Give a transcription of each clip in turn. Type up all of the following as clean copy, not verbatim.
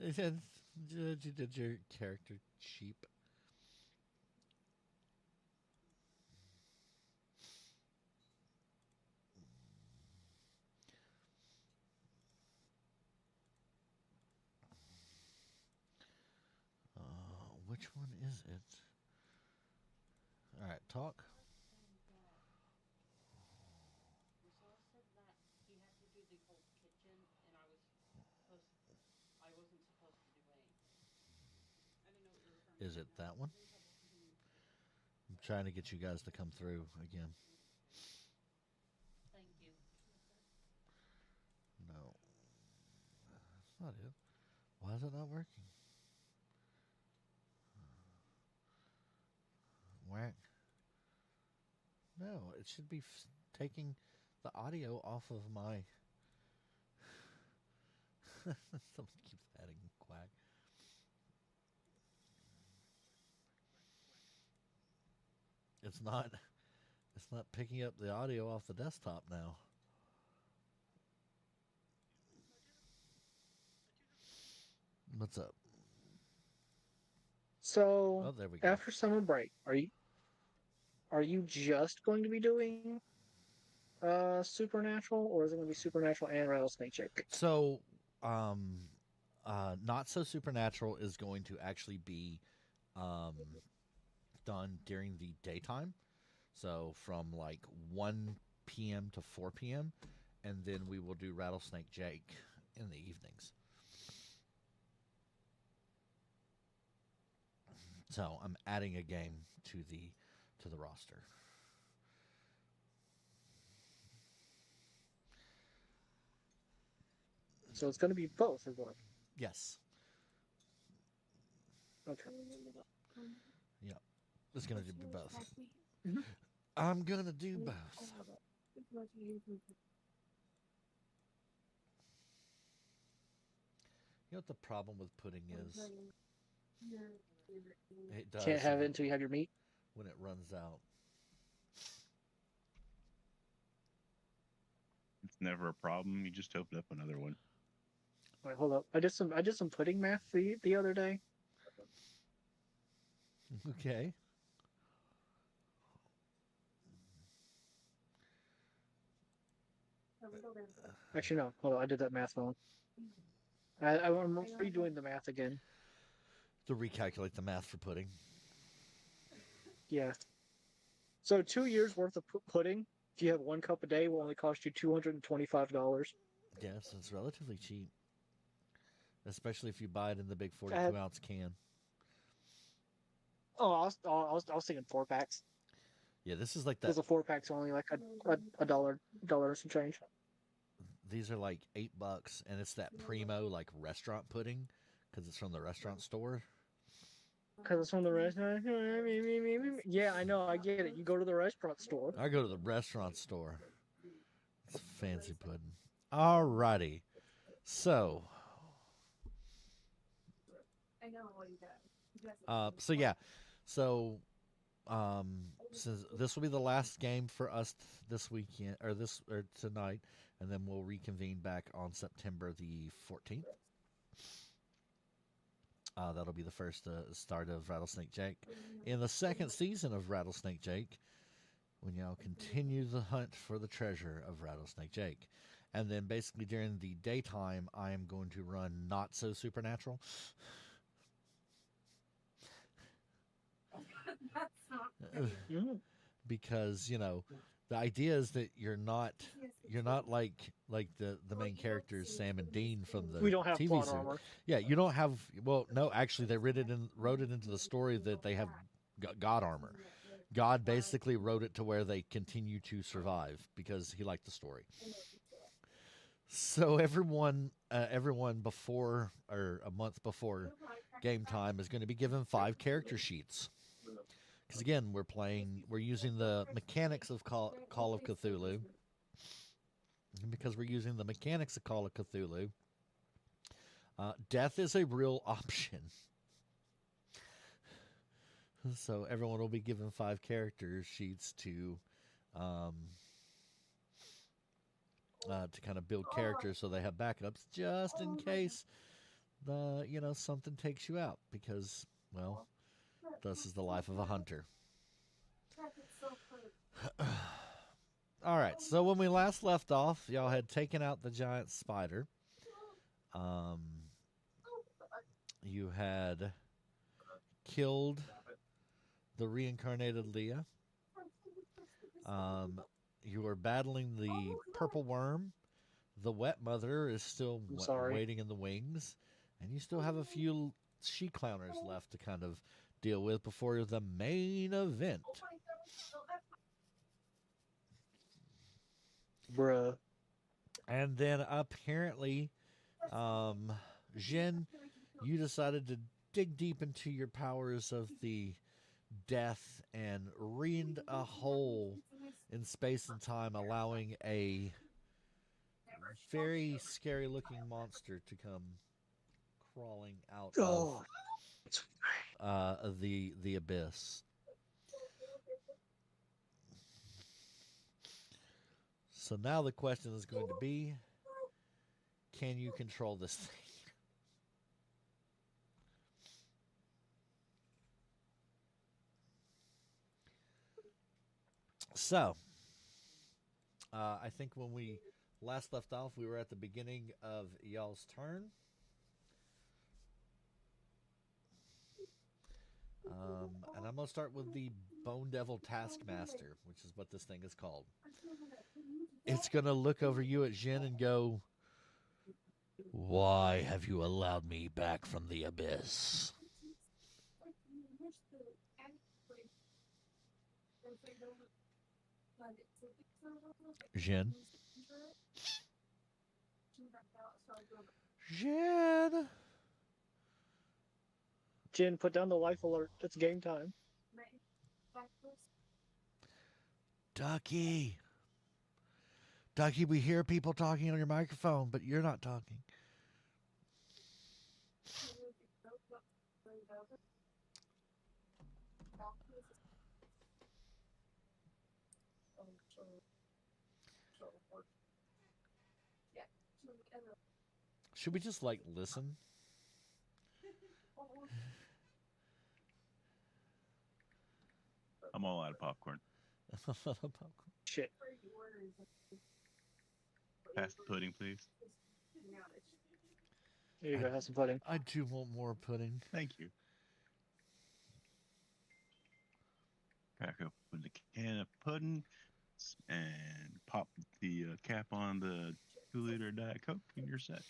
You did your character cheap. Which one is it? All right, talk. saying that Marcel said that he had to do the whole kitchen, and supposed, I wasn't supposed to do anything. I didn't know what you were trying to Is say it now. that one? I'm trying to get you guys to come through again. Thank you. No, that's not it. Why is it not working? Whack. No, it should be taking the audio off of my. Someone keeps adding quack. It's not. It's not picking up the audio off the desktop now. What's up? So Oh, there we go. after summer break, are you just going to be doing Supernatural, or is it going to be Supernatural and Rattlesnake Jake? So, um, not so supernatural is going to actually be done during the daytime. So from like 1 p.m. to 4 p.m., and then we will do Rattlesnake Jake in the evenings. So I'm adding a game to the roster. So it's going to be both, is what? Yes. Okay. Yep. It's gonna be both. Mhm. I'm gonna do both. You know what the problem with pudding is? It Can't does have it until you have your meat. when it runs out. It's never a problem. You just open up another one. Wait, hold up. I did some pudding math the other day. Okay. Actually, no. Hold on. I did that math wrong. I'm redoing the math again. To recalculate the math for pudding. Yeah. So 2 years worth of pudding, if you have 1 cup a day, will only cost you $225. Yes, it's relatively cheap, especially if you buy it in the big Uh, 42-ounce can. oh, I was thinking 4 packs, Yeah, this is like because that. a 4 pack's only like a dollar and some change. These are like $8, and it's that primo like restaurant pudding because it's from the restaurant store. Because it's from the restaurant. Yeah, I know. I get it. You go to the restaurant store. I go to the restaurant store. It's fancy pudding. Alrighty. So, so yeah. So, since this will be the last game for us this weekend or this or tonight, and then we'll reconvene back on September the 14th. That'll be the first start of Rattlesnake Jake. In the second season of Rattlesnake Jake, when y'all continue the hunt for the treasure of Rattlesnake Jake. And then basically during the daytime, I am going to run Not So Supernatural. Mm. Because, the idea is that you're not like the main characters Sam and Dean from We the don't have TV plot series. armor. Yeah, you don't have. Well, no, actually, they wrote it into the story that they have God armor. God basically wrote it to where they continue to survive because he liked the story. So everyone before or a month before game time is going to be given 5 character sheets. Because again, we're using the mechanics of Call of Cthulhu. And because we're using the mechanics of Call of Cthulhu, death is a real option. So everyone will be given 5 character sheets to kind of build characters so they have backups just in case something takes you out because, well, this is the life of a hunter. All right, so when we last left off, y'all had taken out the giant spider. You had killed the reincarnated Leah. You were battling the purple worm. The wet mother is still I'm sorry. waiting in the wings. And you still have a few she-clowners left to kind of deal with before the main event. Bruh. And then apparently, Jin, you decided to dig deep into your powers of the death and reamed a hole in space and time, allowing a very scary looking monster to come crawling out Oh. of the abyss. So now the question is going to be, can you control this thing? So, I think when we last left off, we were at the beginning of y'all's turn. And I'm going to start with the Bone Devil Taskmaster, which is what this thing is called. It's going to look over you at Jin and go, "Why have you allowed me back from the abyss?" Jin? Jin! Jin, put down the life alert. It's game time. Ducky! Ducky, we hear people talking on your microphone, but you're not talking. Should we just, listen? I'm all out of popcorn. Shit. Pass the pudding, please. Here you go. Have some pudding. I do want more pudding. Thank you. Crack open the can of pudding and pop the cap on the 2-liter Diet Coke, and you're set.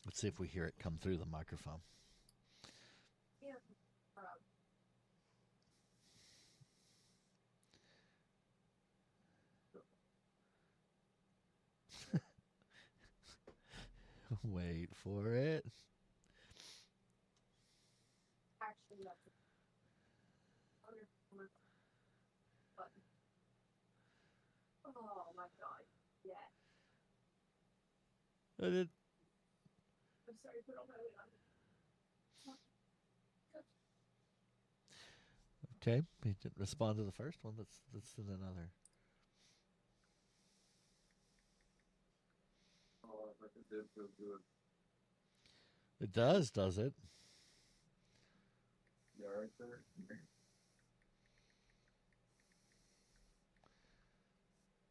Let's see if we hear it come through the microphone. Wait for it. Oh my god. Yeah. It, I'm sorry, put all my weight on. okay, he didn't respond to the first one. Let's send another. Oh, but it did feel good. It does it? You alright there?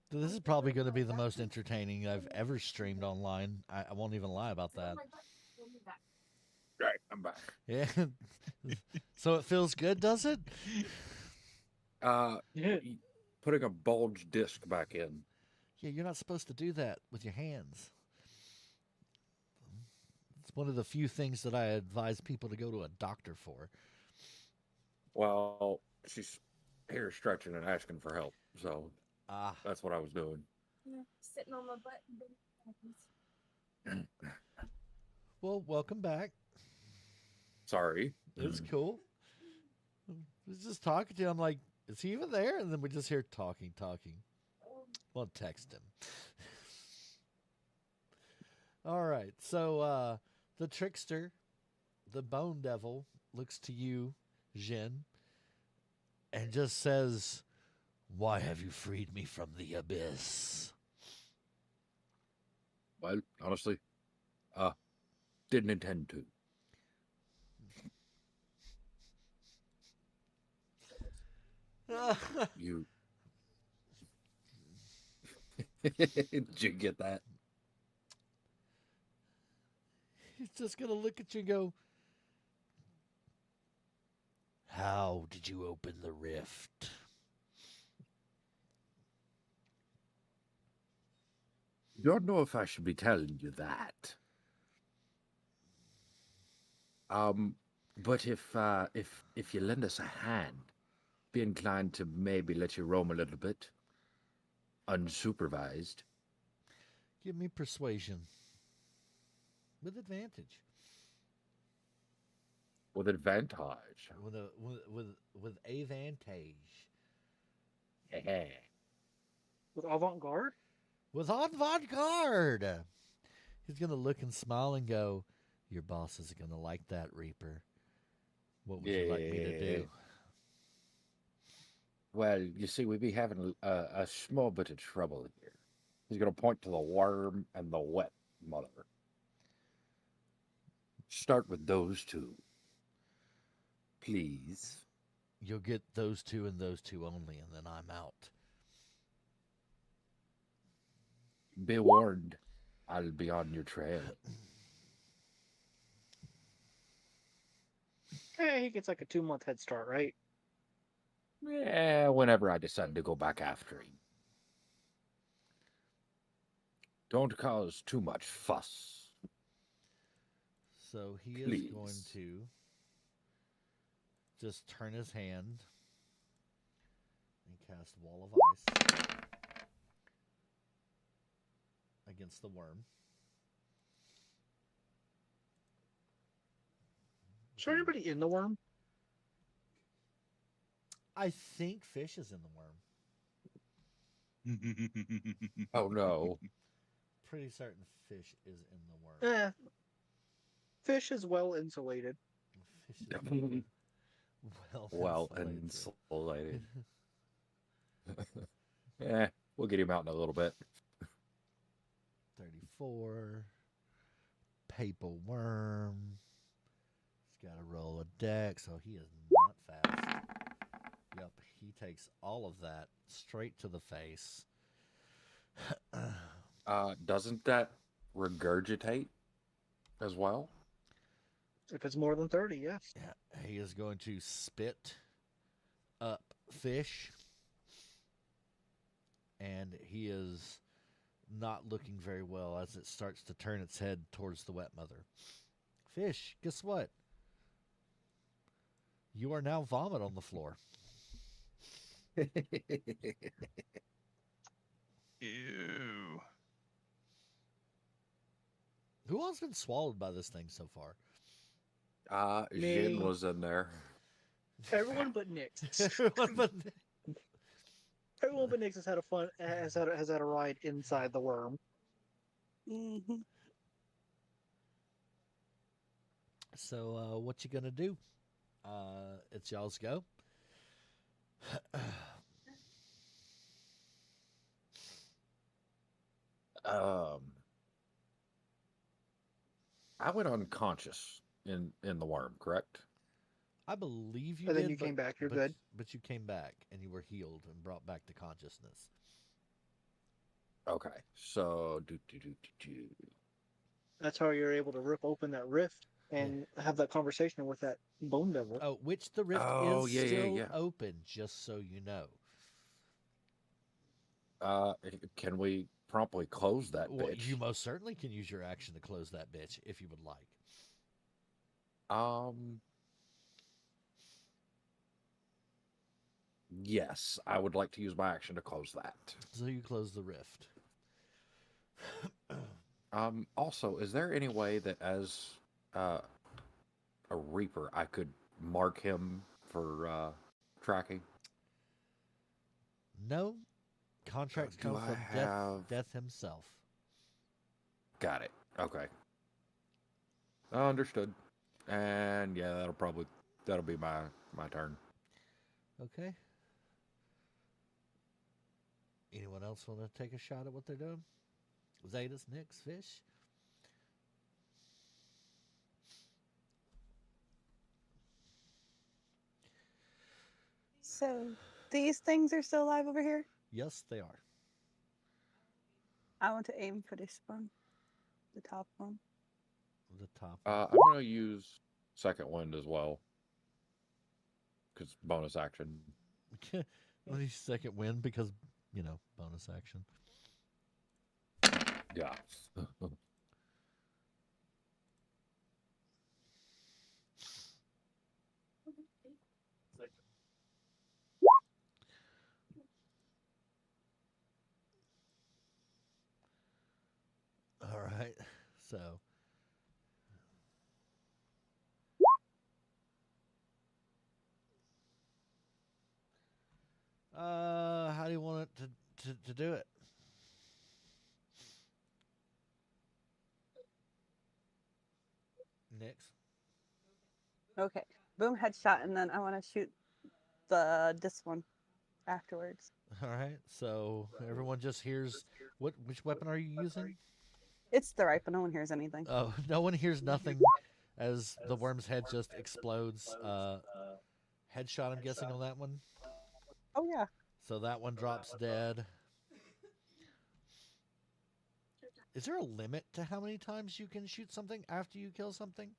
This is probably going to be the most entertaining I've ever streamed online. I won't even lie about that. Right, I'm back. Yeah. So it feels good, does it? Yeah. Putting a bulge disc back in. Yeah, you're not supposed to do that with your hands. It's one of the few things that I advise people to go to a doctor for. Well, she's here stretching and asking for help, so that's what I was doing. Yeah, sitting on my butt. Well, welcome back. Sorry. It's cool. I was just talking to him. I'm like, is he even there? And then we just hear talking. Well, text him. All right. So the trickster, the bone devil, looks to you, Jin, and just says, "Why have you freed me from the abyss?" Well, honestly, Didn't intend to. You. Did you get that? He's just going to look at you and go, how did you open the rift? Don't know if I should be telling you that. But if you lend us a hand, be inclined to maybe let you roam a little bit, unsupervised. Give me persuasion with advantage. With advantage. With advantage. With avant-garde? With avant-garde. He's going to look and smile and go, your boss is going to like that, Reaper. What would you like me to do? Well, you see, we be having a small bit of trouble here. He's going to point to the worm and the wet mother. Start with those two. Please. You'll get those two and those two only, and then I'm out. Be warned, I'll be on your trail. Hey, he gets like a 2-month head start, right? Yeah, whenever I decide to go back after him. Don't cause too much fuss. So he Please. is going to just turn his hand and cast Wall of Ice against the worm. Is there anybody in the worm? I think Fish is in the worm. Oh no. Pretty certain Fish is in the worm. Fish is well insulated. Fish is well insulated. We'll get him out in a little bit. 34. Paper worm. He's got to roll a deck, so he is not fast. Yep, he takes all of that straight to the face. Doesn't that regurgitate as well? If it's more than 30, yes. Yeah, he is going to spit up Fish. And he is not looking very well as it starts to turn its head towards the wet mother. Fish, guess what? You are now vomit on the floor. Ew. Who else been swallowed by this thing so far? Jin was in there. Everyone but Nyx. Everyone but Nyx has had has had a ride inside the worm. Mm-hmm. So what you gonna do? It's y'all's go. I went unconscious in the worm, correct? I believe you And did. then you came back. You're good. But you came back and you were healed and brought back to consciousness. Okay, so That's how you're able to rip open that rift and have that conversation with that bone devil. Oh, which the rift is still open, just so you know. Can we promptly close that bitch? You most certainly can use your action to close that bitch if you would like. Yes, I would like to use my action to close that. So you close the rift. Also, is there any way that as a Reaper I could mark him for tracking? No. Contracts come from death himself. Got it. Okay. Understood. And yeah, that'll be my turn. Okay. Anyone else want to take a shot at what they're doing? Zetas, Nyx, Fish? So these things are still alive over here? Yes, they are. I want to aim for this one. The top one. The top. I'm gonna use second wind as well, because bonus action. Let me second win because bonus action. Yeah. All right. So. How do you want it to do it? Next. Okay. Boom, headshot, and then I want to shoot this one afterwards. All right. So everyone just hears which weapon are you using? It's the right, but no one hears anything. Oh, no one hears nothing as the worm's head just explodes. Headshot, I'm guessing, on that one. Oh yeah. So that one drops dead. Is there a limit to how many times you can shoot something after you kill something?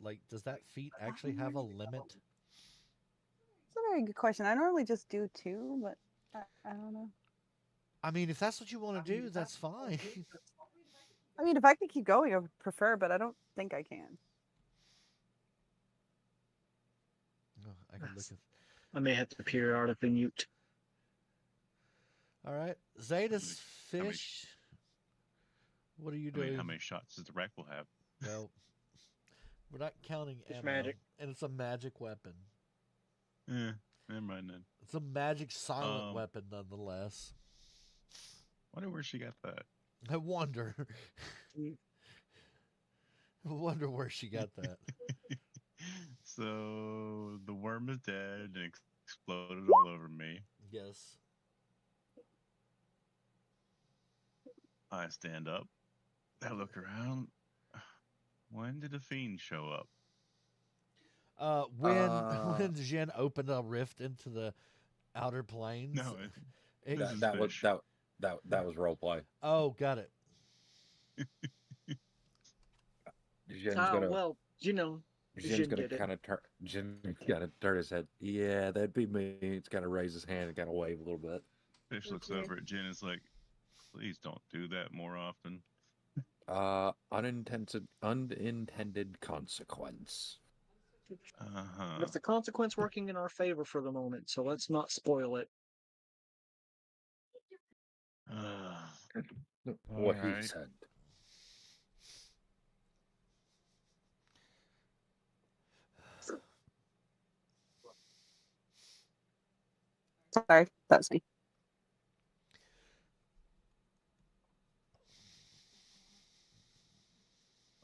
Like, does that feat actually have a limit? It's a very good question. I normally just do 2, but I don't know. I mean, if that's what you want to do, that's fine. I mean, if I could keep going, I would prefer, but I don't think I can. Oh, I can look at. I may have to periodically mute. All right, Zetas How many- fish. What are you I mean, doing? how many shots does the rack will have? Well, we're not counting It's ammo, magic. and it's a magic weapon. Never mind then. It's a magic silent weapon, nonetheless. Wonder where she got that. I wonder. I wonder where she got that. So the worm is dead and exploded all over me. Yes. I stand up. I look around. When did the fiend show up? When Jin opened a rift into the outer planes. No, it- this is that was fish. that was role play. Oh, got it. Jin's gonna Well, Jin's Jin gonna did it. kind of turn. Jin's gonna turn his head. Yeah, that'd be me. It's gonna raise his hand and kind of wave a little bit. Fish looks Okay. over at Jen and is like, please don't do that more often. Unintended consequence. Uh-huh. But the consequence working in our favor for the moment, so let's not spoil it. What he Alright. said. Sorry, that's me.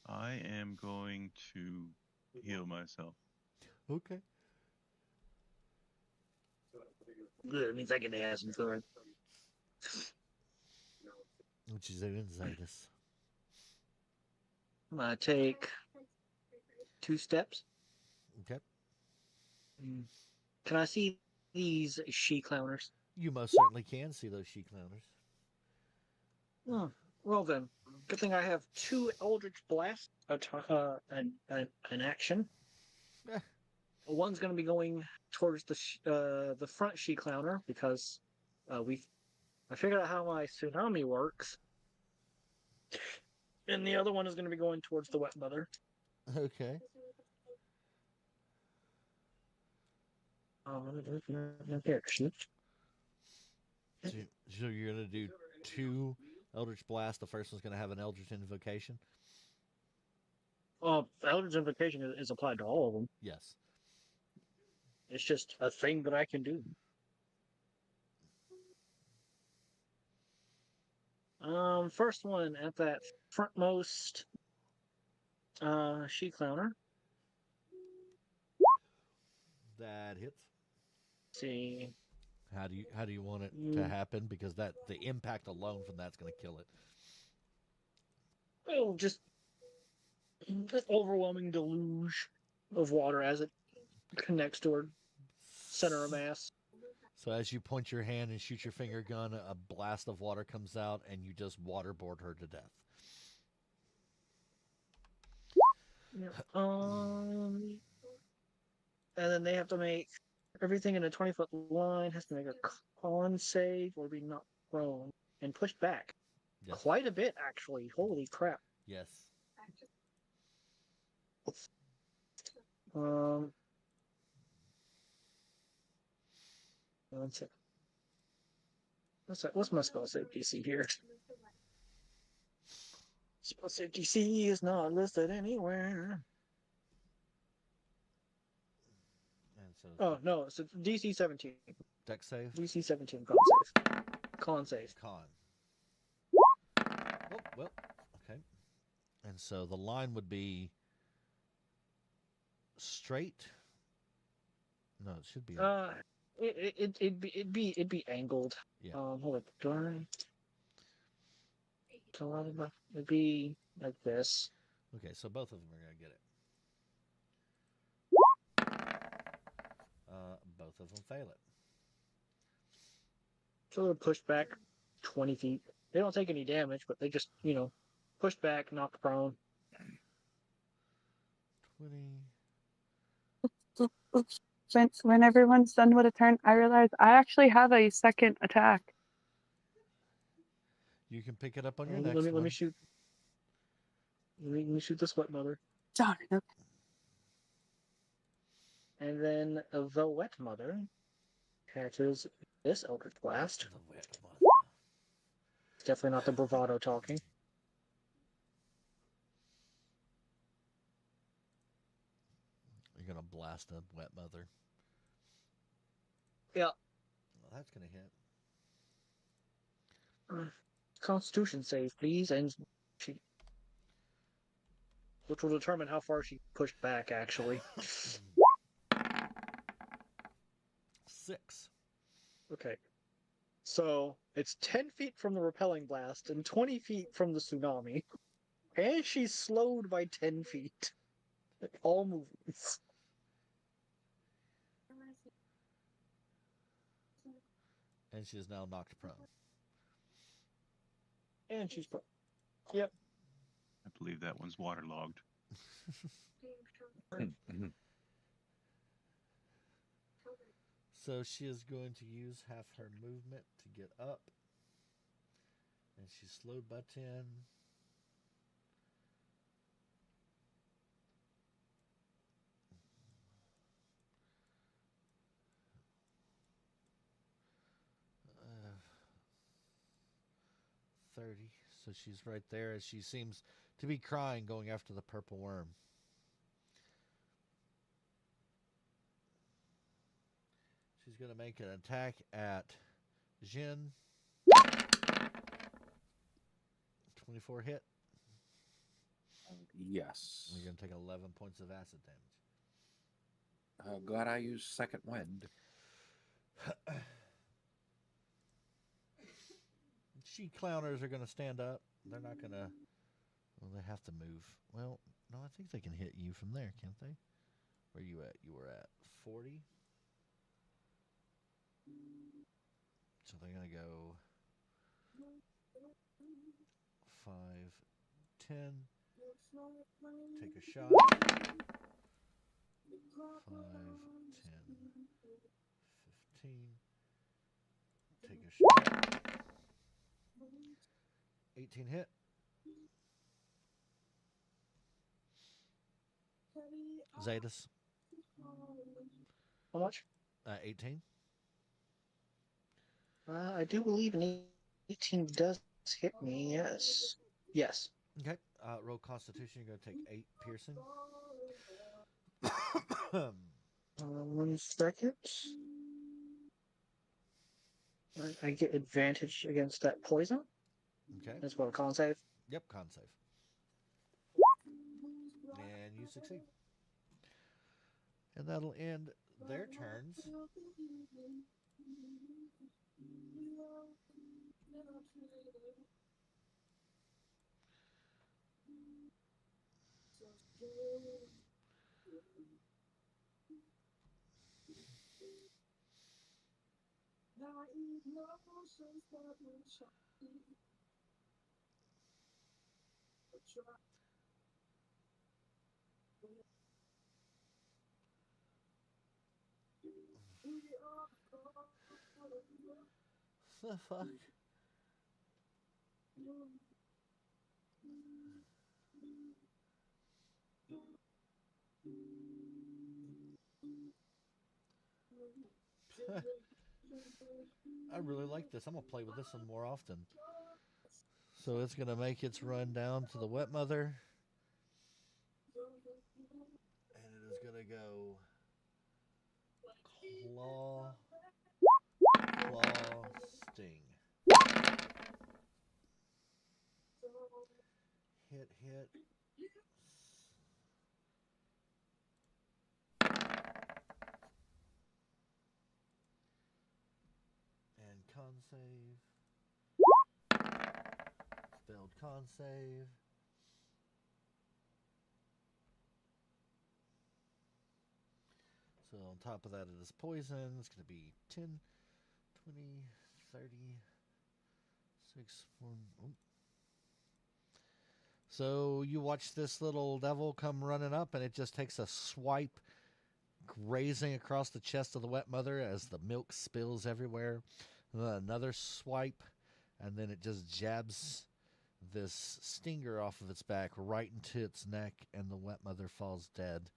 I am going to heal myself. Okay. Good, it means I get to have some fun. Which is in Zetas. I'm gonna take 2 steps. Okay. Can I see these she-clowners? You most certainly can see those she-clowners. Oh, well then. Good thing I have 2 Eldritch Blasts an action. Eh. One's going to be going towards the front she-clowner because I figured out how my tsunami works. And the other one is going to be going towards the wet mother. Okay. So you're going to do 2 Eldritch Blast. The first one's going to have an Eldritch Invocation? Eldritch Invocation is applied to all of them. Yes. It's just a thing that I can do. First one at that frontmost she-clowner. That hits. See. How do you want it to happen? Because the impact alone from that's going to kill it. Oh, just an overwhelming deluge of water as it connects to her center of mass. So as you point your hand and shoot your finger gun, a blast of water comes out, and you just waterboard her to death. Yep. And then they have to make everything in a 20-foot line has to make a con save or be knocked prone and pushed back. Yes. Quite a bit, actually. Holy crap. Yes. Let's see. What's my spell save DC here? Spell save DC is not listed anywhere. And so Oh, no, it's DC 17. deck save. DC 17 con save. Con save. Con. Oh, well, okay. And so the line would be straight. No, it should be. It'd be angled. Yeah. Hold it. It'd be like this. Okay, so both of them are gonna get it. Both of them fail it. So they're pushed back 20 feet. They don't take any damage, but they just, pushed back, knocked prone. 20. When everyone's done with a turn, I realize I actually have a second attack. You can pick it up on your Let next me one. let me shoot. Let me shoot the sweat mother. Darn. Okay. And then the wet mother catches this eldritch blast. The wet one. It's definitely not the bravado talking. You're gonna blast a wet mother. Yeah. Well, that's gonna hit. Constitution save, please, and which will determine how far she pushed back, actually. 6. Okay. So it's 10 feet from the repelling blast and 20 feet from the tsunami. And she's slowed by 10 feet. All movements. And she is now knocked prone. And she's prone. Yep. I believe that one's waterlogged. So she is going to use half her movement to get up. And she's slowed by 10. Uh, 30. So she's right there as she seems to be crying, going after the purple worm. She's going to make an attack at Jin. 24 hit. Yes. You're going to take 11 points of acid damage. Glad I used second wind. She clowners are going to stand up. They're not going to... Well, they have to move. Well, no, I think they can hit you from there, can't they? Where you at? You were at 40. So they're going to go 5, 10. Take a shot. 5, 10, 15. Take a shot. 18 hit. Zetas. How much? 18. I do believe an 18 does hit me, yes. Yes. Okay. Roll Constitution. You're going to take 8 piercing. 1 second. I get advantage against that poison. Okay. That's what a con save. Yep, con save. And you succeed. And that'll end their turns. The fuck? I really like this. I'm gonna play with this one more often. So it's gonna make its run down to the wet mother, and it is gonna go claw, claw, sting, hit, hit, and con save, spelled con save. So on top of that, it is poison. It's going to be 10, 20, 30, 6, 4. Oh. So you watch this little devil come running up, and it just takes a swipe, grazing across the chest of the wet mother as the milk spills everywhere. And then another swipe, and then it just jabs this stinger off of its back right into its neck, and the wet mother falls dead.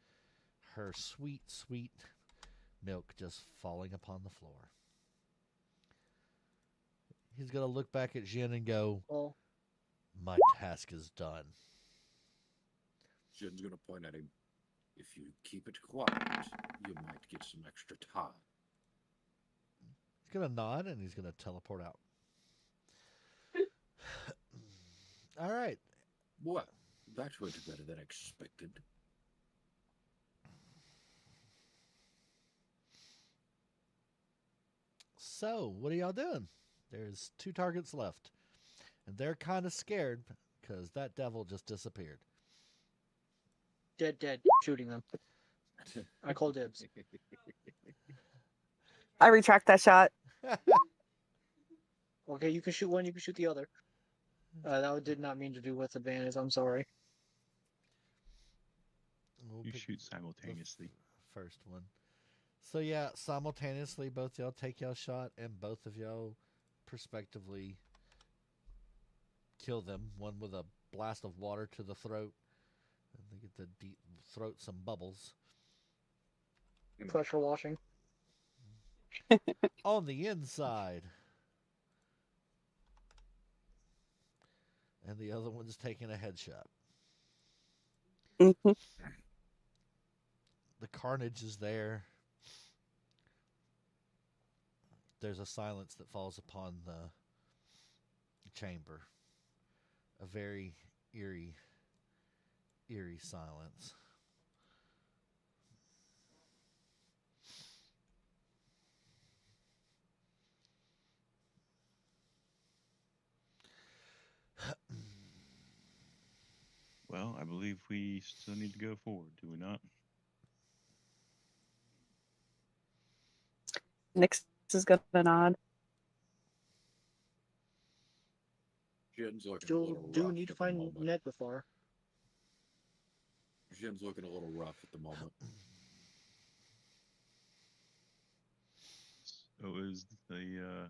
Her sweet, sweet milk just falling upon the floor. He's going to look back at Jin and go, Well, my task is done. Jin's gonna point at him. If you keep it quiet, you might get some extra time. He's going to nod and he's going to teleport out. All right. Well, that went better than expected. So, what are y'all doing? There's 2 targets left. And they're kind of scared because that devil just disappeared. dead, dead, shooting them. I call dibs. I retract that shot. Okay, you can shoot one, you can shoot the other. That did not mean to do with advantage. I'm sorry. We'll You pick shoot the simultaneously. first one. So, yeah, simultaneously, both y'all take y'all shot, and both of y'all, prospectively, kill them. One with a blast of water to the throat, and they get the deep throat some bubbles. Pressure washing. On the inside. And the other one's taking a headshot. Mhm. The carnage is there. There's a silence that falls upon the chamber. A very eerie, eerie silence. Well, I believe we still need to go forward, do we not? Nix is gonna nod. Jin's looking a Still little do rough need to at the find moment. Ned before. Jin's looking a little rough at the moment. So is the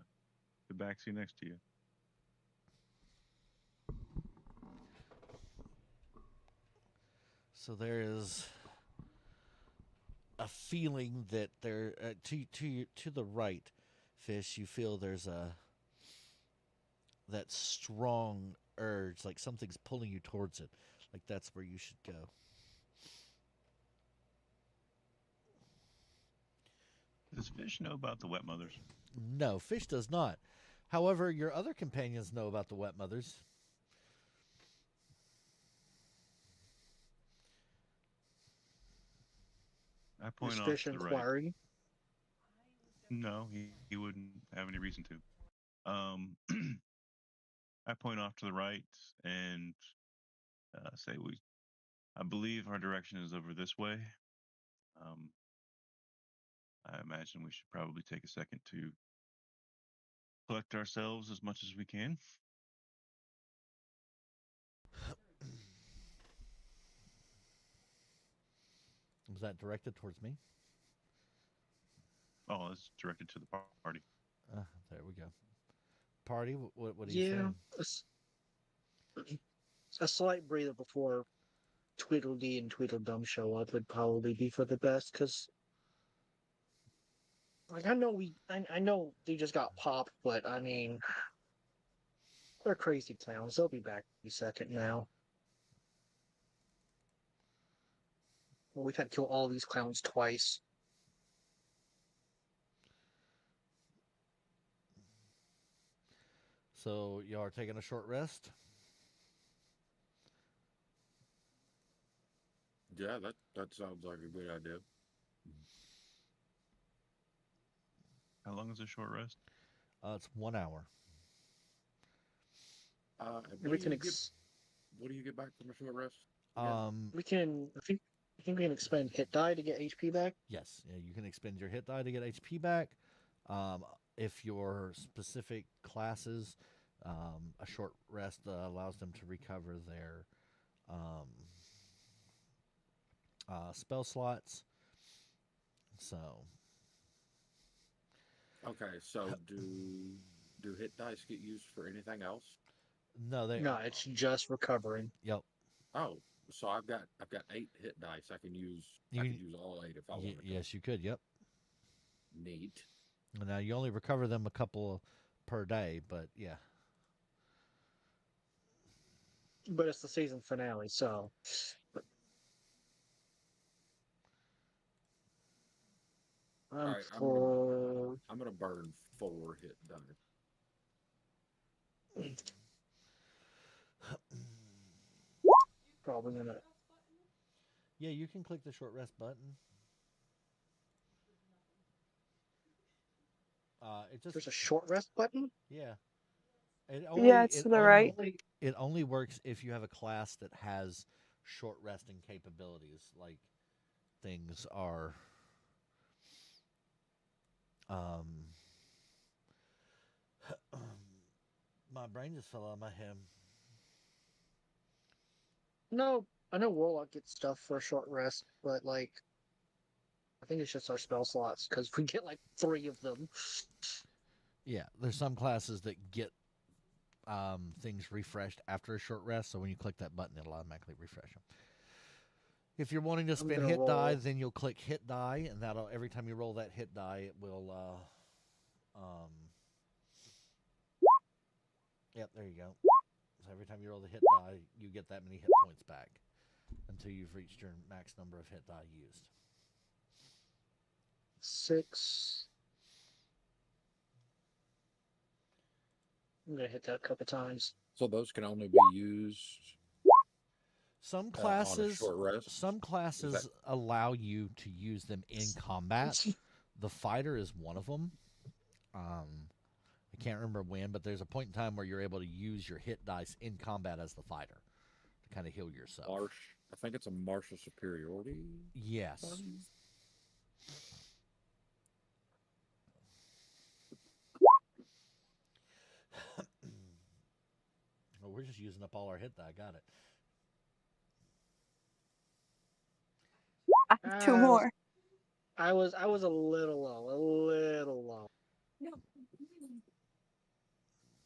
backseat next to you? So there is a feeling that there to the right, Fish. You feel there's a that strong urge, like something's pulling you towards it, like that's where you should go. Does Fish know about the wet mothers? No, Fish does not. However, your other companions know about the wet mothers. I Is point off Fish to the right. inquiring? No, he wouldn't have any reason to. I point off to the right and say we. I believe our direction is over this way. Um, I imagine we should probably take a second to collect ourselves as much as we can. Was that directed towards me? Oh, it's directed to the party. There we go. Party, what are you Yeah, saying? a slight breather before Tweedledee and Tweedledum show up would probably be for the best, because like I know they just got popped, but I mean they're crazy clowns. They'll be back any second now. Well, we've had to kill all these clowns twice. So y'all are taking a short rest? Yeah, that sounds like a good idea. How long is a short rest? It's 1 hour. And we can what do you get back from a short rest? we can I think we can expend hit die to get HP back. Yes, yeah, you can expend your hit die to get HP back. If your specific classes, a short rest allows them to recover their spell slots. So, Okay, so do hit dice get used for anything else? no, they. No, it's just recovering. Yep. Oh, so I've got 8 hit dice. I can use all 8 if I want to. Yes, you could. Yep. Neat. Now you only recover them a couple per day, but yeah. But it's the season finale, so All right, for I'm gonna burn 4 hit die. probably gonna. Yeah, you can click the short rest button. There's a short rest button. Yeah. It's to the right. It only works if you have a class that has short resting capabilities, like things are. My brain just fell out of my head. No, I know Warlock gets stuff for a short rest, but like, I think it's just our spell slots because we get like 3 of them. Yeah, there's some classes that get things refreshed after a short rest, so when you click that button, it'll automatically refresh them. If you're wanting to spend hit die, then you'll click hit die, and that'll every time you roll that hit die, it will. Yep, there you go. So every time you roll the hit die, you get that many hit points back until you've reached your max number of hit die used. 6. I'm gonna hit that a couple times. So those can only be used Some on a classes, short rest. allow you to use them in combat. The fighter is one of them. I can't remember when, but there's a point in time where you're able to use your hit dice in combat as the fighter to kind of heal yourself. I think it's a martial superiority. Yes. Well, we're just using up all our hit die. Got it. I have 2 more. I was a little low.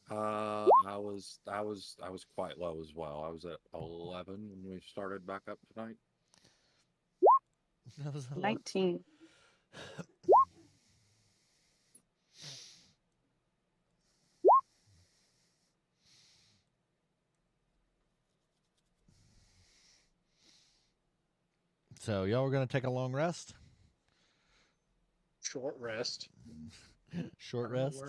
I was quite low as well. I was at 11 when we started back up tonight. That was 19. So y'all were gonna take a long rest. Short rest. Short rest.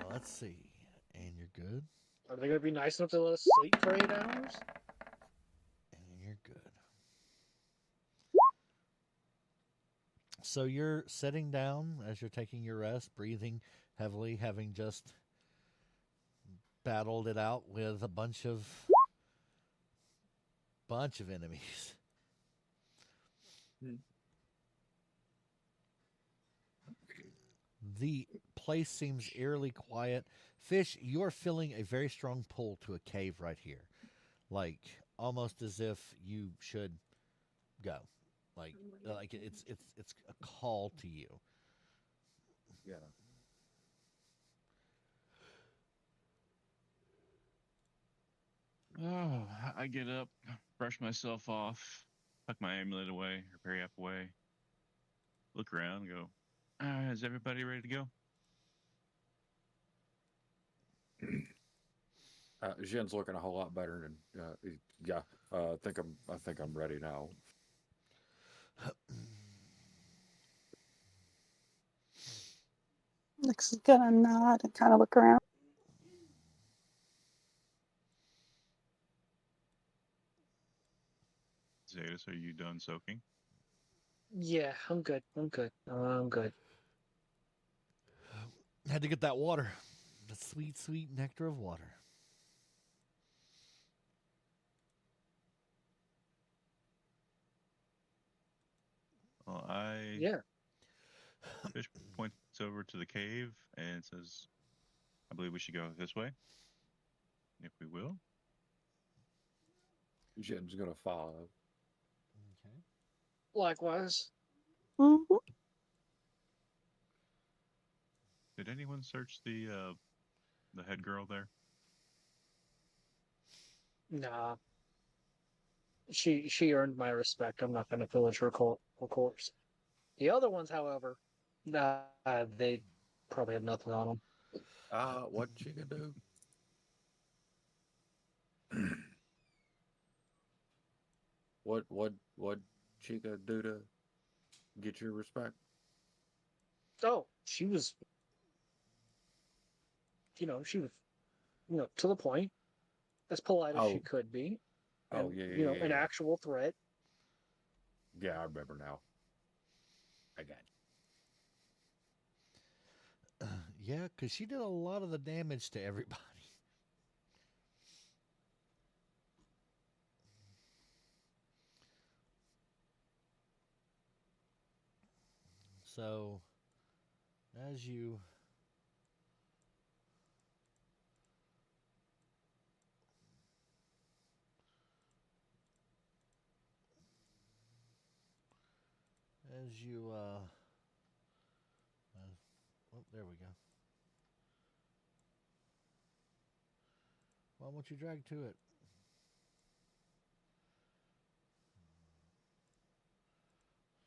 Let's see. And you're good. Are they gonna be nice enough to let us sleep for 8 hours? And you're good. So you're sitting down as you're taking your rest, breathing heavily, having just battled it out with a bunch of enemies. The place seems eerily quiet. Fish, you're feeling a very strong pull to a cave right here. Like almost as if you should go. Like it's a call to you. Yeah. Oh, I get up, brush myself off, tuck my amulet away, or Perry app away, look around, and go, is everybody ready to go? Jin's looking a whole lot better, and yeah, I think I'm ready now. Nick's gonna nod and kind of look around. Zetas, are you done soaking? Yeah, I'm good. I'm good. I'm good. Had to get that water. The sweet, sweet nectar of water. Well, Yeah. Fish points over to the cave and says, I believe we should go this way. If we will. Jin's gonna follow. Okay. Likewise. Mm-hmm. Did anyone search the head girl there? Nah. She earned my respect. I'm not gonna pillage her corpse. The other ones, however, nah, they probably have nothing on them. What she gonna do? What she gonna do to get your respect? Oh, she was, she was, to the point, as polite as she Oh, could be, oh and yeah, yeah, yeah, an yeah. actual threat. Yeah, I remember now. I got Yeah, because she did a lot of the damage to everybody. So, as you as you oh, there we go. Why won't you drag to it?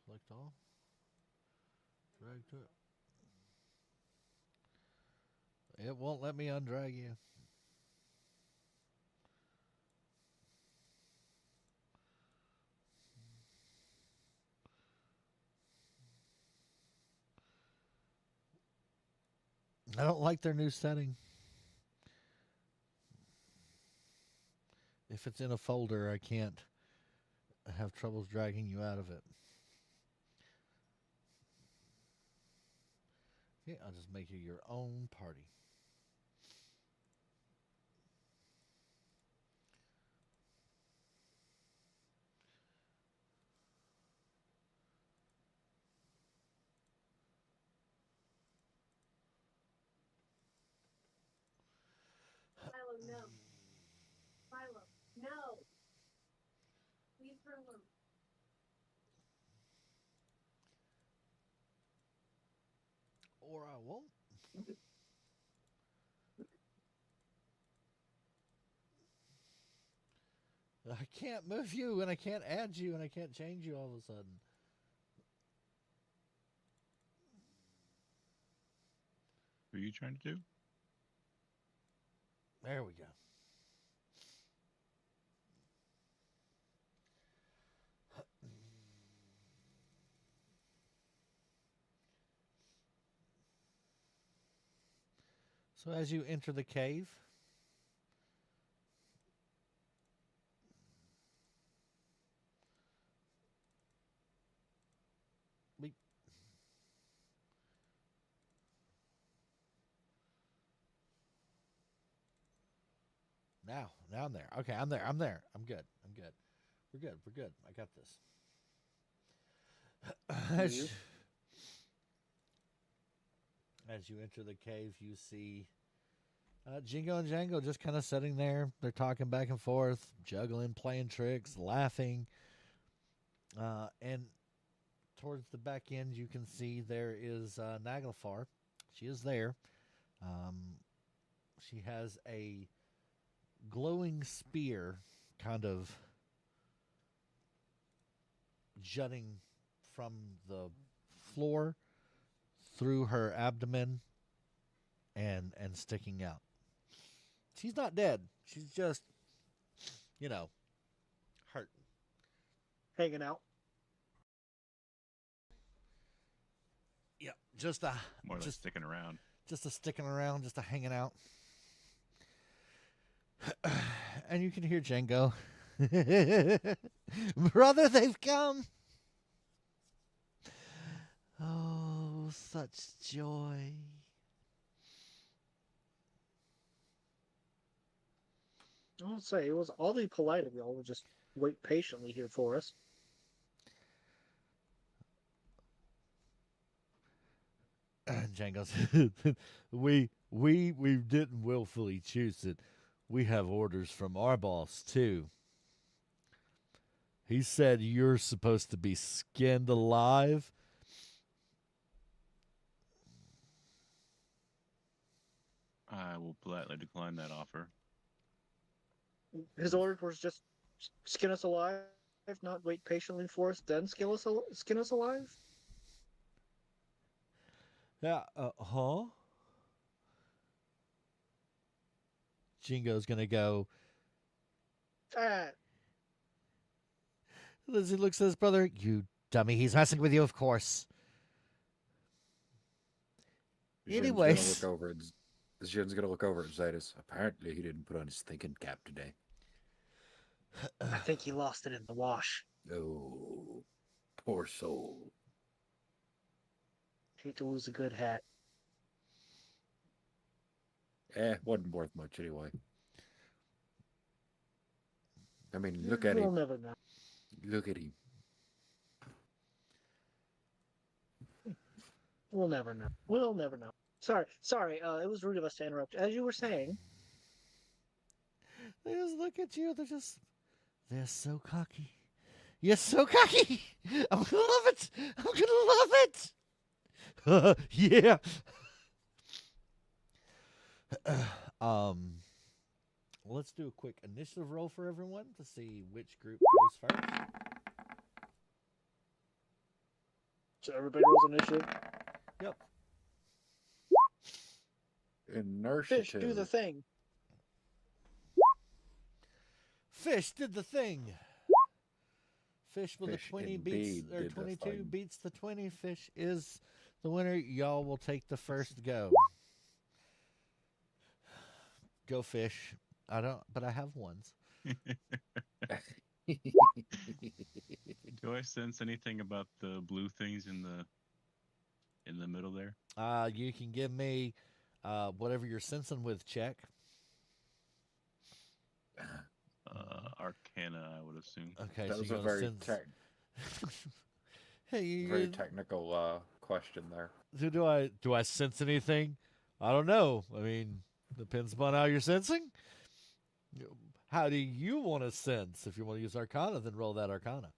Select all. Drag to it. It won't let me undrag you. I don't like their new setting. If it's in a folder, I can't have troubles dragging you out of it. Yeah, I'll just make you your own party. Milo, no. Milo, no. Leave her alone. Or I won't. I can't move you, and I can't add you, and I can't change you all of a sudden. What are you trying to do? There we go. So as you enter the cave, beep. Now I'm there. Okay, I'm there. I'm there. I'm good. I'm good. We're good. We're good. I got this. You? As you enter the cave, you see Jingo and Django just kind of sitting there. They're talking back and forth, juggling, playing tricks, laughing. And towards the back end, you can see there is Naglfar. She is there. Um, she has a glowing spear kind of jutting from the floor through her abdomen and sticking out. She's not dead. She's just, hurt. Hanging out. Yep, just a More like just sticking around. just a sticking around, just a hanging out. And you can hear Django. Brother, they've come. Oh, such joy. I'll say it was oddly polite of y'all to just wait patiently here for us. Django said, we didn't willfully choose it. We have orders from our boss too. He said you're supposed to be skinned alive. I will politely decline that offer. His order was just skin us alive, not wait patiently for us, then skin us alive. Yeah, huh? Jingo's gonna go. Ah, As he looks at his brother, you dummy, he's messing with you, of course. Anyways. Jin's gonna look over at Zaitis. Apparently, he didn't put on his thinking cap today. I think he lost it in the wash. Oh, poor soul. Hate to lose a good hat. Wasn't worth much anyway. I mean, look at We'll him. never know. Look at him. We'll never know. We'll never know. Sorry. It was rude of us to interrupt. As you were saying, They just look at you. They're so cocky. You're so cocky. I'm gonna love it. I'm gonna love it. Yeah. Let's do a quick initiative roll for everyone to see which group goes first. so everybody rolls initiative. Yep. Inertia. Fish, do the thing. Fish did the thing. Fish with Fish a 20 indeed beats or did the 22 thing. beats the 20. Fish is the winner. Y'all will take the first go. Go Fish. I don't, but I have ones. Do I sense anything about the blue things in the middle there? You can give me whatever you're sensing with check. Arcana, I would assume. Okay, That so was you're a gonna very, sense. Hey, very technical question there. do I sense anything? I don't know. I mean, depends upon how you're sensing. How do you want to sense? If you want to use Arcana, then roll that Arcana.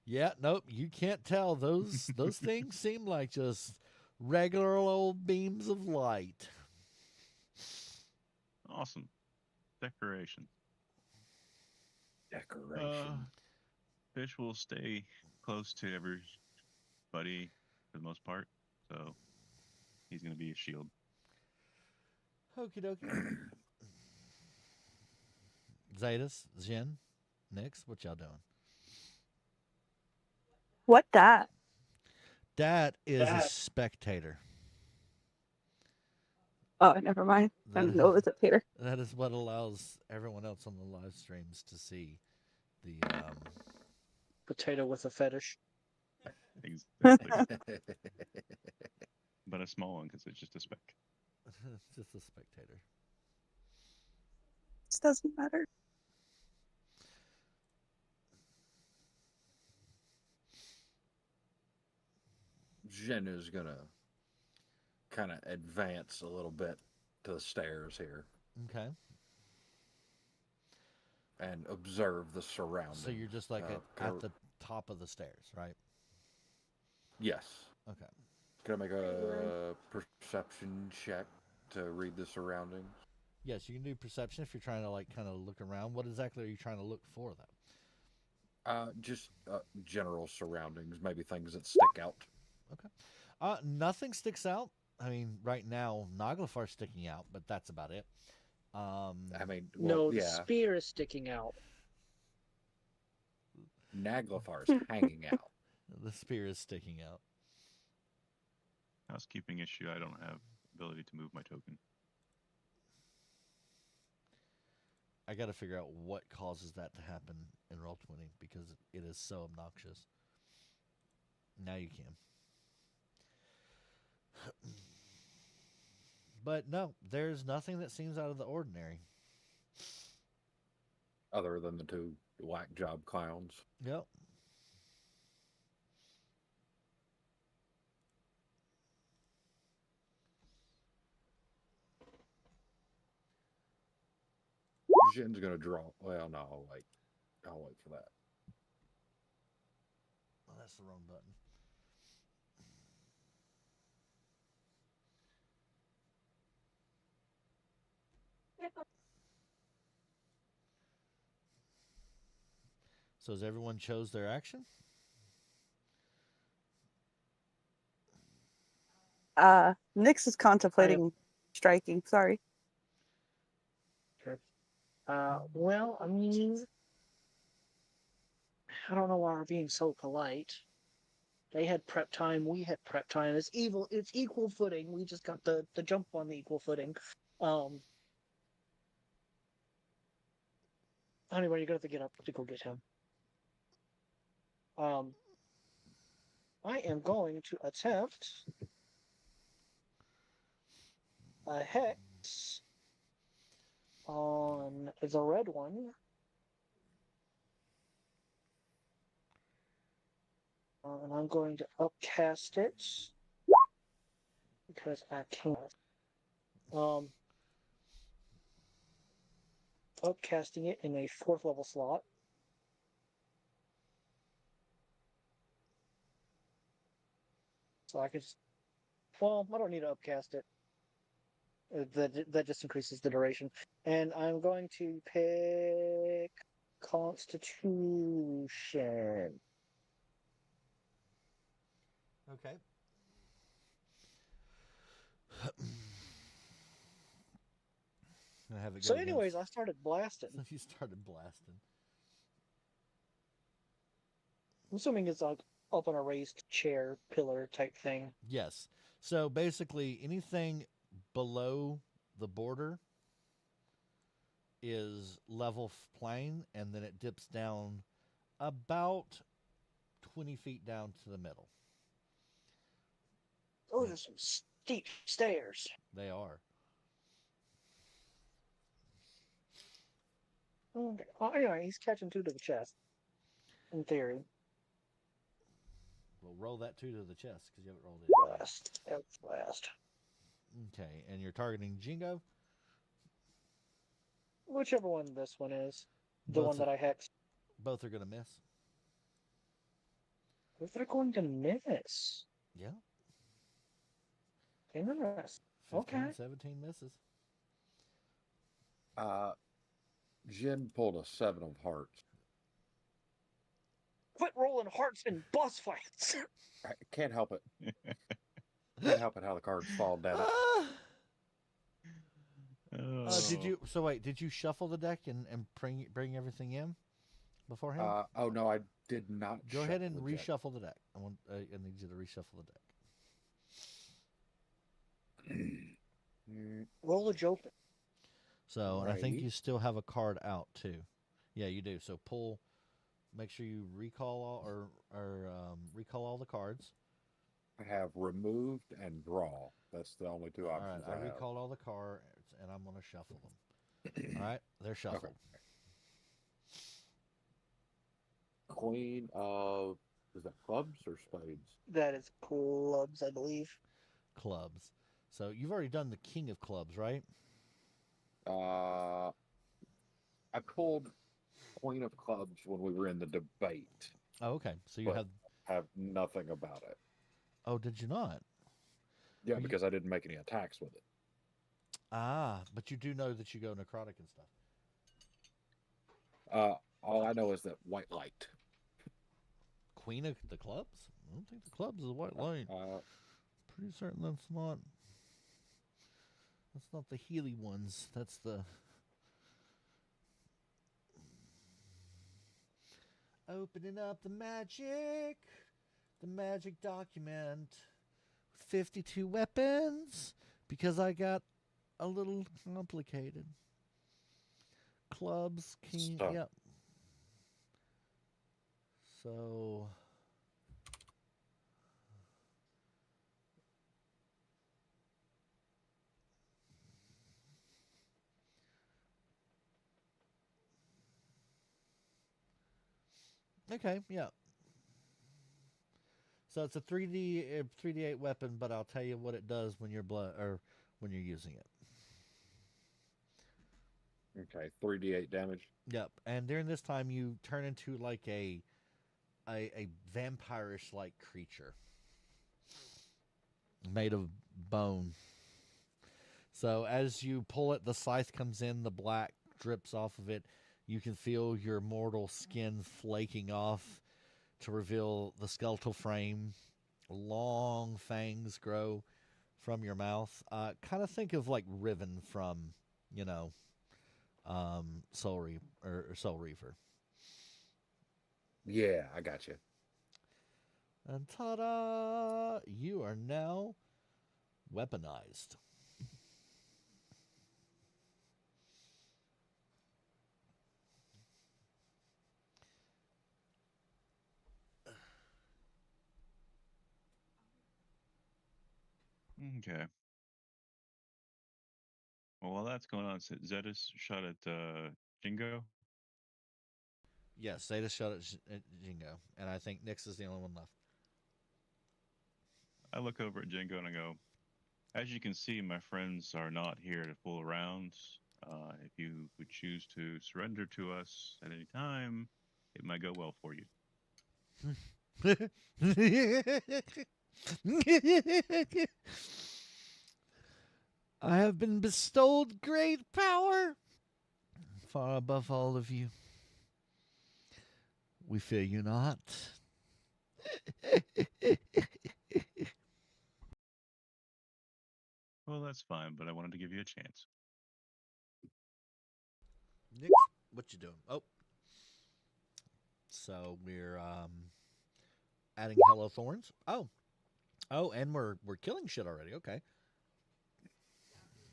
Yeah, nope, you can't tell. Those things seem like just regular old beams of light. Awesome. Decoration. Decoration. Fish will stay close to everybody for the most part, so he's going to be a shield. Okie dokie. Zetas, Jin, Nix, what y'all doing? What that? That is a spectator. Oh, never mind. I didn't know it was a Peter. That is what allows everyone else on the live streams to see the Potato with a fetish. Exactly. But a small one because it's just a speck. just a spectator. This doesn't matter. Jin is gonna kind of advance a little bit to the stairs here Okay. and observe the surroundings. So you're just like Can at I- the top of the stairs, right? yes. Okay. Can I make a perception check to read the surroundings? Yes, you can do perception if you're trying to like kind of look around. What exactly are you trying to look for, though? Just general surroundings, maybe things that stick out. Okay. Nothing sticks out. I mean, right now, Naglafar's sticking out, but that's about it. I mean, No, well, the yeah, spear is sticking out. Naglafar's hanging out. The spear is sticking out. Housekeeping issue. I don't have ability to move my token. I got to figure out what causes that to happen in Roll20 because it is so obnoxious. Now you can. But no, there's nothing that seems out of the ordinary. Other than the two whack job clowns. Yep. Jin's gonna draw. Well, no, I'll wait. I'll wait for that. Oh, that's the wrong button. So has everyone chose their action? Nyx is contemplating striking. Sorry. Well, I mean, I don't know why we're being so polite. They had prep time, we had prep time. It's equal footing. We just got the jump on the equal footing. Anyway, you're gonna have to get up to go get him. I am going to attempt a hex on the red one. And I'm going to upcast it because I can't. Upcasting it in a 4th level slot. So I can just, well, I don't need to upcast it. That just increases the duration. And I'm going to pick Constitution. Okay. I have it go So, anyways, I against. started blasting. You started blasting. I'm assuming it's up on a raised chair, pillar type thing. Yes. So basically, anything below the border is level plane, and then it dips down about 20 feet down to the middle. Those are some steep stairs. They are. Okay. Oh, anyway, he's catching 2 to the chest. In theory. We'll roll that 2 to the chest because you haven't rolled it. Blast. Blast. Okay, and you're targeting Jingo? Whichever one this one is. The Both one that I hexed. Both are going to miss. If they're going to miss. Yeah. Interesting. 15, Okay. 17 misses. Jin pulled a 7 of hearts. Quit rolling hearts in boss fights. I can't help it. Can't help it how the cards fall down. Did you? So wait, did you shuffle the deck and bring everything in beforehand? Oh no, I did not. Go ahead and shuffle the deck. reshuffle the deck. I need you to reshuffle the deck. Roll a joke. So, and I think Right. you still have a card out too. Yeah, you do. So pull. Make sure you recall recall all the cards. I have removed and draw. That's the only 2 All options right, I I have. recalled all the cards, and I'm going to shuffle them. All right, they're shuffled. Queen of Is that clubs or spades? That is clubs, I believe. Clubs. So you've already done the king of clubs, right? I pulled queen of clubs when we were in the debate, Oh, okay. So you but have. have nothing about it. Oh, did you not? Yeah, Well, because I didn't make any attacks with it. But you do know that you go necrotic and stuff. All I know is that white light. Queen of the clubs? I don't think the clubs is a white light. Pretty certain that's not. That's not the Healy ones. That's the. Opening up the magic document. 52 weapons because I got a little complicated. Clubs, king, So, yep. So okay, yeah. So it's a 3d8 weapon, but I'll tell you what it does when you're when you're using it. okay, 3d8 damage. Yep. And during this time, you turn into like a vampirish like creature made of bone. So as you pull it, the scythe comes in, the black drips off of it. You can feel your mortal skin flaking off to reveal the skeletal frame. Long fangs grow from your mouth. Kind of think of like Riven from, you know, Soul Reaver. Yeah, I got you. And ta-da! You are now weaponized. Okay. Well, while that's going on, Zetus shot at Jingo. Yes, they just shot at Jingo, and I think Nyx is the only one left. I look over at Jingo and I go, as you can see, my friends are not here to fool around. If you would choose to surrender to us at any time, it might go well for you. I have been bestowed great power, far above all of you. We fear you not. Well, that's fine, but I wanted to give you a chance. Nyx, what you doing? Oh, so we're adding Hello Thorns. Oh, and we're killing shit already. Okay.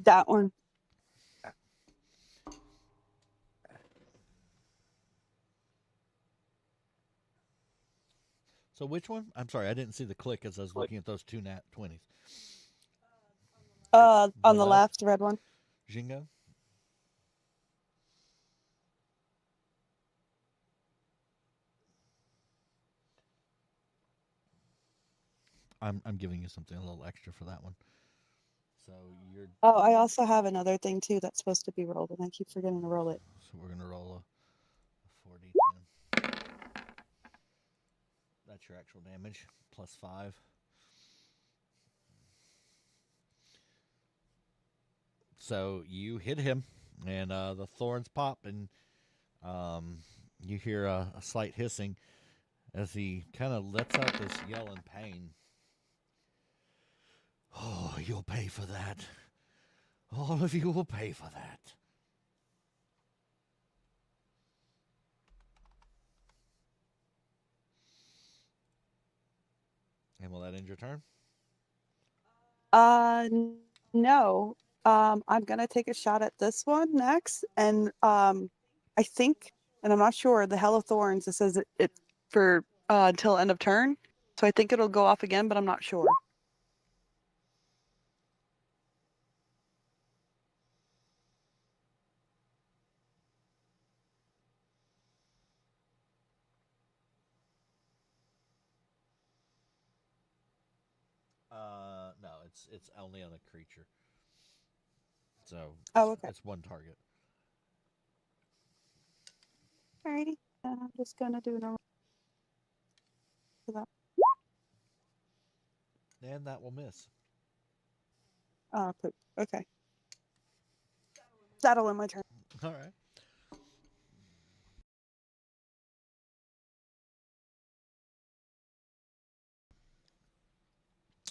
That one. So which one? I'm sorry, I didn't see the click as I was looking at those two nat 20s. On the left, the red one. Jingo. I'm giving you something a little extra for that one. So you're. Oh, I also have another thing too that's supposed to be rolled, and I keep forgetting to roll it. So we're gonna roll a 4d10. That's your actual damage plus 5. So you hit him, and the thorns pop, and you hear a slight hissing as he kind of lets out this yell in pain. Oh, you'll pay for that. All of you will pay for that. And will that end your turn? No. I'm gonna take a shot at this one next, and I think, and I'm not sure, the Hell of Thorns. It says it for until end of turn, so I think it'll go off again, but I'm not sure. it's only on a creature. So Oh, okay. it's one target. Alrighty. And I'm just gonna do normal for that. And that will miss. Poop. Okay. That'll end my turn. All right.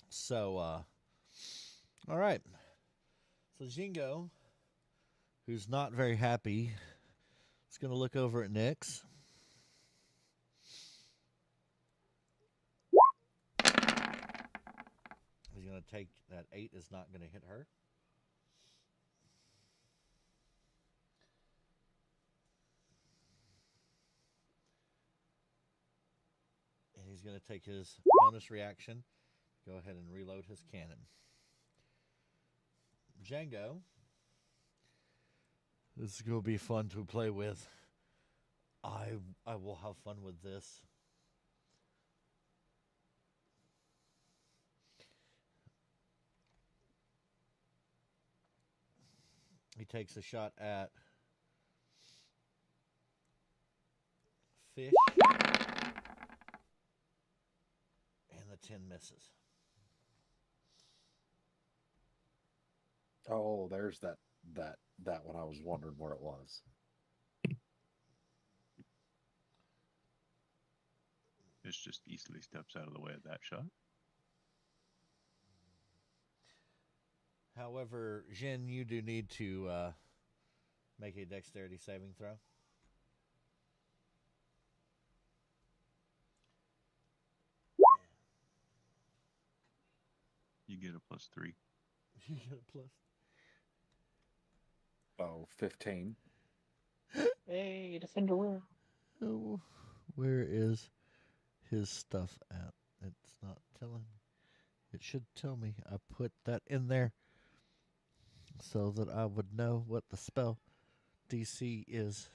So, all right. So Jingo, who's not very happy, is going to look over at Nyx. He's going to take that 8 is not going to hit her. And he's going to take his bonus reaction. Go ahead and reload his cannon. Django. This is going to be fun to play with. I will have fun with this. He takes a shot at Fish. And the 10 misses. Oh, there's that one. I was wondering where it was. Fish just easily steps out of the way of that shot. However, Jin, you do need to make a dexterity saving throw. You get a +3. You get a plus. Oh, 15. Hey, Defender win. Oh, where is his stuff at? It's not telling me. It should tell me. I put that in there so that I would know what the spell DC is.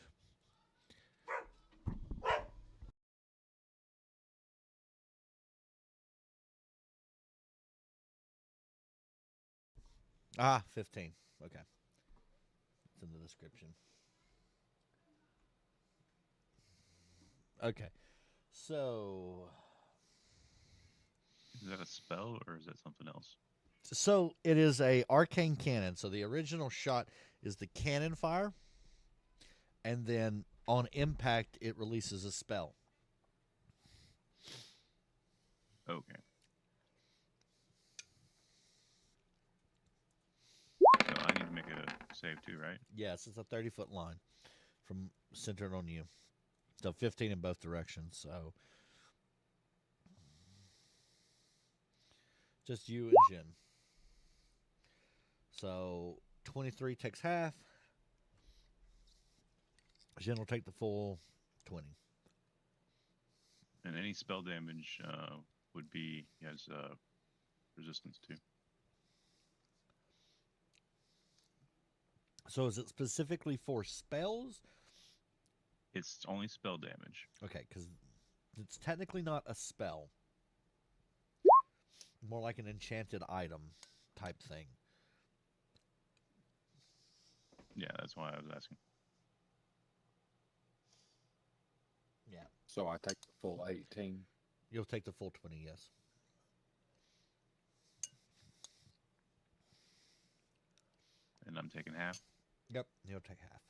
Ah, 15. Okay. It's in the description. Okay. So Is that a spell or is that something else? So it is a arcane cannon. So the original shot is the cannon fire, and then on impact it releases a spell. Okay. So I need to make a save too, right? Yes, it's a 30-foot line from centered on you. So 15 in both directions. So just you and Jin. So 23 takes half. Jin will take the full 20. And any spell damage would be, he has resistance to. So is it specifically for spells? It's only spell damage. Okay, because it's technically not a spell. More like an enchanted item type thing. Yeah, that's why I was asking. Yeah. So I take the full 18. You'll take the full 20, yes. And I'm taking half. Yep, you'll take half.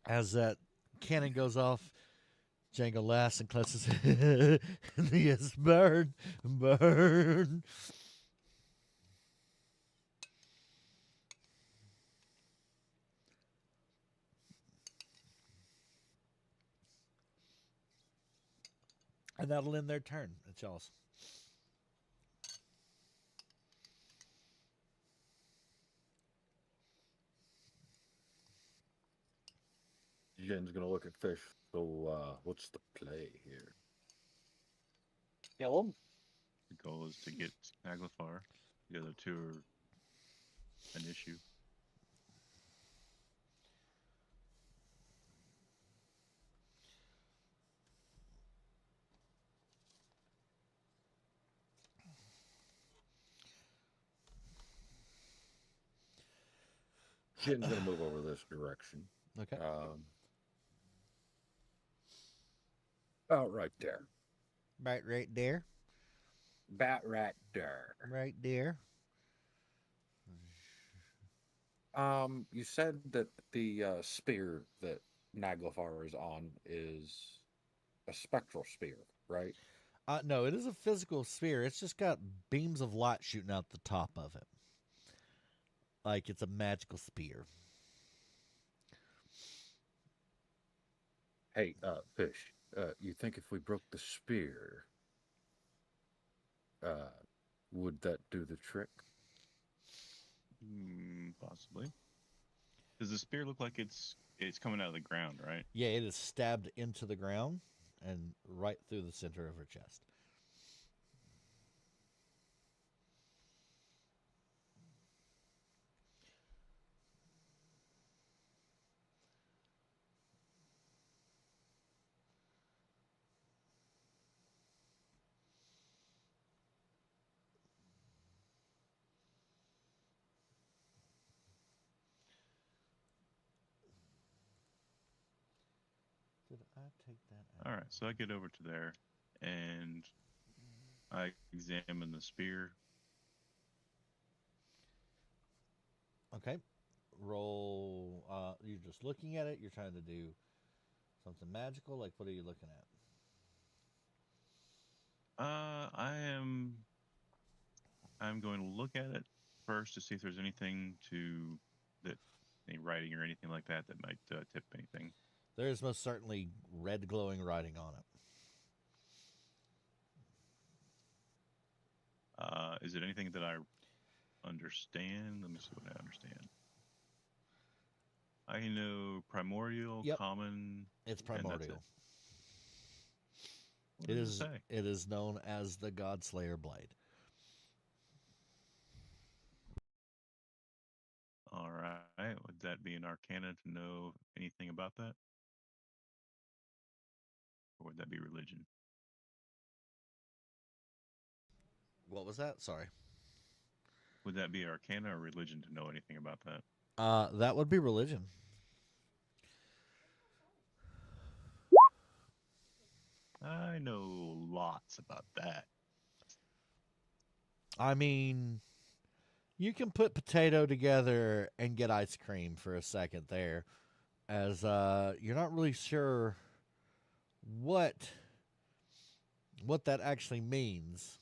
As that cannon goes off, Django laughs and clutches his yes, burn, burn. And that'll end their turn. It's y'all's. Jen's gonna look at Fish. So, what's the play here? Kill him. The goal is to get Naglifar. The other two are an issue. Jin's gonna move over this direction. Okay. Oh, right there. Right there. Bat right there. Right there. You said that the spear that Naglafar is on is a spectral spear, right? No, it is a physical sphere. It's just got beams of light shooting out the top of it. Like it's a magical spear. Hey, Fish, you think if we broke the spear, would that do the trick? Possibly. Does the spear look like it's coming out of the ground, right? Yeah, it is stabbed into the ground and right through the center of her chest. Did I take that out? All right, so I get over to there, and I examine the spear. Okay. Roll. You're just looking at it. You're trying to do something magical. Like, what are you looking at? I'm going to look at it first to see if there's anything any writing or anything like that might tip anything. There is most certainly red glowing writing on it. Is it anything that I understand? Let me see what I understand. I know primordial, Yep. common. It's and that's primordial. What It does is. it say? It is known as the Godslayer blade. All right. Would that be an arcana to know anything about that? Or would that be religion? What was that? Sorry. Would that be arcana or religion to know anything about that? That would be religion. I know lots about that. I mean, you can put potato together and get ice cream for a second there, as you're not really sure what that actually means.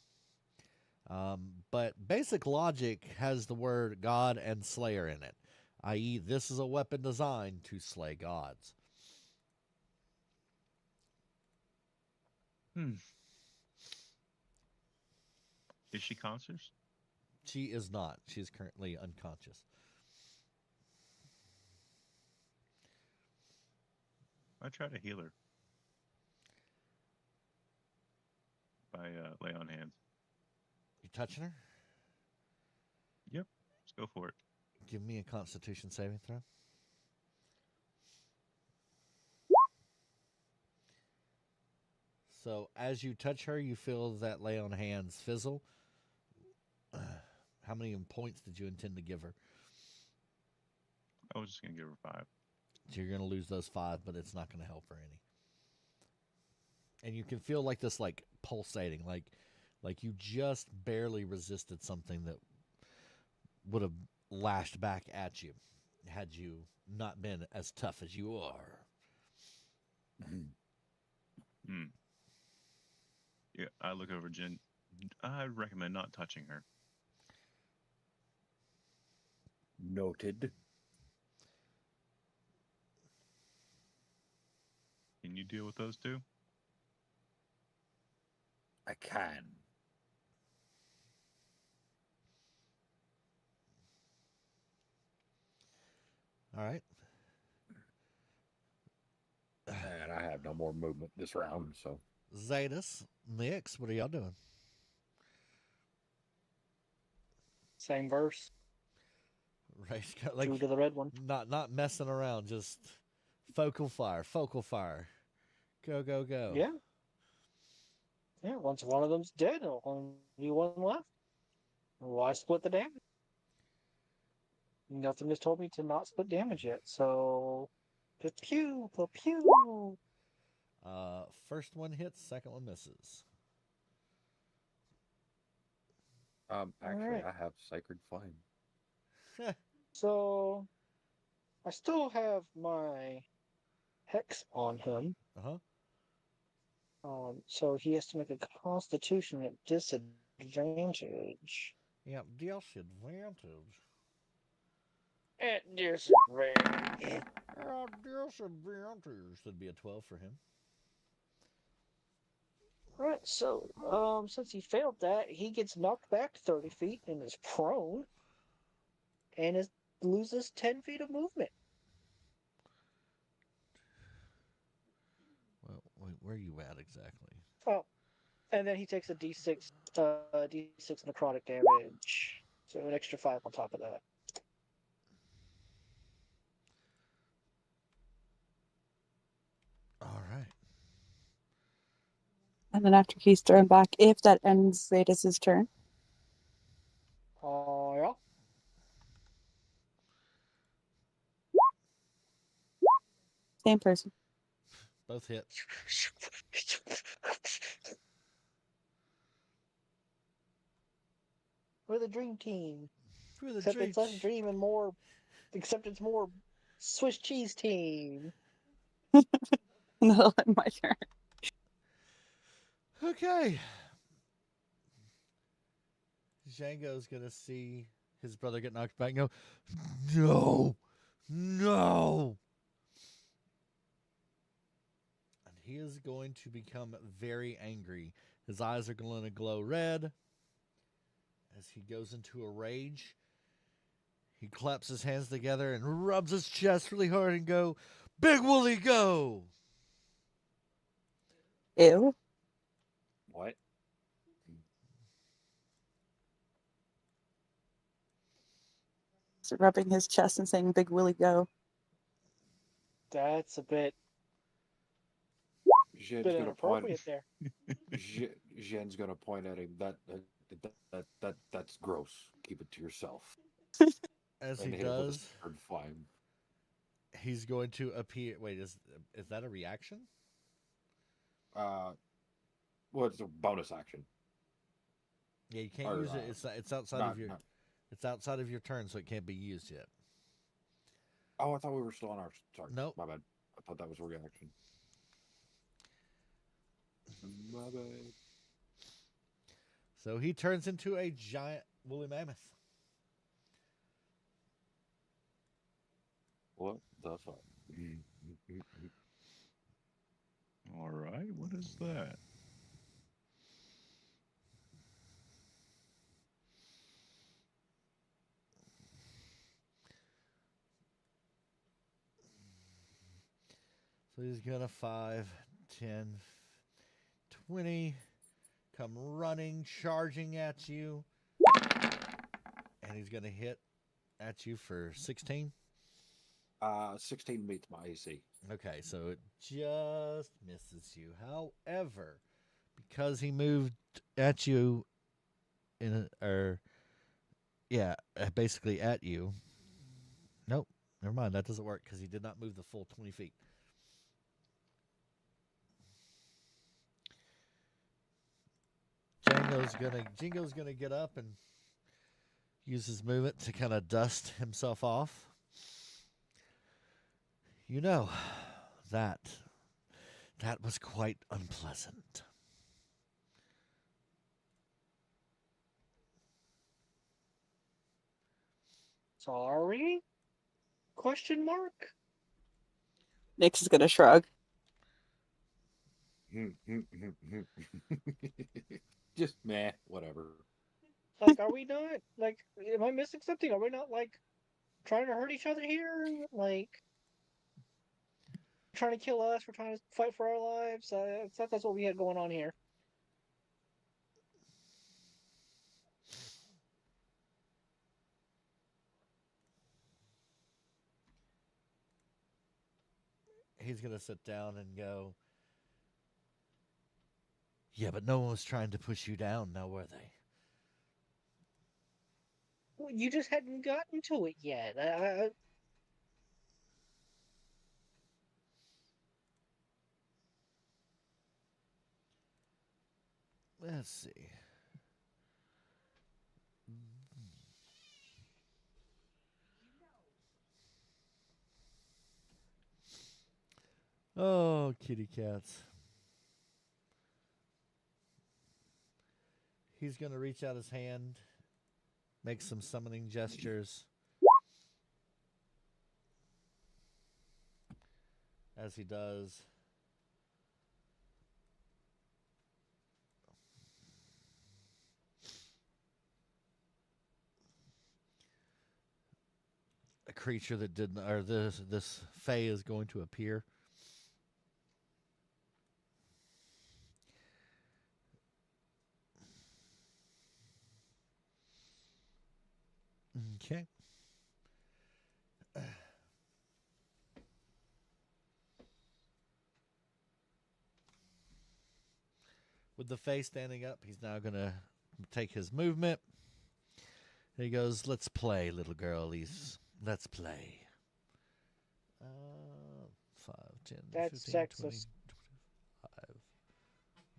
But basic logic has the word God and Slayer in it, i.e., this is a weapon designed to slay gods. Is she conscious? She is not. She's currently unconscious. I try to heal her by lay on hands. You touching her? Yep. Let's go for it. Give me a Constitution saving throw. So as you touch her, you feel that lay on hands fizzle. How many points did you intend to give her? I was just gonna give her 5. So you're going to lose those 5, but it's not going to help her any. And you can feel like this, like pulsating, like you just barely resisted something that would have lashed back at you had you not been as tough as you are. Yeah, I look over Jen. I'd recommend not touching her. Noted. Can you deal with those two? I can. All right. And I have no more movement this round, so. Zetas, Nix, what are y'all doing? Same verse. Right, True to the red one. not messing around, just focal fire, go, go, go. Yeah. Yeah, once one of them's dead, there'll only be one left. Why split the damage? Nothing has told me to not split damage yet, so pew pew pew. First one hits, second one misses. Actually, Alright. I have Sacred Flame. So I still have my hex on him. Uh-huh. So he has to make a constitution at disadvantage. Yeah, disadvantage. At disadvantage. Disadvantage. That'd be a 12 for him. Right, so since he failed that, he gets knocked back 30 feet and is prone and loses 10 feet of movement. Well, wait, where are you at exactly? Oh, and then he takes a d6 necrotic damage. So an extra 5 on top of that. All right. And then after he's thrown back, if that ends Zetas' turn, Oh, yeah. same person. Both hit. We're the dream team. We're the Except dream it's less dream and more. Except it's more Swiss cheese team. No, my turn. Okay. Django's gonna see his brother get knocked back and go, no, no. And he is going to become very angry. His eyes are going to glow red as he goes into a rage. He claps his hands together and rubs his chest really hard and go, Big Wooly, go! Ew. What? So rubbing his chest and saying, Big Willie, go. That's a bit Jen's gonna point. inappropriate there. Jen's gonna point at him. That's gross. Keep it to yourself. As And he hit him with a does, Sacred Flame. he's going to appear. Wait, is that a reaction? Well, it's a bonus action. Yeah, you can't Or, use it. It's outside of your. not- It's outside of your turn, so it can't be used yet. Oh, I thought we were still on our. Sorry, Nope. my bad. I thought that was a reaction. My bad. So he turns into a giant woolly mammoth. What the fuck? All right, what is that? So he's gonna 5, 10, 20, come running, charging at you. And he's gonna hit at you for 16. 16 meets my AC. Okay, so it just misses you. However, because he moved at you basically at you. Nope, never mind. That doesn't work because he did not move the full 20 feet. Jingo's gonna get up and use his movement to kind of dust himself off. You know, that was quite unpleasant. Sorry? Question mark? Nyx is going to shrug. Just meh, whatever. Like, are we not? Like, am I missing something? Are we not, like, trying to hurt each other here? Like, trying to kill us? We're trying to fight for our lives? I thought that's what we had going on here. He's going to sit down and go, yeah, but no one was trying to push you down, now were they? Well, you just hadn't gotten to it yet. Let's see. Oh, kitty cats. He's going to reach out his hand, make some summoning gestures. As he does, a creature that didn't, or this Fae is going to appear. Okay. With the Fae standing up, he's now going to take his movement. And he goes, "Let's play, little girlies. Let's play." 5, 10, That's 15, 20, sexist.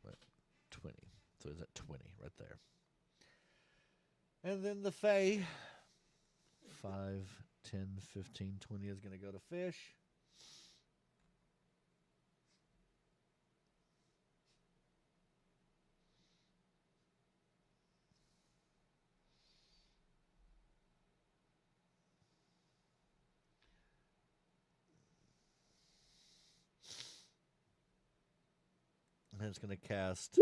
25, 20. So he's at 20 right there. And then the Fae, 5, 10, 15, 20 is going to go to fish. And it's going to cast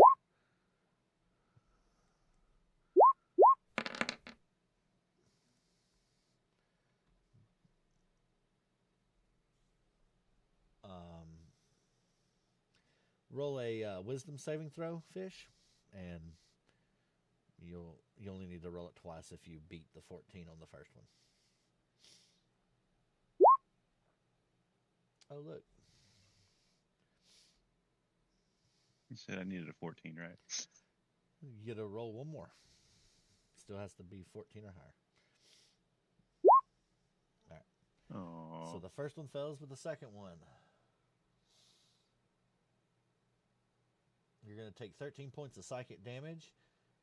roll a wisdom saving throw, fish, and you only need to roll it twice if you beat the 14 on the first one. Oh, look. You said I needed a 14, right? You get to roll one more. Still has to be 14 or higher. All right. Oh. So the first one fails with the second one. You're going to take 13 points of psychic damage,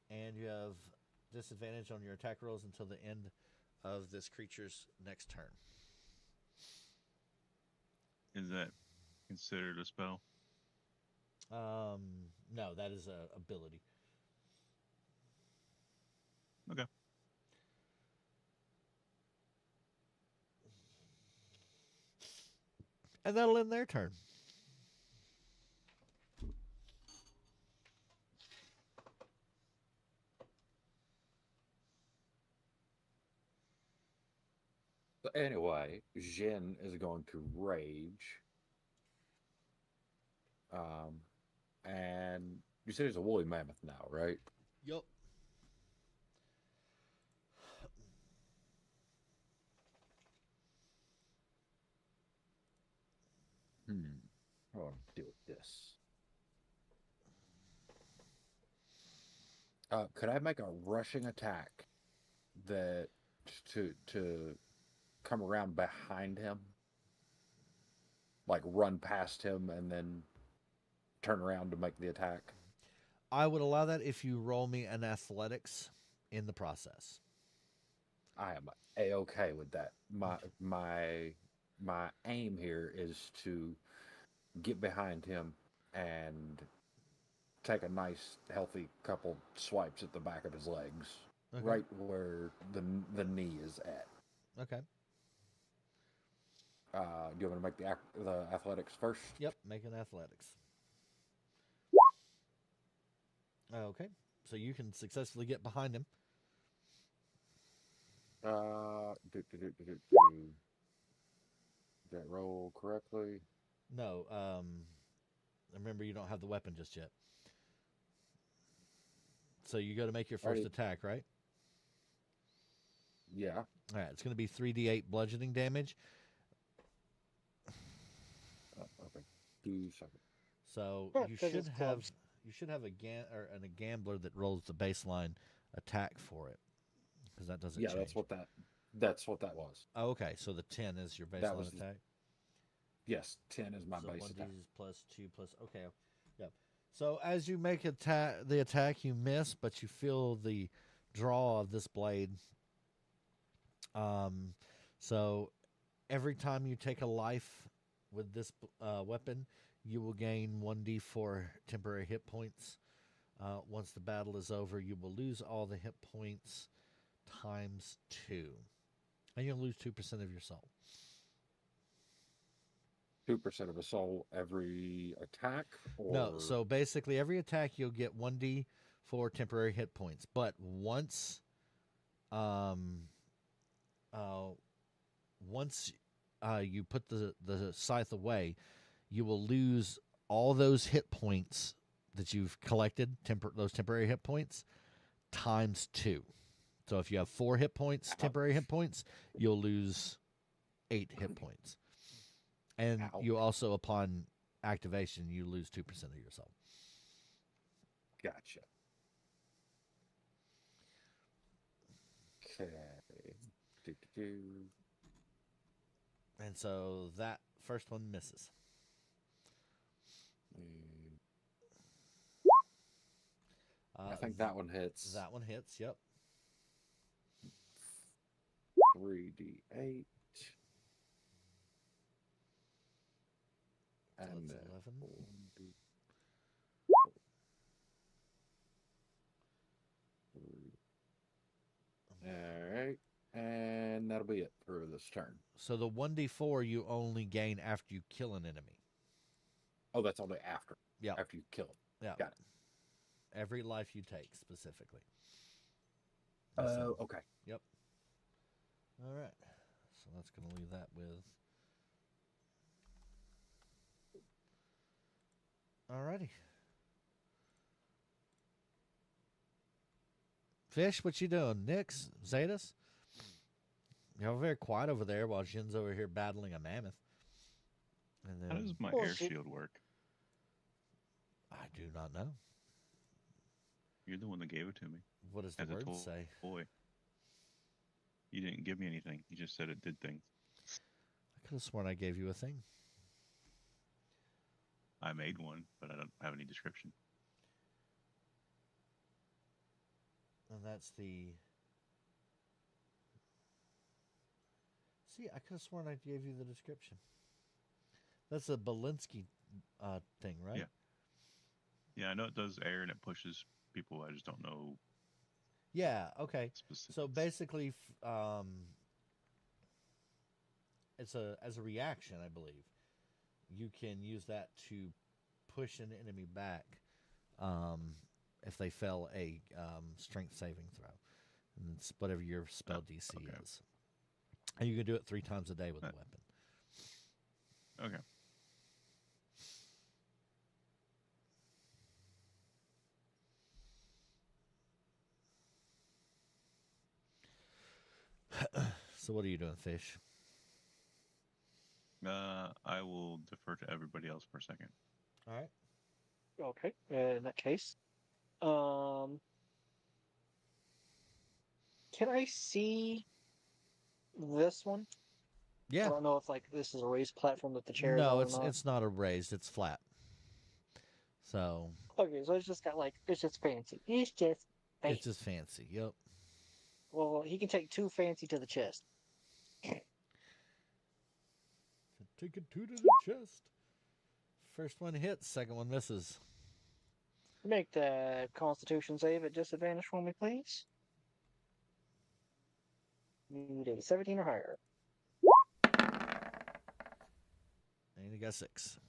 and you have disadvantage on your attack rolls until the end of this creature's next turn. Is that considered a spell? No, that is a ability. Okay. And that'll end their turn. So anyway, Jin is going to rage. And you said he's a woolly mammoth now, right? Yup. I want to deal with this. Could I make a rushing attack that to come around behind him, like run past him and then turn around to make the attack? I would allow that if you roll me an athletics in the process. I am a-okay with that. My aim here is to get behind him and take a nice, healthy couple swipes at the back of his legs, Okay. right where the knee is at. Okay. Do you want me to make the athletics first? Yep, make an athletics. Okay. So you can successfully get behind him. Did that roll correctly? No, remember you don't have the weapon just yet. So you go to make your first attack, right? Yeah. All right, it's going to be 3d8 bludgeoning damage. Okay. 2 seconds. So Yeah, you 'cause should it's have clubs. a gambler that rolls the baseline attack for it. because that doesn't Yeah, change. that's what that was. Oh, okay, so the 10 is your That baseline was attack. yes, 10 is my So base 1d attack. plus 2 plus. Okay, yep. So as you make the attack, you miss, but you feel the draw of this blade. Um, so every time you take a life with this weapon, you will gain 1d4 temporary hit points. Once the battle is over, you will lose all the hit points times 2. And you'll lose 2% of your soul. 2% of a soul every attack, or No, so basically every attack you'll get 1d4 temporary hit points. But once um uh once you put the scythe away, you will lose all those hit points that you've collected, those temporary hit points, times 2. So if you have 4 hit points, temporary hit points, you'll lose 8 hit points. And Ouch. you also, upon activation, you lose 2% of your soul. Gotcha. Okay. Do-do-do. And so that first one misses. Mm, Uh, I think that one hits. That one hits, yep. 3d8. So And that's then 11. 1d3. All right. And that'll be it for this turn. So the 1d4 you only gain after you kill an enemy. Oh, that's only after. Yeah. After you kill it. Yeah. Got it. Every life you take, specifically. Oh, okay. Yep. All right. So that's going to leave that with. Alrighty. Fish, what you doing? Nix? Zetas? You're very quiet over there while Jin's over here battling a mammoth. And then How does my Well, air she- shield work? I do not know. You're the one that gave it to me. What does the As a word toy. say? Boy. You didn't give me anything. You just said it did things. I could have sworn I gave you a thing. I made one, but I don't have any description. And that's the. See, I could have sworn I gave you the description. That's a Belinsky thing, right? Yeah. Yeah, I know it does air and it pushes people. I just don't know Yeah, okay. specifics. So basically, it's as a reaction, I believe. You can use that to push an enemy back if they fail a strength saving throw. And it's whatever your spell DC okay. is. And you can do it 3 times a day with the weapon. Okay. So what are you doing, Fish? I will defer to everybody else for a second. All right. Okay, in that case, can I see this one? I Yeah. don't know if like this is a raised platform that the chair is No, on or not. it's not a raised. It's flat. So Okay, so it's just got like it's just fancy. It's just fancy. it's just fancy. Yep. Well, he can take 2 fancy to the chest. Take it 2 to the chest. First one hits. Second one misses. Make the Constitution save at disadvantage for me, please. Need a 17 or higher. And he got 6.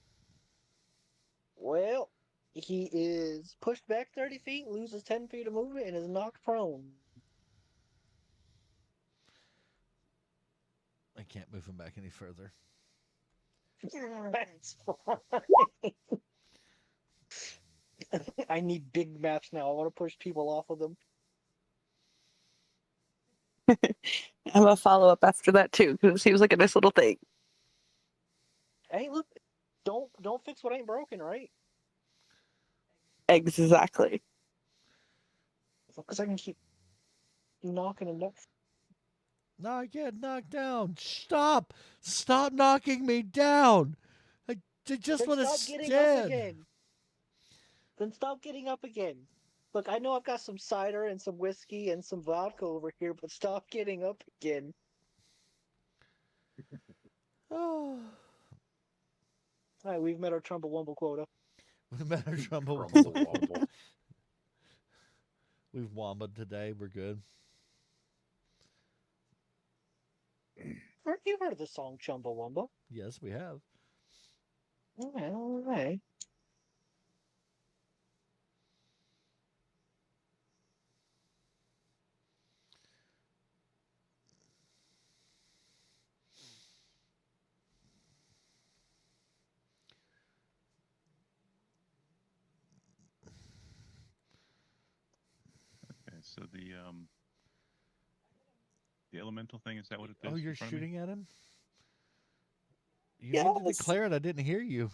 Well, he is pushed back 30 feet, loses 10 feet of movement, and is knocked prone. I can't move him back any further. That's fine. I need big maps now. I want to push people off of them. I have a follow up after that too, because it seems like a nice little thing. Hey, look, don't fix what ain't broken, right? Exactly. Because I can keep knocking him down. No, I get knocked down. Stop! Stop knocking me down! I just Then want to stop getting up stand. again. Then stop getting up again. Look, I know I've got some cider and some whiskey and some vodka over here, but stop getting up again. Oh, Alright, we've met our Trumbullwumble quota. we met our trouble. Trumbullwumble. We've wombled today. We're good. You've heard of the song Chumbawamba. Yes, we have. Alright, alright. Okay, so the elemental thing, is that what it is? Oh, in you're front of me? shooting at him? You need to Yes. declare it. I didn't hear you.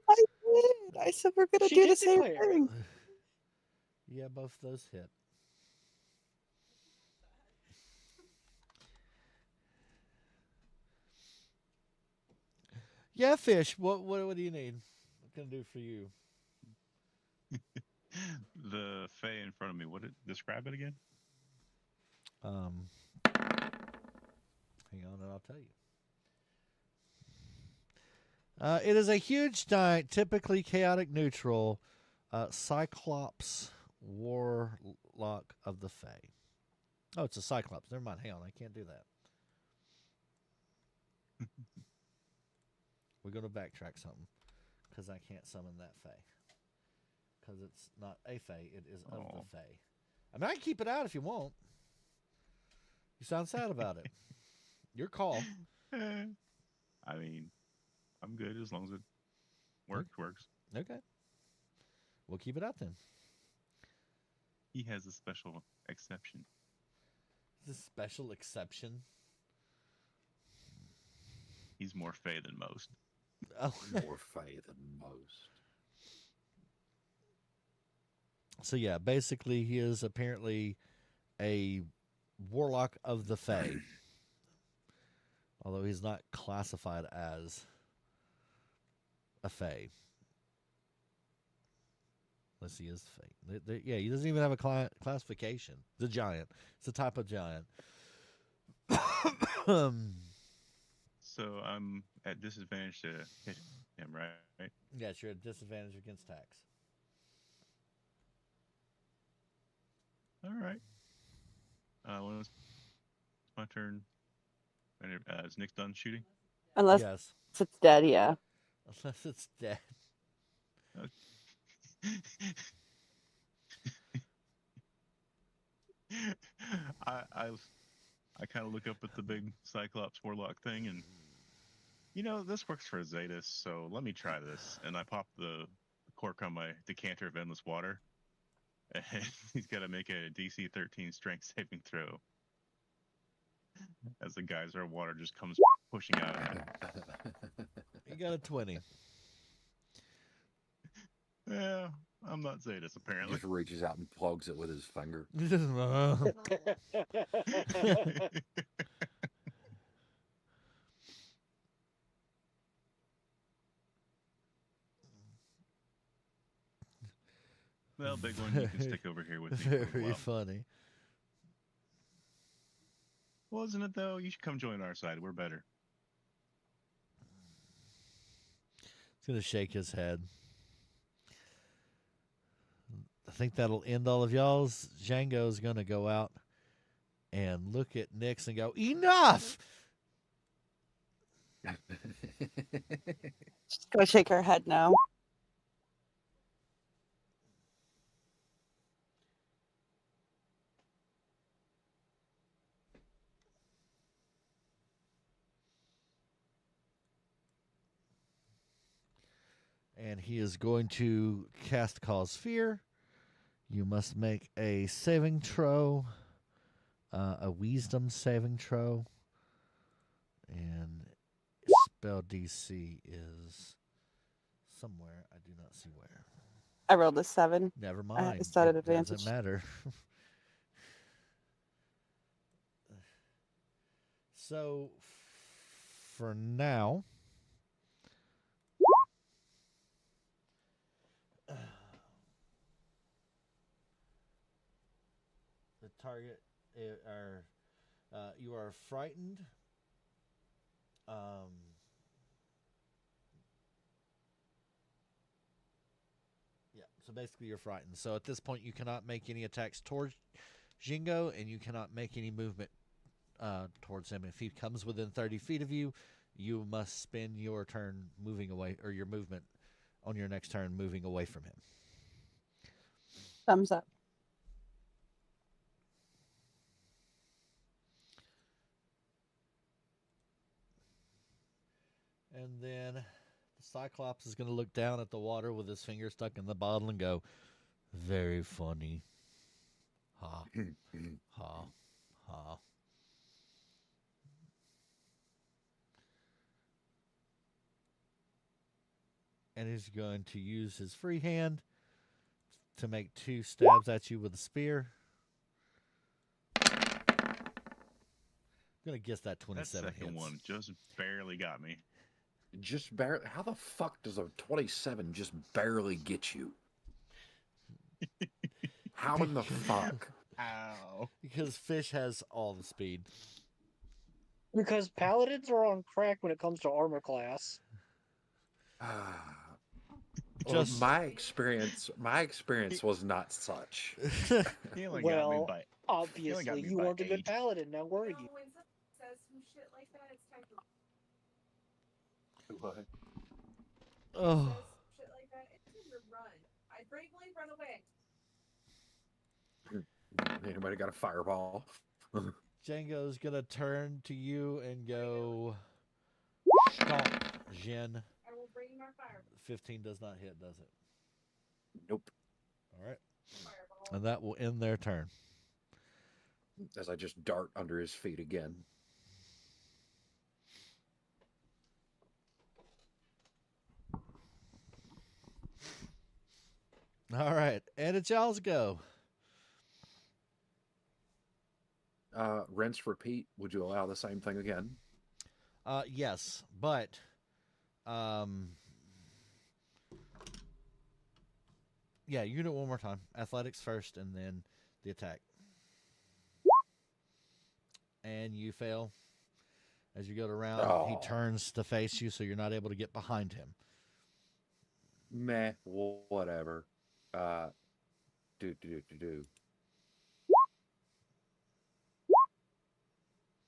I did. I said we're gonna She do the did same declare. thing. Yeah, both those hit. Yeah, fish. What do you need? What can I do for you? The Fae in front of me. Describe it again? Hang on, and I'll tell you. It is a huge giant, typically chaotic neutral, Cyclops warlock of the Fae. Oh, it's a Cyclops. Never mind. Hang on, I can't do that. We're going to backtrack something because I can't summon that Fae. Because it's not a Fae, it is of Oh. the Fae. I mean, I can keep it out if you want. You sound sad about it. Your call. I mean, I'm good as long as it works. Okay. We'll keep it out then. He has a special exception. It's a special exception. He's more Fae than most. Oh. More Fae than most. So yeah, basically he is apparently a warlock of the Fae. Although he's not classified as a Fae. Unless he is Fae. Yeah, he doesn't even have a classification. It's a giant. It's a type of giant. So I'm at disadvantage to hit him, right? Yes, you're at disadvantage against attacks. All right. When it's my turn. Is Nick done shooting? Unless Yes. it's dead, yeah. Unless it's dead. I kind of look up at the big Cyclops Warlock thing, and this works for Zetas, so let me try this. And I pop the cork on my decanter of endless water, and he's got to make a DC 13 Strength saving throw as the geyser of water just comes pushing out at him. You got a 20. Yeah, I'm not Zetas apparently. Just reaches out and plugs it with his finger. Well, big one, you can stick over here with me for a Very while. funny. Wasn't it though? You should come join our side. We're better. He's going to shake his head. I think that'll end all of y'all's. Django's going to go out and look at Nyx and go, enough! Just go shake her head no. And he is going to cast Cause Fear. You must make a saving throw, a Wisdom saving throw. And spell DC is somewhere. I do not see where. I rolled a 7. Never I had mind. to start at It advantage. doesn't matter. So for now, the target are you are frightened. Um, yeah, so basically you're frightened. So at this point, you cannot make any attacks towards Jingo, and you cannot make any movement towards him. If he comes within 30 feet of you, you must spend your turn moving away, or your movement on your next turn moving away from him. Thumbs up. And then the Cyclops is going to look down at the water with his finger stuck in the bottle and go, "Very funny. Ha, ha, ha." And he's going to use his free hand to make 2 stabs at you with a spear. I'm going to guess that That 27 second hits. one just barely got me. Just barely. How the fuck does a 27 just barely get you? How in the fuck? Ow. Because Fish has all the speed. Because paladins are on crack when it comes to armor class. Well, Just my experience was not such. He only got me Well, by. obviously, me you by weren't a good 8. paladin, now were you? When someone says some shit like that, it's time to What? oh, says shit like that, it's time to run. I bravely run away. Anybody got a fireball? Django's going to turn to you and go, "Stomp, Jin." I will bring my 15 does not hit, does it? Nope. All right. fireball. And that will end their turn. As I just dart under his feet again. All right. And it's y'all's go. Rinse, repeat. Would you allow the same thing again? Yes, but yeah, you do it one more time. Athletics first and then the attack. And you fail. As you go around, he Oh. turns to face you, so you're not able to get behind him. Meh. Whatever. Do.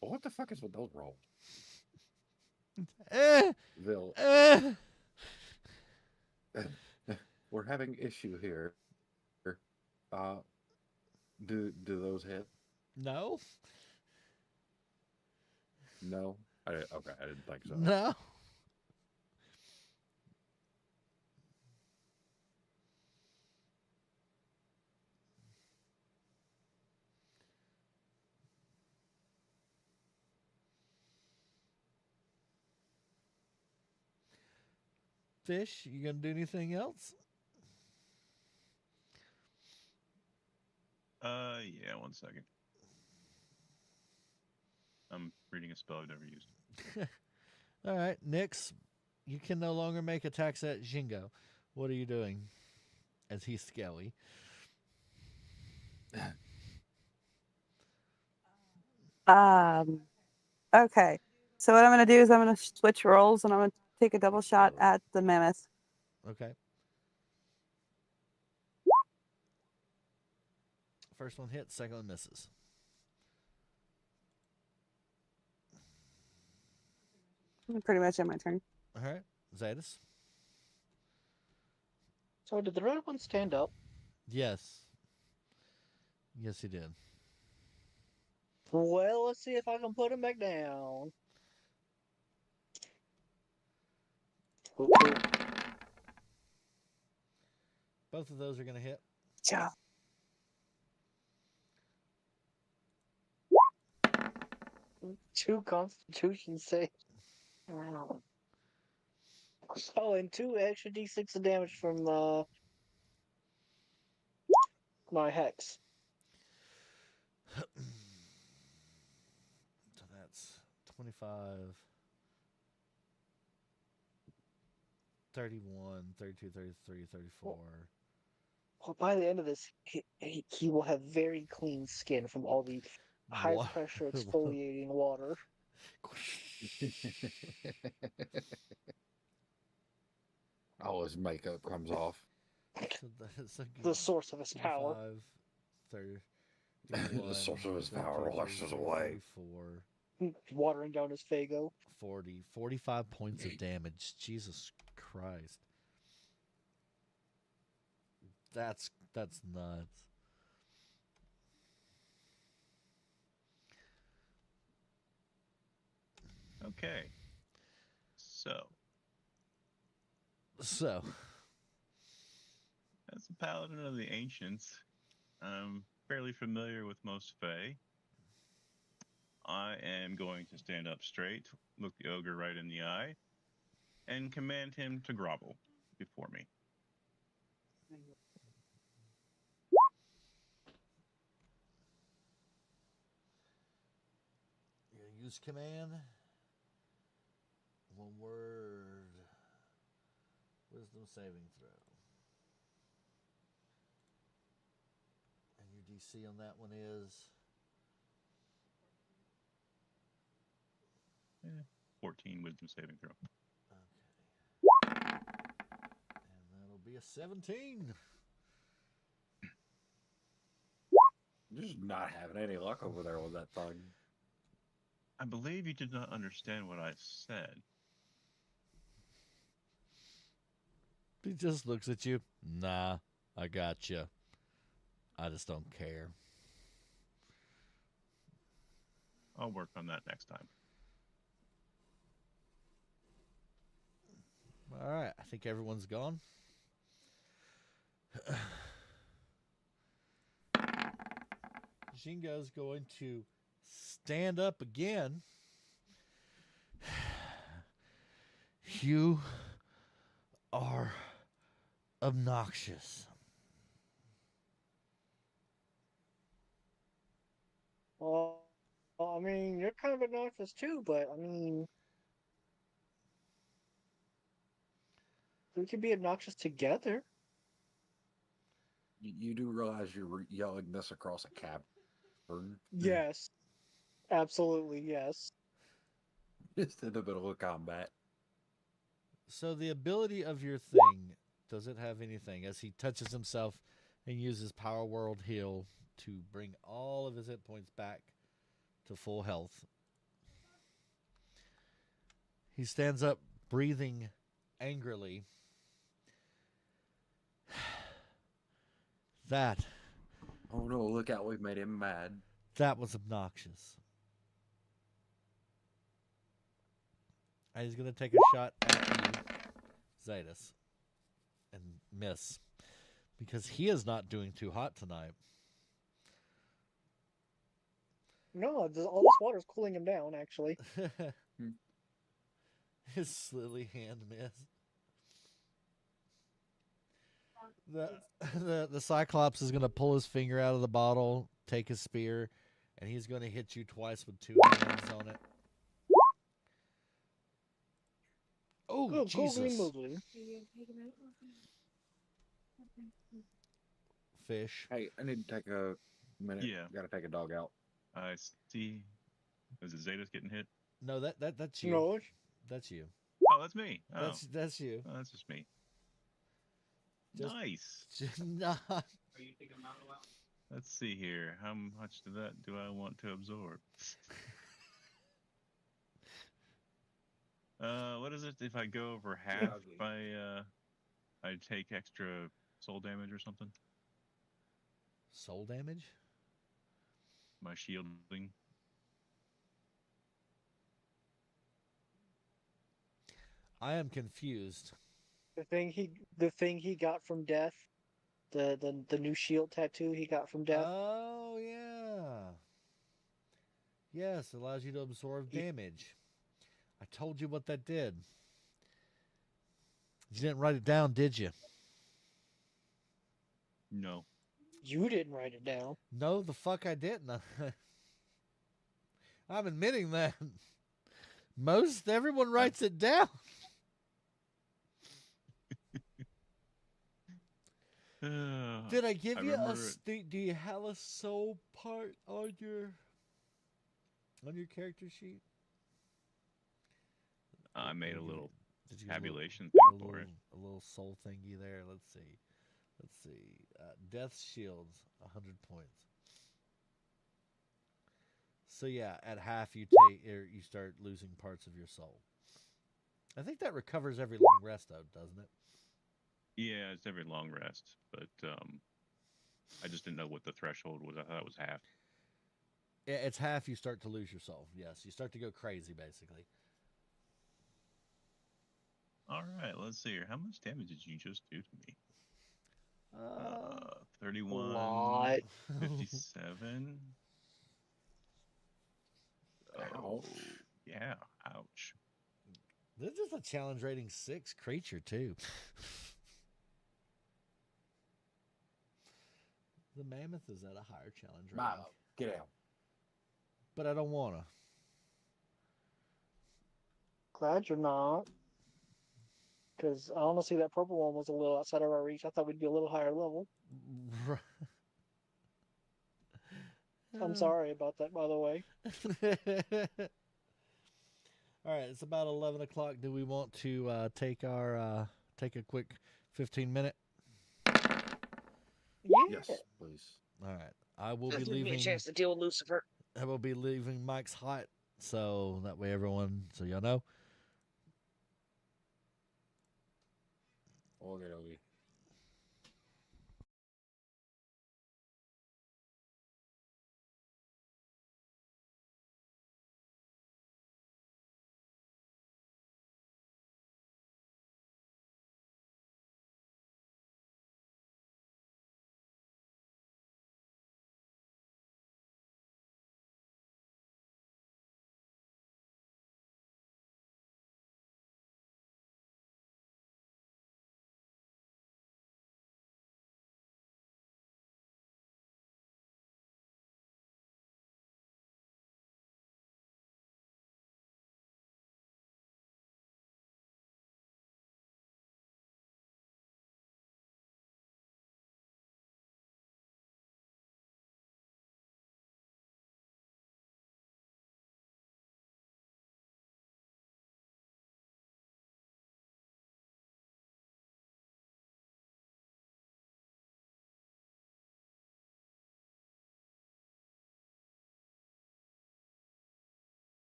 What the fuck is with those rolls? Eh, They'll. eh. We're having issue here. Do those hit? No, No. Okay, I didn't think so. no. Fish, you gonna do anything else? Yeah, 1 second. I'm reading a spell I've never used. All right, Nyx, you can no longer make attacks at Jingo. What are you doing? As he's scaly. Okay. So what I'm gonna do is I'm gonna switch roles and I'm gonna take a double shot at the mammoth. Okay. First one hits, second one misses. Pretty much in my turn. All right, Zadis. So did the red one stand up? Yes. Yes, he did. Well, let's see if I can put him back down. Ooh, ooh. Both of those are going to hit. Yeah. Two Constitution saves. Wow. Oh, and 2 extra d6 of damage from my hex. So that's 25, 31, 32, 33, 34. Well, by the end of this, he will have very clean skin from all the high Wa- pressure exfoliating water. All his makeup comes off. So that's a The source of his power. 25, 31, The source of his 32, power washes away. 34, Watering down his Fago. 40, 45 points of damage. Jesus Christ. That's nuts. Okay. So, As a paladin of the ancients, I'm fairly familiar with most Fae. I am going to stand up straight, look the ogre right in the eye, and command him to grovel before me. you're going to use command. One word. Wisdom saving throw. And your DC on that one is 14 wisdom saving throw. okay. And that'll be a 17. Just not having any luck over there with that thing. I believe you did not understand what I said. He just looks at you. Nah, I got you. I just don't care. I'll work on that next time. All right, I think everyone's gone. Jingo's going to stand up again. You are obnoxious. Well, I mean, you're kind of obnoxious too, but I mean, we can be obnoxious together. You do realize you're yelling this across a cavern? Yes, absolutely, yes. Just in the middle of combat. So the ability of your thing, does it have anything? As he touches himself and uses Power World Heal to bring all of his hit points back to full health. He stands up, breathing angrily. That Oh no, look out, we've made him mad. was obnoxious. And he's going to take a shot at you, Zetas, and miss. Because he is not doing too hot tonight. No, all this water's cooling him down, actually. His lily hand miss. The Cyclops is going to pull his finger out of the bottle, take his spear, and he's going to hit you twice with 2 hands on it. Oh, Good, googly Jesus. moogly. Fish. Hey, I need to take a minute. Yeah. Gotta take a dog out. I see. Is it Zetas getting hit? No, that's you. No, That's you. Oh, that's me. Oh, That's you. oh that's just me. Just- Nice. Nah. Let's see here. How much of that do I want to absorb? What is it? If I go over half, I take extra soul damage or something. Soul damage? My shielding. I am confused. the thing he got from death, the new shield tattoo he got from death. Oh, yeah. Yes, it allows you to absorb damage. I told you what that did. You didn't write it down, did you? No. You didn't write it down. No, the fuck I didn't. I'm admitting that. Most everyone writes it down. Did I give you a? remember Do you have a soul part on your character sheet? I made a Did you- little did you tabulation a thing for it. little soul thingy there? Let's see. Death shields 100 points. So yeah, at half you you start losing parts of your soul. I think that recovers every long rest though, doesn't it? Yeah, it's every long rest, but I just didn't know what the threshold was. I thought it was half. Yeah, it's half you start to lose your soul. Yes, you start to go crazy basically. All right, let's see here. How much damage did you just do to me? Uh, 31, Lot. 57. Oh, Ouch. yeah. Ouch. This is a challenge rating 6 creature too. The mammoth is at a higher challenge rating, Milo, get out. but I don't wanna. Glad you're not. Because honestly, that purple one was a little outside of our reach. I thought we'd be a little higher level. I'm sorry about that, by the way. All right, it's about 11 o'clock. Do we want to take a quick 15-minute? Yeah. Yes, please. All right, I will be Just give me a leaving. chance to deal with Lucifer. I will be leaving Mike's hot, so that way everyone, so y'all know. Okay.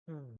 Hmm.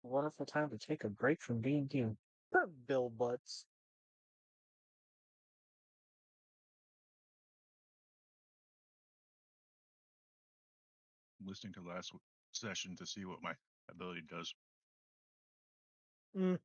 Wonderful time to take a break from being you. Bill Butts. Listening to the last session to see what my ability does. Mm.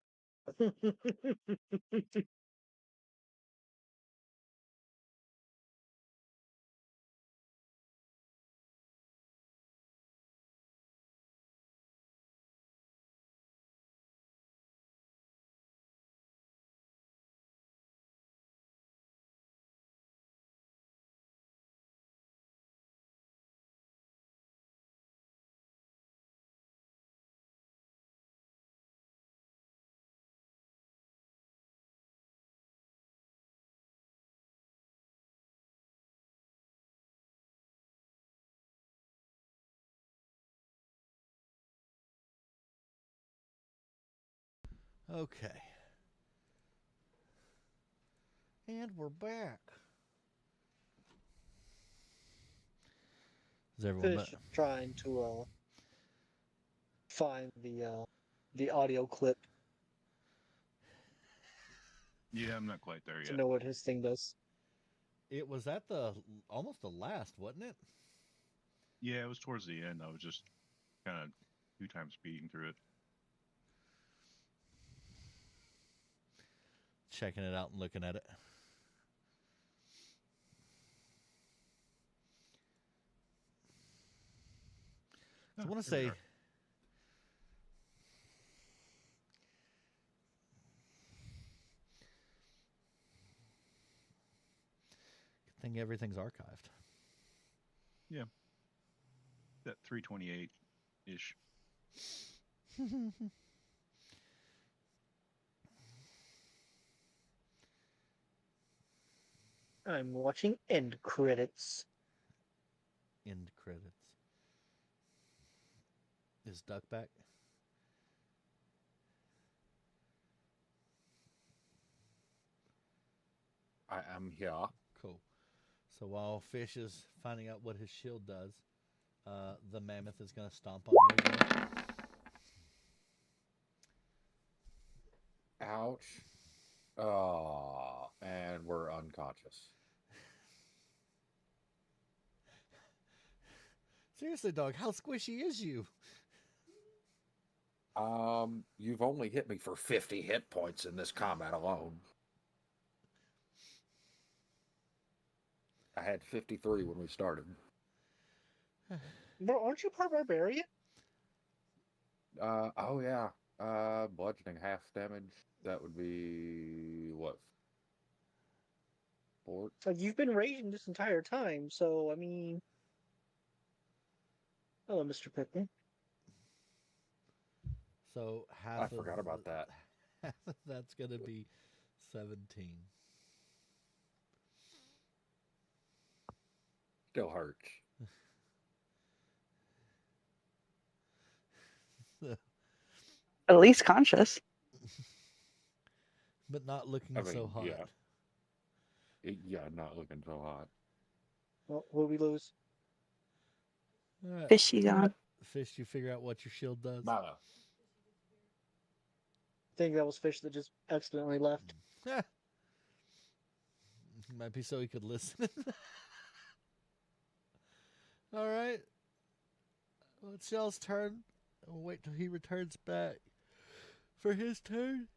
Okay. And we're back. Is everyone Finish trying to find the audio clip Yeah, I'm not quite there to yet. know what his thing does. It was at the almost the last, wasn't it? Yeah, it was towards the end. I was just kind of 2 times speeding through it. Checking it out and looking at it. So I want to Here we say, are. good thing everything's archived. Yeah, that 328 ish. I'm watching end credits. End credits. Is Duck back? I'm here. Cool. So while Fish is finding out what his shield does, the mammoth is going to stomp on you again. Ouch. And we're unconscious. Seriously, dog, how squishy is you? You've only hit me for 50 hit points in this combat alone. I had 53 when we started. Bro, aren't you part barbarian? Oh yeah. Bludgeoning half damage. That would be what? 4? Like, you've been raging this entire time, so, I mean... Hello, Mr. Pickman. So I forgot about that. Half of that's going to be 17. Still hurts. At least conscious. But not looking I mean, so hot. Yeah, not looking so hot. Well, will we lose? All right. Fishy gone. Fish, you figure out what your shield does? Mala. I think that was Fish that just accidentally left. Might be so he could listen. All right. Well, it's Shell's turn. We'll wait till he returns back for his turn.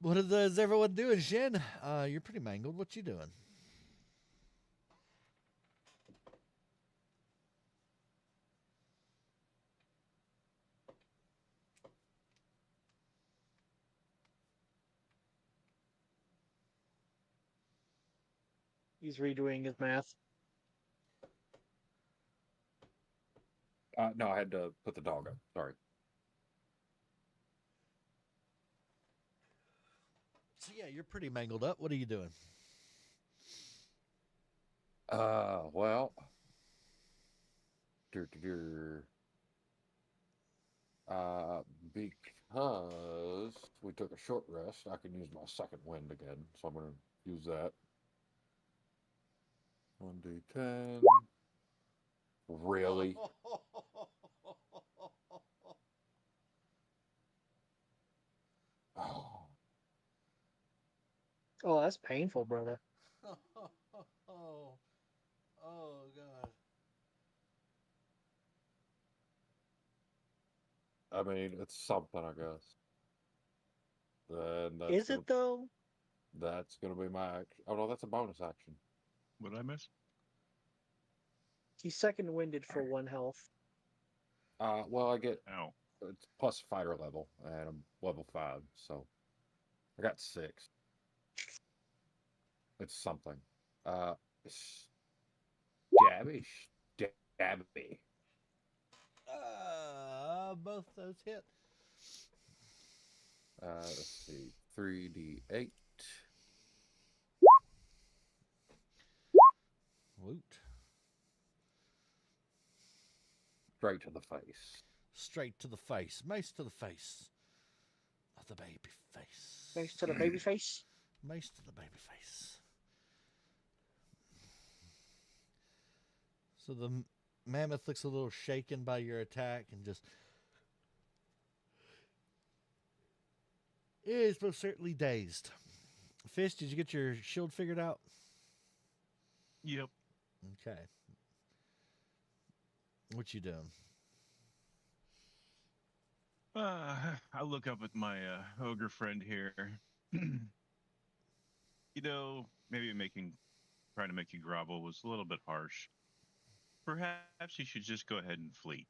What is everyone doing? Shin, you're pretty mangled. What you doing? He's redoing his math. No, I had to put the dog up. Sorry. So yeah, you're pretty mangled up. What are you doing? Well. Because we took a short rest, I can use my second wind again. So I'm going to use that. 1d10. Really? Oh. Oh, that's painful, brother. Oh, God. I mean, it's something, I guess. Then that's Is it, though? That's going to be my action. Oh, no, that's a bonus action. What did I miss? He's second winded for 1 health. Well, I get Ow. it's plus fighter level, and I'm level 5, so I got 6. It's something. Stabby. Both those hit. Let's see. 3d8. Woot. Straight to the face. Straight to the face. Mace to the face. Of the baby face. Thanks to the baby face. Mace to the baby face. So the mammoth looks a little shaken by your attack and just is most certainly dazed. Fish, did you get your shield figured out? Yep. Okay. What you doing? I look up at my ogre friend here. You know, maybe trying to make you grovel was a little bit harsh. Perhaps you should just go ahead and flee.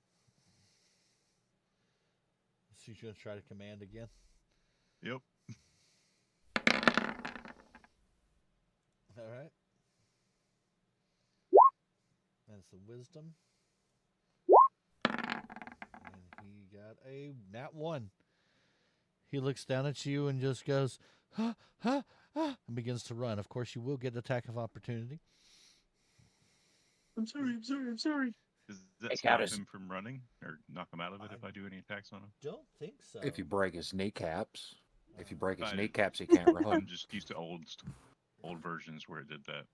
So you're going to try to command again? Yep. All right. That's the wisdom. And he got a nat 1. He looks down at you and just goes, and begins to run. Of course, you will get attack of opportunity. I'm sorry. Does that stop him from running or knock him out of it if I do any attacks on him? Don't think so. If you break his kneecaps. If you break his I- kneecaps, he can't run. I'm just used to old. old versions where it did that.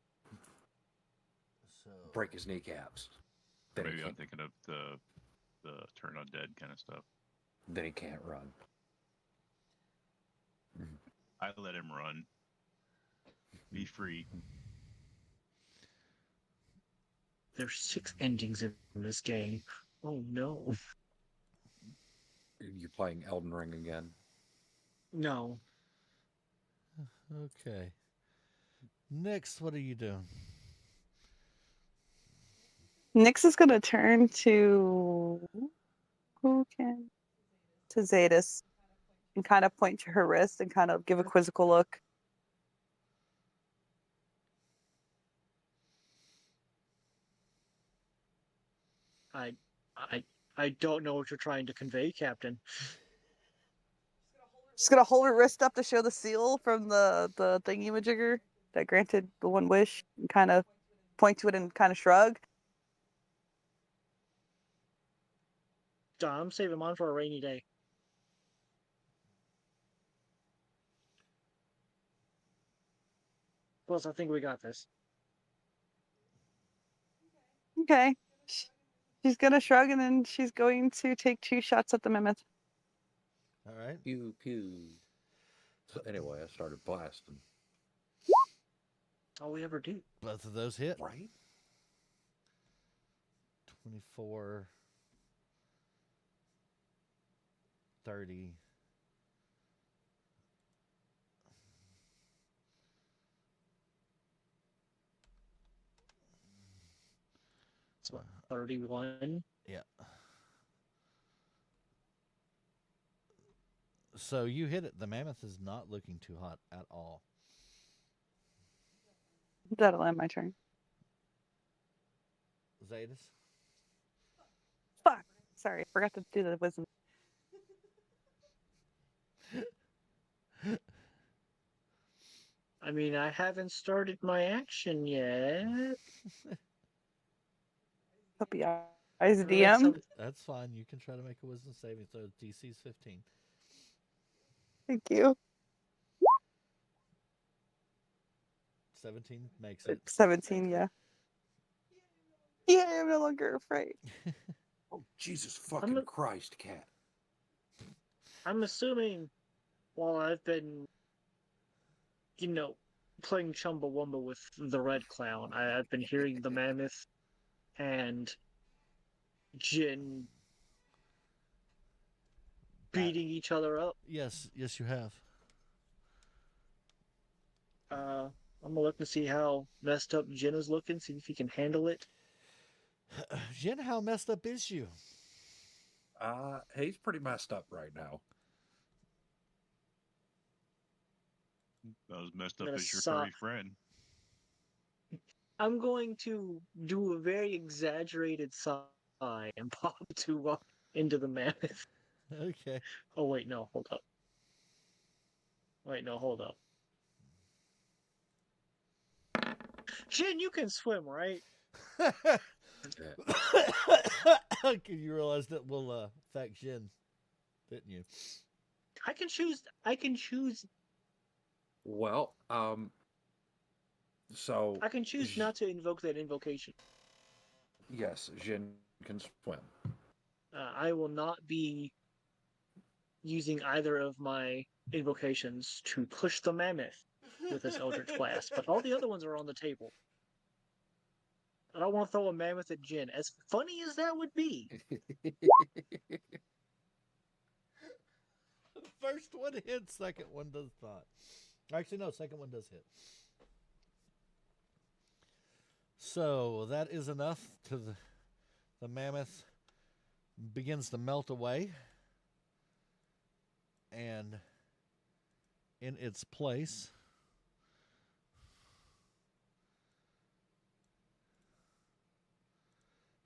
So Break his kneecaps. Then Maybe he I'm can't, thinking of the turn undead kind of stuff. then he can't run. I let him run. Be free. There's 6 endings in this game. Oh no. You playing Elden Ring again? No. okay. Next, what are you doing? Nyx is gonna turn to to Zadis and kind of point to her wrist and kind of give a quizzical look. I I don't know what you're trying to convey, Captain. She's gonna hold her wrist up to show the seal from the thingy-majigger that granted the one wish, and kind of point to it and kind of shrug. I'm saving mine for a rainy day. Plus, I think we got this. Okay. She's gonna shrug and then she's going to take 2 shots at the mammoth. All right. Pew pew. So anyway, I started blasting. All we ever do. Both of those hit. Right? 24, 30. It's what, 31? Yeah. So you hit it. The mammoth is not looking too hot at all. That'll end my turn. Zadis? Fuck. Sorry, I forgot to do the wisdom. I mean, I haven't started my action yet. Puppy eyes, That's DM. some- That's fine. You can try to make a wisdom saving throw. DC's 15. Thank you. 17 makes it. 17, yeah. Yeah, I'm no longer afraid. Oh, Jesus fucking Christ, cat. I'm assuming while I've been, playing Chumbawamba with the Red Clown, I've been hearing the Mammoth and Jin beating each other up. Yes, you have. I'm gonna look to see how messed up Jin is looking, see if he can handle it. Jin, how messed up is you? He's pretty messed up right now. Not as messed up Gonna as your suck. furry friend. I'm going to do a very exaggerated sigh and pop into the Mammoth. Okay. Oh wait, no, hold up. Wait, no, hold up. Jin, you can swim, right? You realized that will affect Jin, didn't you? I can choose Well, so I can choose not to invoke that invocation. yes, Jin can swim. I will not be using either of my invocations to push the Mammoth with this Eldritch Blast, but all the other ones are on the table. I don't want to throw a Mammoth at Jin. As funny as that would be, First one hits, second one does not. Actually, no, second one does hit. So that is enough to the mammoth begins to melt away. And in its place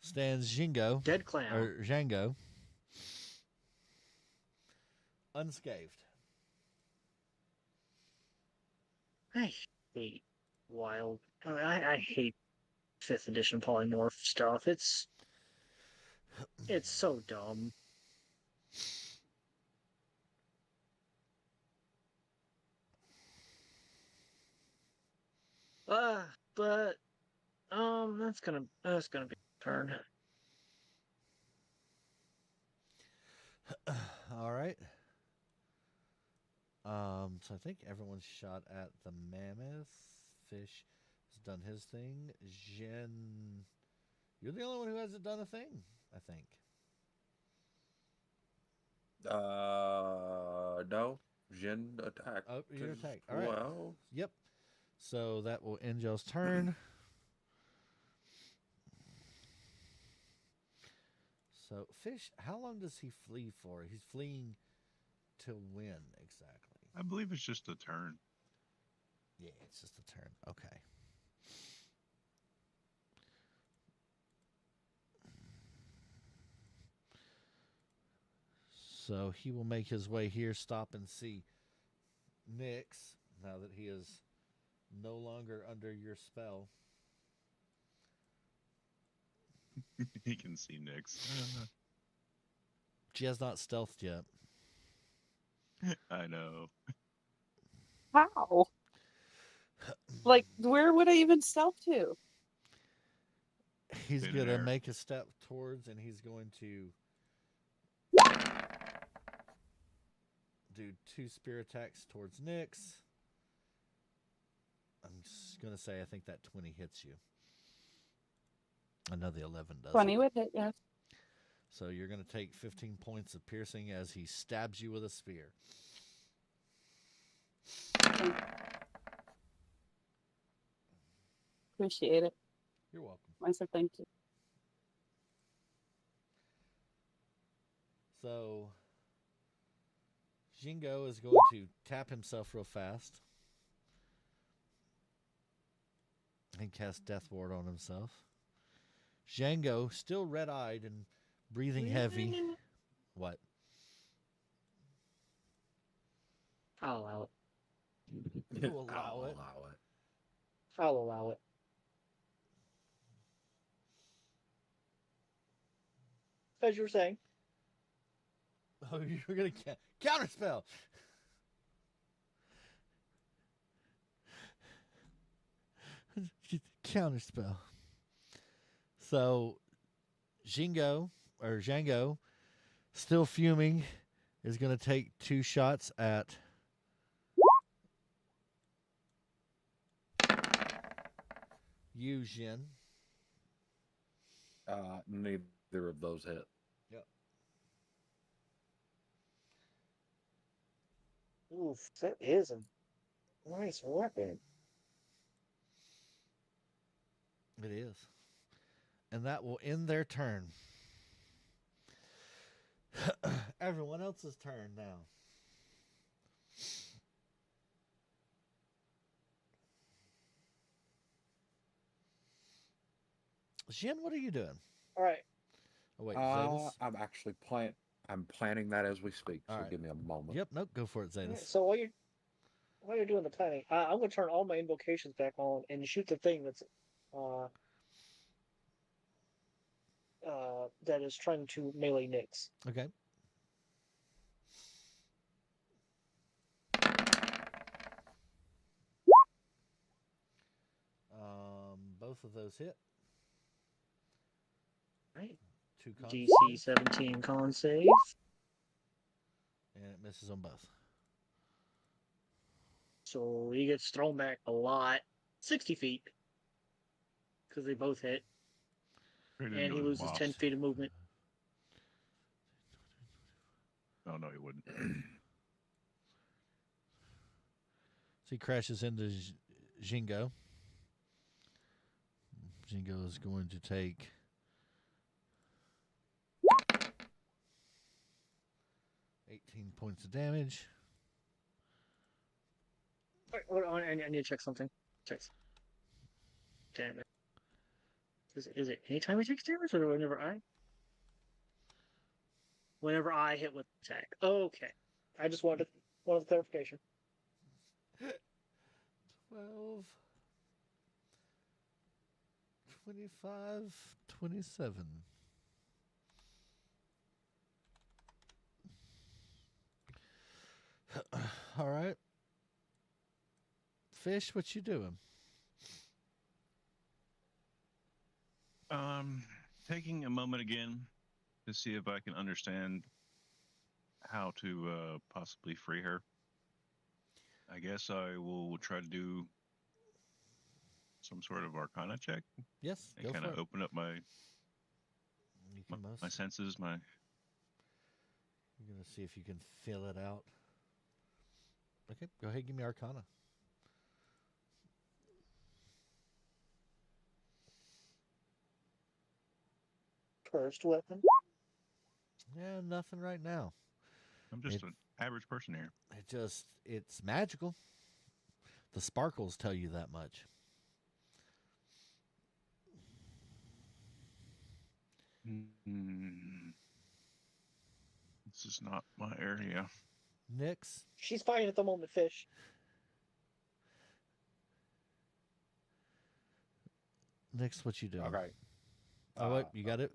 stands Jingo, dead clown. or Django, unscathed. I hate wild. I hate 5th edition polymorph stuff. It's so dumb. But that's gonna be a turn. All right. So I think everyone's shot at the mammoth. Fish has done his thing. Jin, you're the only one who hasn't done a thing, I think. No. Jin attacked. Oh, you're as attacked. All right. Well, Yep. So that will end Joe's turn. So, Fish, how long does he flee for? He's fleeing to when exactly? I believe it's just a turn. Yeah, it's just a turn. Okay. So he will make his way here, stop and see Nyx, now that he is no longer under your spell. He can see Nyx. She has not stealthed yet. I know. How? Like, where would I even stealth to? He's Thin going to air. make a step towards, and he's going to do 2 spear attacks towards Nyx. I'm just going to say I think that 20 hits you. I know the 11 does. 20 would hit, yes. So you're going to take 15 points of piercing as he stabs you with a spear. Appreciate it. You're welcome. I said thank you. So Jingo is going to tap himself real fast and cast Death Ward on himself. Django, still red-eyed and breathing heavy. What? I'll allow it. You allow it. I'll allow it. As you were saying. Oh, you're going to counterspell. Counterspell. So, Django, still fuming, is going to take 2 shots at you, Jin. Neither of those hit. Yep. Oof, that is a nice weapon. It is. And that will end their turn. Everyone else's turn now. Jin, what are you doing? All right. Oh, wait, Zetas? I'm actually I'm planning that as we speak. So All right. give me a moment. Yep, nope, go for it, All right, Zetas. so while you're doing the planning, I'm gonna turn all my invocations back on and shoot the thing that's that is trying to melee Nyx. Okay. Both of those hit. Right. 2 con DC saves, 17 con save. and it misses on both. So he gets thrown back a lot. 60 feet. Because they both hit. Right And into he his loses boss. 10 feet of movement. Oh no, he wouldn't. So he crashes into Jingo. Jingo is going to take 18 points of damage. Wait, I need to check something. Check. Damn it. Is it anytime he takes damage or whenever I hit with attack? Okay. I just wanted clarification. 12, 25, 27. All right. Fish, what you doing? Taking a moment again to see if I can understand how to possibly free her. I guess I will try to do some sort of Arcana check Yes, and go kind for of it. open up my You my, can most. my senses. My You're gonna see if you can fill it out. Okay, go ahead. Give me Arcana. Cursed weapon. Yeah, nothing right now. I'm It just an average person here. it's magical. The sparkles tell you that much. Mm, this is not my area. Nyx, She's fine at the moment, fish. Nyx, what you doing? Okay. Oh wait, Uh, you got it.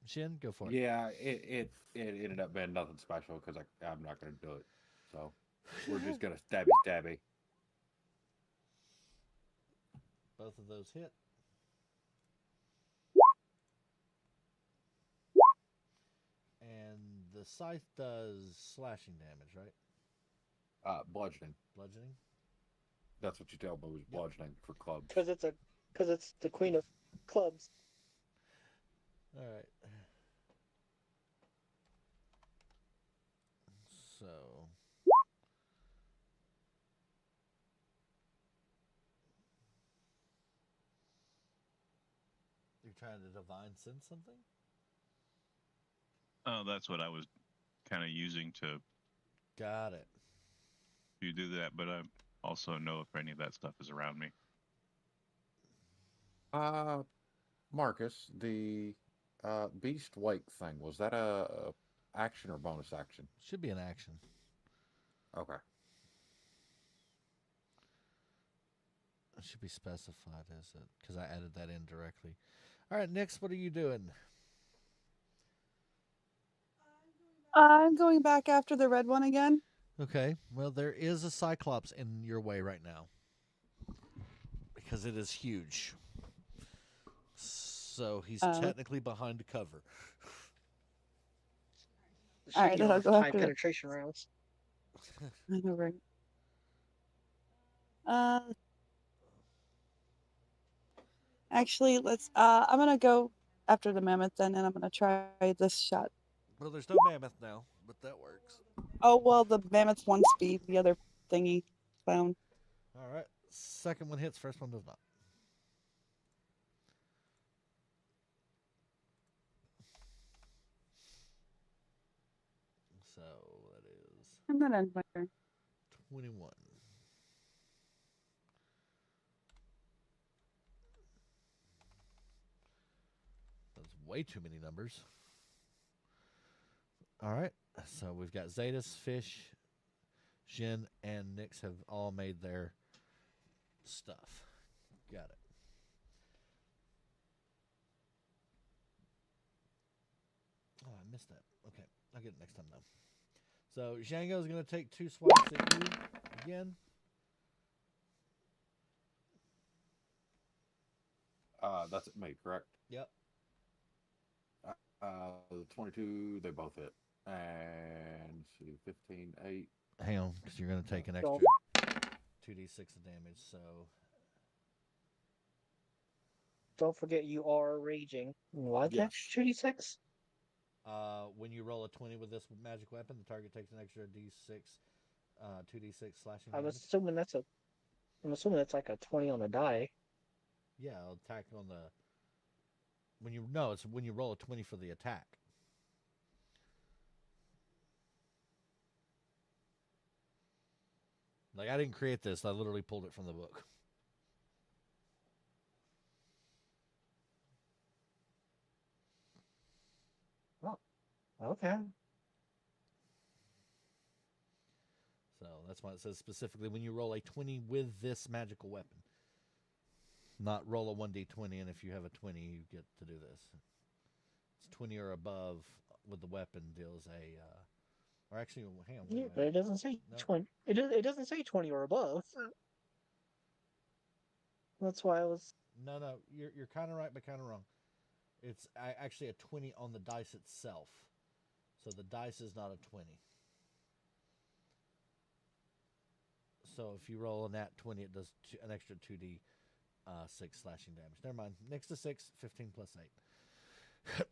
Shin, go for it. yeah, it ended up being nothing special because I'm not gonna do it. So we're just gonna stabby. Both of those hit. And the scythe does slashing damage, right? Bludgeoning. Bludgeoning. That's what you tell me was Yep. bludgeoning for clubs. Because it's the queen of clubs. All right. So you're trying to divine sense something? Oh, that's what I was kind of using Got it. do that, but I also know if any of that stuff is around me. Marcus, the beast wake thing, was that a action or bonus action? Should be an action. Okay. It should be specified as it because I added that in directly. All right, Nyx, what are you doing? I'm going back after the red one again. Okay. Well, there is a Cyclops in your way right now because it is huge. So he's Oh. technically behind the cover. All right, Shaking then I'll off go high after it. penetration rounds. I know, right? Actually, let's. I'm gonna go after the mammoth then, and I'm gonna try this shot. Well, there's no mammoth now, but that works. Oh well, the mammoth's one speed. The other thingy clown. All right. Second one hits, first one does not. So that is And that ends my turn. 21. That's way too many numbers. All right. So we've got Zetas, Fish, Jin, and Nyx have all made their stuff. Got it. Oh, I missed that. Okay. I'll get it next time, though. So Django's going to take 2 swipes at you again. That's at me, correct? Yep. The 22, they both hit. And see, 15, 8. Hang on, because you're going to take an extra Don't. 2d6 of damage. So Don't forget you are raging. What? Yes. 2d6? when you roll a 20 with this magic weapon, the target takes an extra d6, 2d6 slashing I'm damage. assuming that's a. I'm assuming that's like a 20 on the die. Yeah, I'll attack on the. When you no, it's when you roll a 20 for the attack. Like I didn't create this; I literally pulled it from the book. Oh, okay. So that's why it says specifically when you roll a 20 with this magical weapon. Not roll a 1d20, and if you have a 20, you get to do this. It's 20 or above with the weapon deals a. Or actually, hang on. Yeah, but it doesn't say No. 20. It doesn't say 20 or above. That's why I was. No, you're kind of right, but kind of wrong. It's actually a 20 on the dice itself. So the dice is not a 20. So if you roll a nat 20, it does an extra 2d 6 slashing damage. Never mind. Next to 6, 15 plus 8.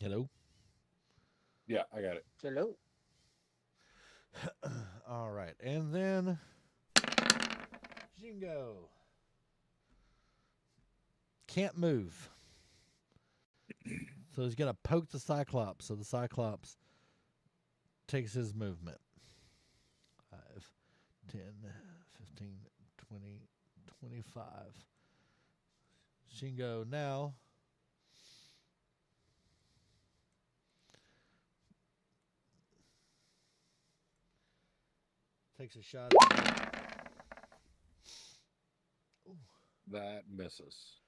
Hello? Yeah, I got it. Hello. All right. And then Jingo. Can't move. So he's going to poke the Cyclops. So the Cyclops takes his movement. 5, 10, 15, 20, 25. Shingo now takes a shot at That misses.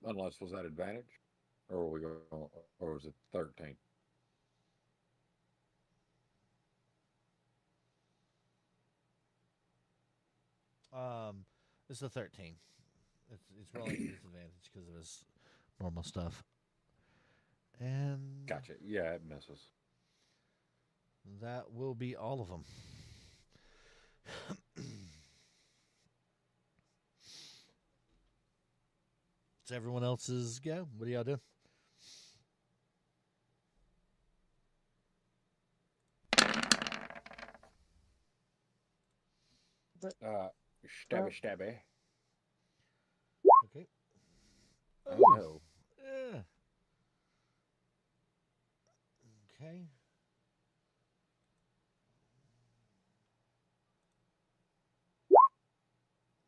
Unless was that advantage, or we go, or was it 13? This is a 13. It's rolling at disadvantage because of his normal stuff. And Gotcha. Yeah, it misses. that will be all of them. It's everyone else's go. What do y'all do? Stabby, stabby. Okay. Oh no. Yeah. Okay.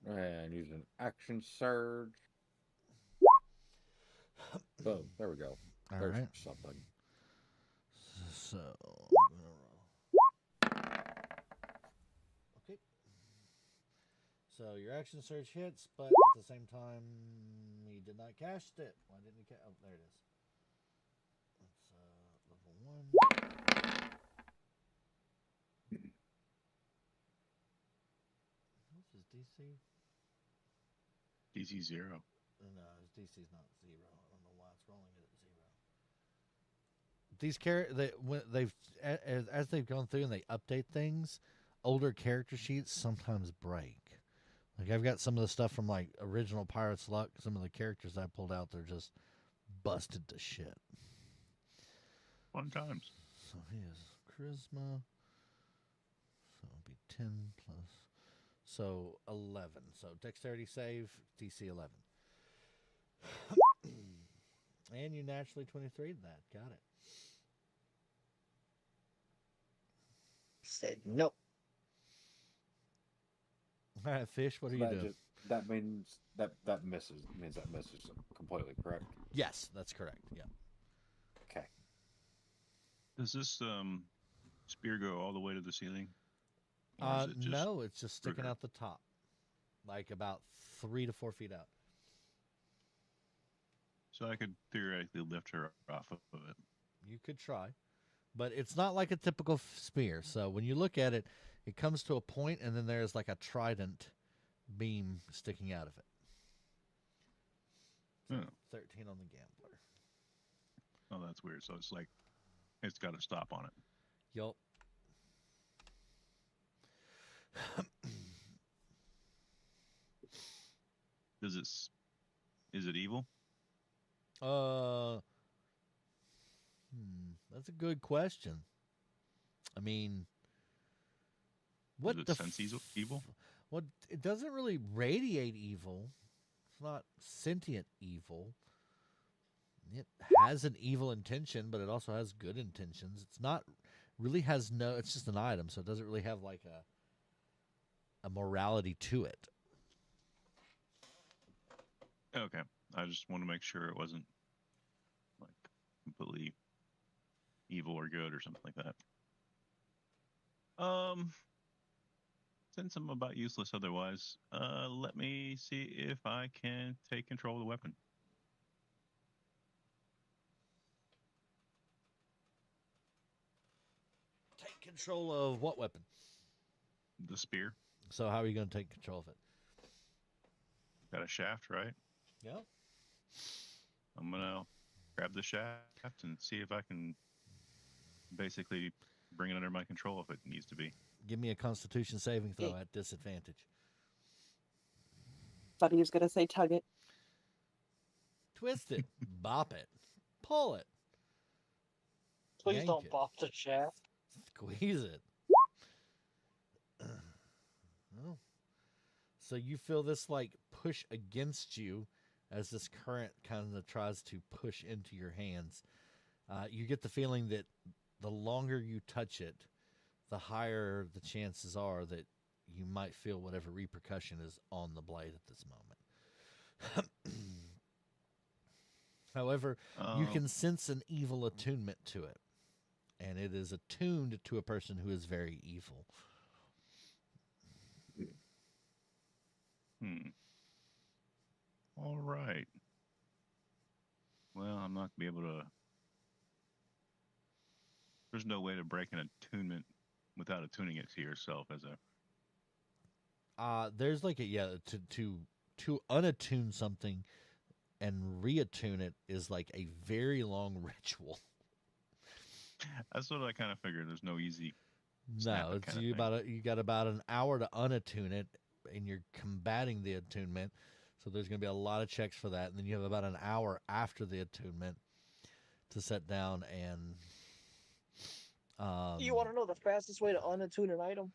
And use an action surge. Boom. There we go. All There's right. something. So I'm gonna roll. Okay. So your action surge hits, but at the same time, you did not cast it. Why didn't you cast? Oh, there it is. That's level 1. What's his DC? DC 0. No, his DC's not 0. I don't know why it's rolling it at 0. These as they've gone through and they update things, older character sheets sometimes break. Like I've got some of the stuff from like original Pirates Luck. Some of the characters I pulled out, they're just busted to shit. Fun times. So he has charisma. So it'll be 10 plus. So 11. So dexterity save, DC 11. And you naturally 23'd that. Got it. Said no. All right, Fish, what are you doing? That means that misses. Means that misses completely, correct? Yes, that's correct. Yeah. Okay. Does this spear go all the way to the ceiling? Or is it just No, it's just sticking rigor? out the top, like about 3 to 4 feet out. So I could theoretically lift her off of it. You could try, but it's not like a typical spear. So when you look at it, it comes to a point, and then there's like a trident beam sticking out of it. So Oh. 13 on the gambler. Oh, that's weird. So it's like it's got a stop on it. Yup. Is it evil? That's a good question. I mean, what Does it the sense evil? What it doesn't really radiate evil. It's not sentient evil. It has an evil intention, but it also has good intentions. It's not really has no. It's just an item, so it doesn't really have like a morality to it. Okay. I just want to make sure it wasn't like completely evil or good or something like that. Since I'm about useless otherwise, let me see if I can take control of the weapon. Control of what weapon? The spear. So how are you going to take control of it? Got a shaft, right? Yeah. I'm gonna grab the shaft and see if I can basically bring it under my control if it needs to be. Give me a Constitution saving throw Yeah. at disadvantage. Thought he was gonna say tug it. Twist it, bop it, pull it, Please yank don't it, bop the shaft. squeeze it. Oh. So you feel this like push against you as this current kind of tries to push into your hands. You get the feeling that the longer you touch it, the higher the chances are that you might feel whatever repercussion is on the blade at this moment. However, you can sense an evil attunement to it, and it is attuned to a person who is very evil. All right. Well, I'm not gonna be able to. There's no way to break an attunement without attuning it to yourself as a. There's like to unattune something and reattune it is like a very long ritual. That's what I kind of figured. There's no easy. Snap No, it it's kinda you thing. you got about an hour to unattune it, and you're combating the attunement. So there's going to be a lot of checks for that, and then you have about an hour after the attunement to sit down and You want to know the fastest way to unattune an item?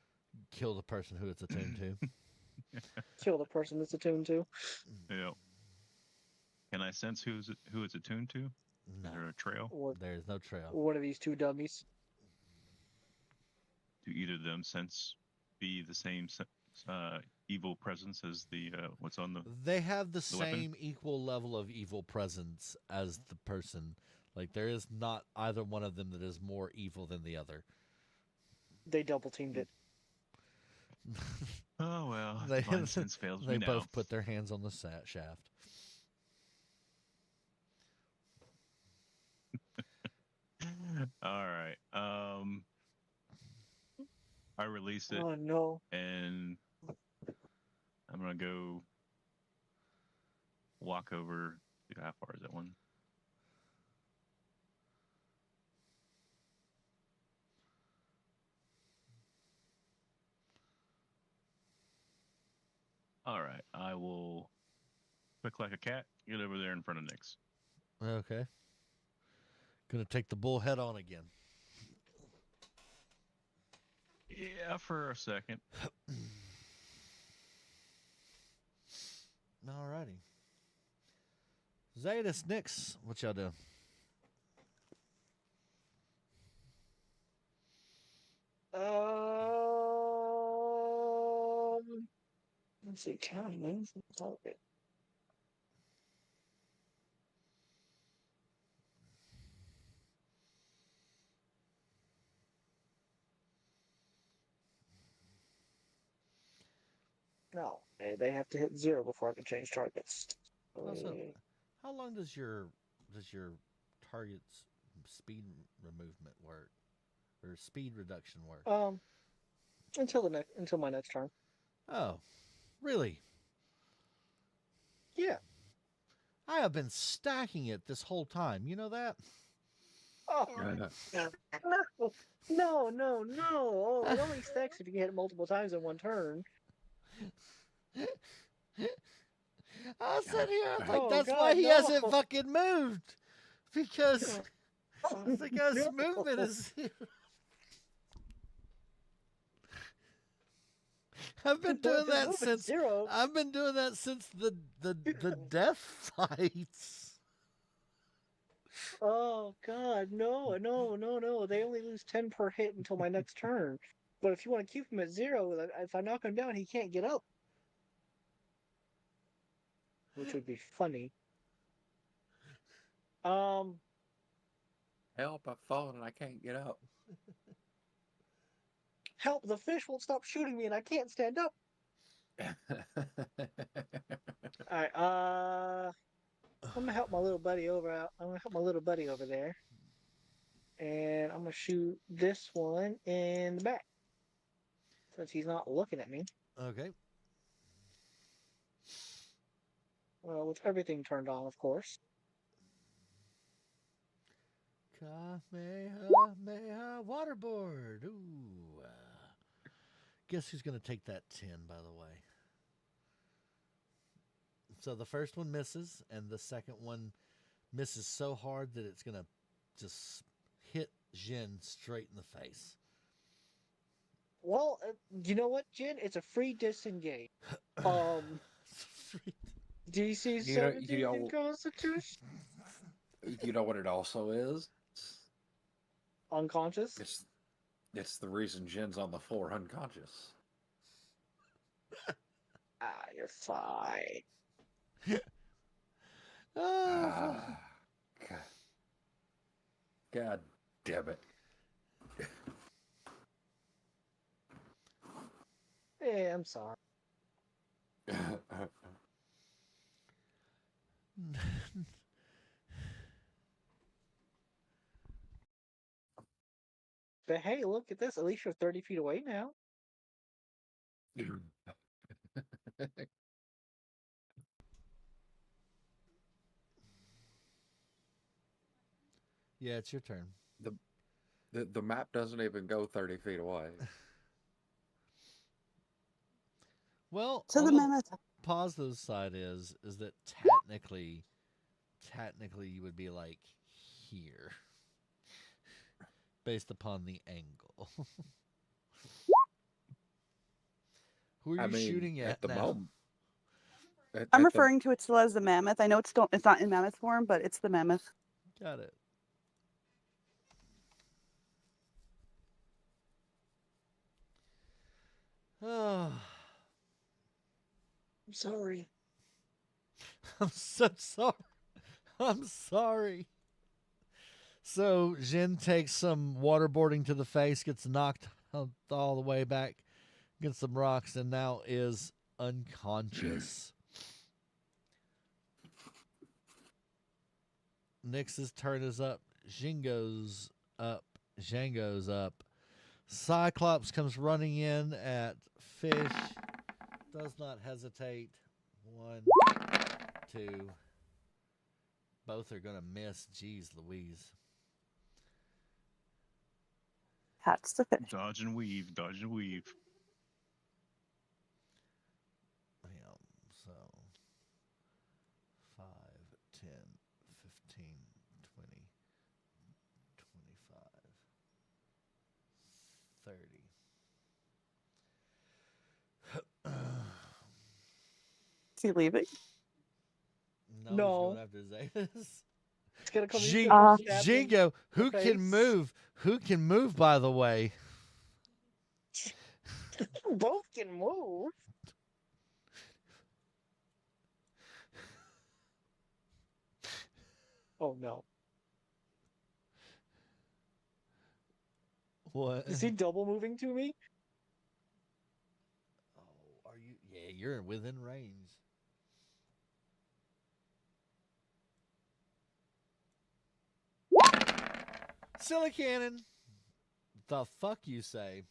kill the person who it's attuned to. Kill the person it's attuned to. Yeah. Can I sense who it's attuned to? No, Is there a trail? Or there's no trail. one of these two dummies. Do either of them be the same evil presence as the what's on the? They have the weapon? same equal level of evil presence as the person. Like there is not either one of them that is more evil than the other. They double teamed it. Oh well, They, divine sense fails they me now. both put their hands on the shaft. All right. I release it Oh no. and I'm gonna go walk over. How far is that one? All right. I will quick like a cat. Get over there in front of Nyx. Okay. Gonna take the bull head on again. Yeah, for a second. Alrighty. Zadis, Nyx, what y'all do? Let's see, counting. Okay. No, they have to hit 0 before I can change targets. Also, how long does your target's speed removement work, or speed reduction work? Until my next turn. Oh, really? Yeah. I have been stacking it this whole time. You know that? Oh no! Oh, it only stacks if you can hit it multiple times in one turn. I said here, I think Oh, that's God, why he hasn't no. fucking moved. Because the guy's No. movement is. I've been doing His that movement's since 0. I've been doing that since the death fights. Oh God, no! They only lose 10 per hit until my next turn. But if you want to keep him at 0, if I knock him down, he can't get up. Which would be funny. Help, I've fallen and I can't get up. Help! The fish won't stop shooting me, and I can't stand up. All right. I'm gonna help my little buddy over. I'm gonna help my little buddy over there. And I'm gonna shoot this one in the back. Since he's not looking at me. Okay. Well, with everything turned on, of course. Kamehameha waterboard. Ooh. Guess who's going to take that 10, by the way? So the first one misses, and the second one misses so hard that it's going to just hit Jin straight in the face. Well, you know what, Jin? It's a free disengage. DC You 17 know, in Constitution. you know what it also is? Unconscious. It's the reason Jin's on the floor unconscious. You're fine. God. God damn it. Hey, I'm sorry. But hey, look at this. At least you're 30 feet away now. Yeah, it's your turn. The map doesn't even go 30 feet away. Well, To the on the mammoth. positive side is that technically you would be like here based upon the angle. Who are you shooting at the now? moment. I'm referring to it still as the mammoth. I know it's not in mammoth form, but it's the mammoth. Got it. Oh, I'm sorry. I'm so sorry. I'm sorry. So Jin takes some waterboarding to the face, gets knocked all the way back, gets some rocks, and now is unconscious. Nyx's turn is up. Jingo's up. Django's up. Cyclops comes running in at Fish. Does not hesitate. 1, 2. Both are going to miss. Jeez Louise. That's the fish. Dodge and weave, dodge and weave. Yeah, so 5, 10, 15, 20, 25, 30. Is he leaving? No, No. he's going after Zetas. It's gonna come G- in. Stab him in Jingo, who the can face. move? Who can move, by the way? Both can move. Oh no. What? Is he double moving to me? Oh, are you? Yeah, you're within range. Silly cannon. The fuck you say?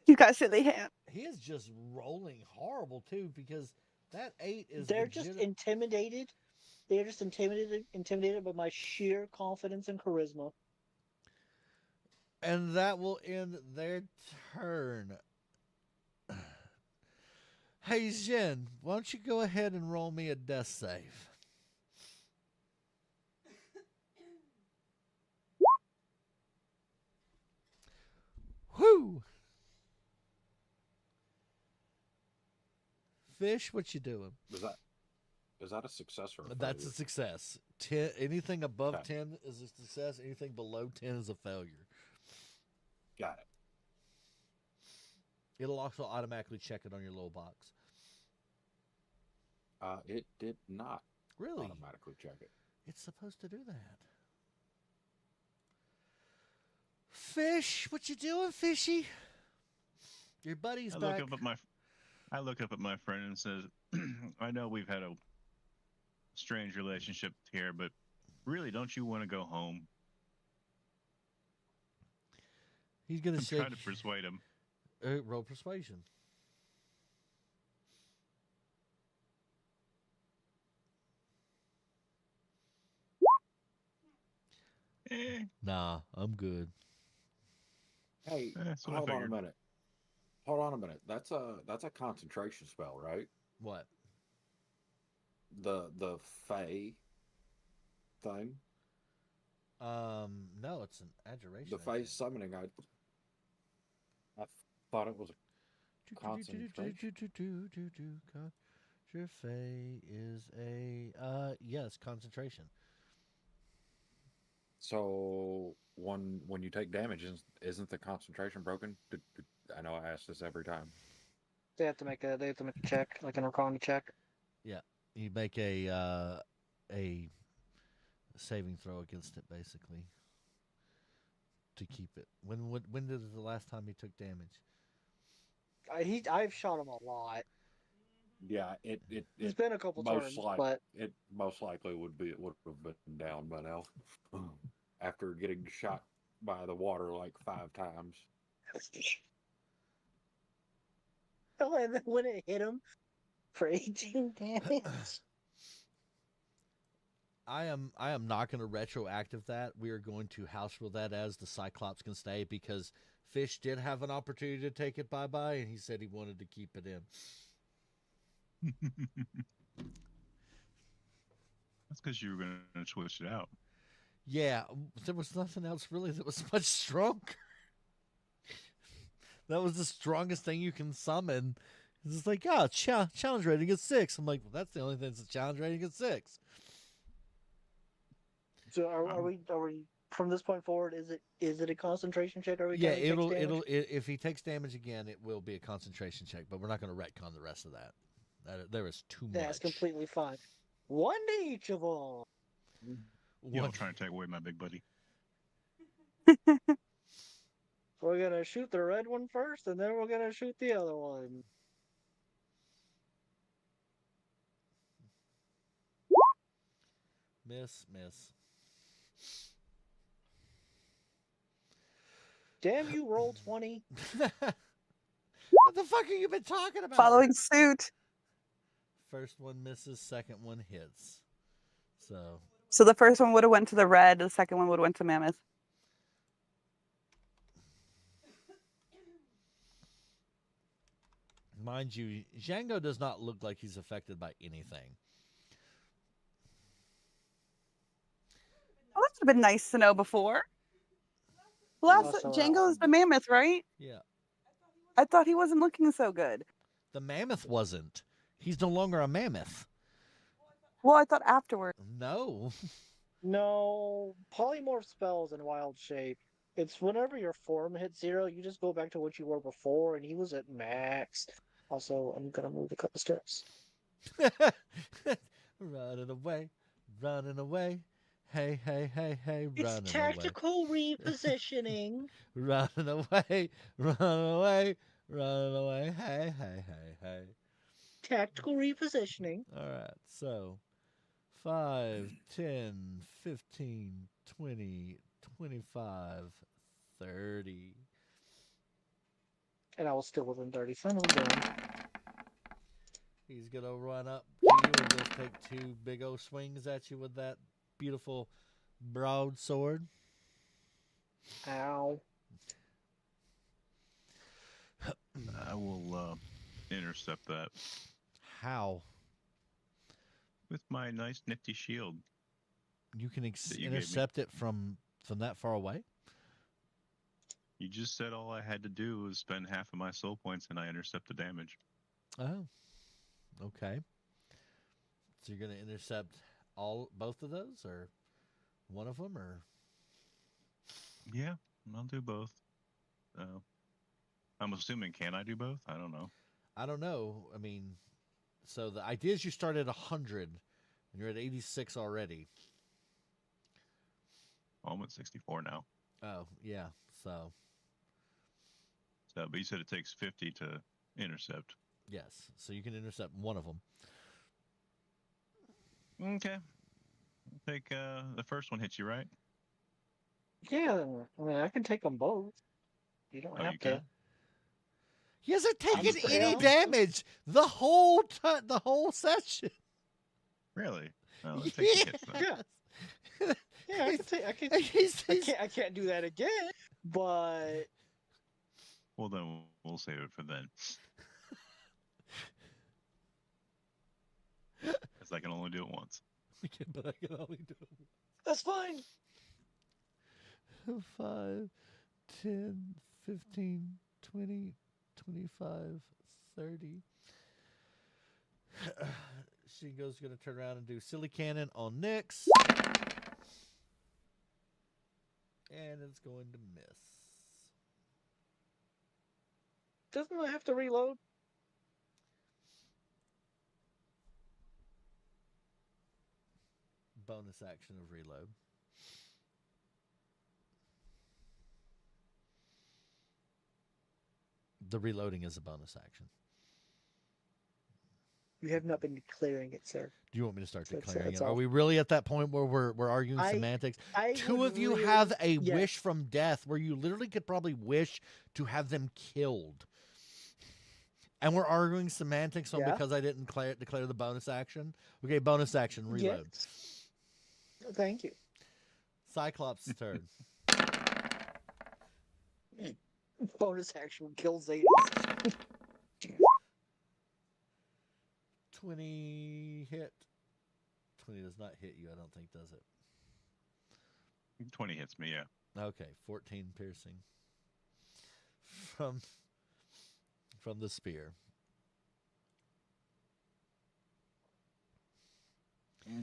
You got silly hand. He is just rolling horrible too because that 8 is They're just intimidated. They're just intimidated by my sheer confidence and charisma. and that will end their turn. Hey Jin, why don't you go ahead and roll me a death save? Whoo! Fish, what you doing? Is that a success or a That's a failure? success. 10, anything above Okay. 10 is a success. Anything below 10 is a failure. Got It'll also automatically check it on your little box. it. It did not Really? automatically check it. It's supposed to do that. Fish, what you doing, Fishy? Your buddy's I back. look up at my friend and says, I know we've had a strange relationship here, but Really, don't you want to go home? He's gonna I'm shake. trying to persuade him. Roll persuasion. Nah, I'm good. Hey, That's what I hold on a figured. minute. Hold on a minute. That's a concentration spell, right? What? The Fey thing. No, it's an adjuration. The I Fey think. summoning. I thought it was a concentration. Your Fey is a yes, concentration. So when you take damage, isn't the concentration broken? I know I ask this every time. They have to make a check, like an Arcana check. Yeah, you make a saving throw against it basically to keep it. When did the last time he took damage? I've shot him a lot. Yeah, It's been a couple turns, but it most likely would have been down by now. After getting shot by the water like 5 times. oh, and then when it hit him for 18 damage. I am not going to retroactive that. We are going to house rule that as the Cyclops can stay because Fish did have an opportunity to take it bye and he said he wanted to keep it in. That's because you were going to switch it out. Yeah, there was nothing else really that was much stronger. That was the strongest thing you can summon. It's just like, oh, challenge rating is 6. I'm like, well, that's the only thing that's a challenge rating is 6. So are we from this point forward? Is it a concentration check every Yeah, time he takes damage? if he takes damage again, it will be a concentration check, but we're not going to retcon the rest of that. There is too much. That's completely fine. One to each of them. Y'all trying to take away my big buddy. We're gonna shoot the red one first, and then we're gonna shoot the other one. Miss. Damn you, roll 20. What the fuck have you been talking about? Following suit. First one misses, second one hits. So the first one would have went to the red, the second one would have went to Mammoth. Mind you, Django does not look like he's affected by anything. Well, that would have been nice to know before. Last Also, Django's the Mammoth, right? Yeah. I thought he wasn't looking so good. The mammoth wasn't. He's no longer a mammoth. Well, I thought afterward. No. No, polymorph spells in wild shape. It's whenever your form hits 0, you just go back to what you were before, and he was at max. Also, I'm gonna move a couple steps. Running away. Hey, running It's tactical repositioning. Running away, running away. Hey. Tactical repositioning. All right, so 5, 10, 15, 20, 25, 30. And I was still within 30. Son of a gun. He's going to run up to you and just take 2 big old swings at you with that beautiful broadsword. Ow. I will intercept that How? with my nice nifty shield. You can That you gave me. intercept it from that far away? You just said all I had to do was spend half of my soul points and I intercept the damage. Oh. Okay. So you're going to intercept both of those or one of them or Yeah, I'll do both. I'm assuming, can I do both? I don't know. I don't know. I mean, so the idea is you start at 100 and you're at 86 already. Well, I'm at 64 now. Oh, yeah. So, But you said it takes 50 to intercept. yes. So you can intercept one of them. Okay. Take the first one hits you, right? Yeah, I mean, I can take them both. You don't Oh, have you to. can? He hasn't taken just- any yeah. damage the whole the whole session. Really? Well, let's take the hits then. Yeah. Yeah, I can take. I can. He's, I can't do that again. But Well, then we'll save it for then. Because I can only do it once. but I can only do that's fine. 5, 10, 15, 20, 25, 30. Shingo's going to turn around and do Silly Cannon on Nyx. And it's going to miss. Doesn't I have to reload? Bonus action of reload. The reloading is a bonus action. You have not been declaring it, sir. Do you want me to start That's- declaring that's it? Are all. we really at that point where we're arguing semantics? Two would of you really- have a yes. wish from death where you literally could probably wish to have them killed. And we're arguing semantics on Yeah. because I didn't declare the bonus action. Okay, bonus action, reload. Yes. Thank you. Cyclops' turn. Bonus action kill Zeta. 20 hit. 20 does not hit you, I don't think, does it? 20 hits me, yeah. Okay, 14 piercing from the spear.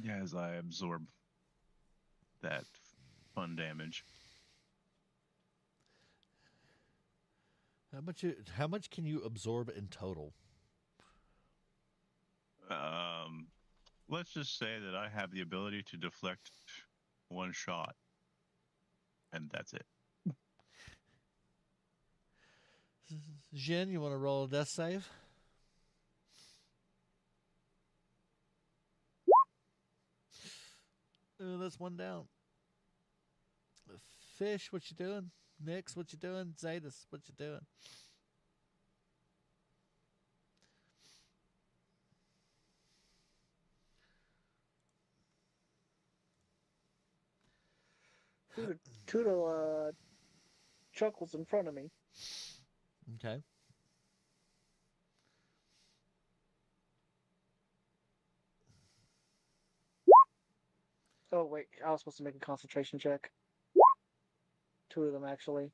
As I absorb that fun damage. How much can you absorb in total? Let's just say that I have the ability to deflect one shot, and that's it. Jin, you want to roll a death save? That's one down. Fish, what you doing? Nyx, what you doing? Zetas, what you doing? Toodle chuckles in front of me. Okay. Oh wait, I was supposed to make a concentration check. Two of them actually.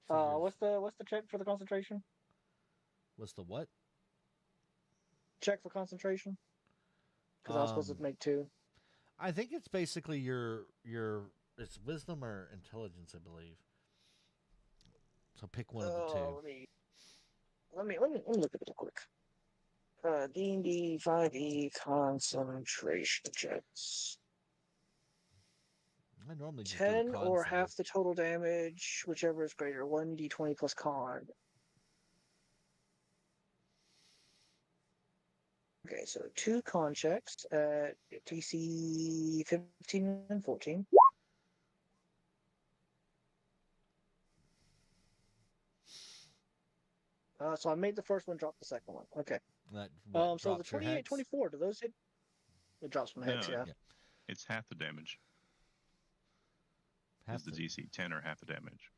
So What's the check for the concentration? what's the what? Check for concentration? Because I was supposed to make two. I think it's basically your it's wisdom or intelligence, I believe. So pick one of the two. Let me look at it real quick. D&D 5e concentration checks. I normally just do a 10 con or save. half the total damage, whichever is greater. 1d20 plus con. Okay, so two con checks at DC 15 and 14. So I made the first one, drop the second one. Okay. That So the drops your 28, hex? 24, do those hit? It drops from hex, No, yeah. Yeah. It's half the damage. Half Is the the- DC 10 or half the damage?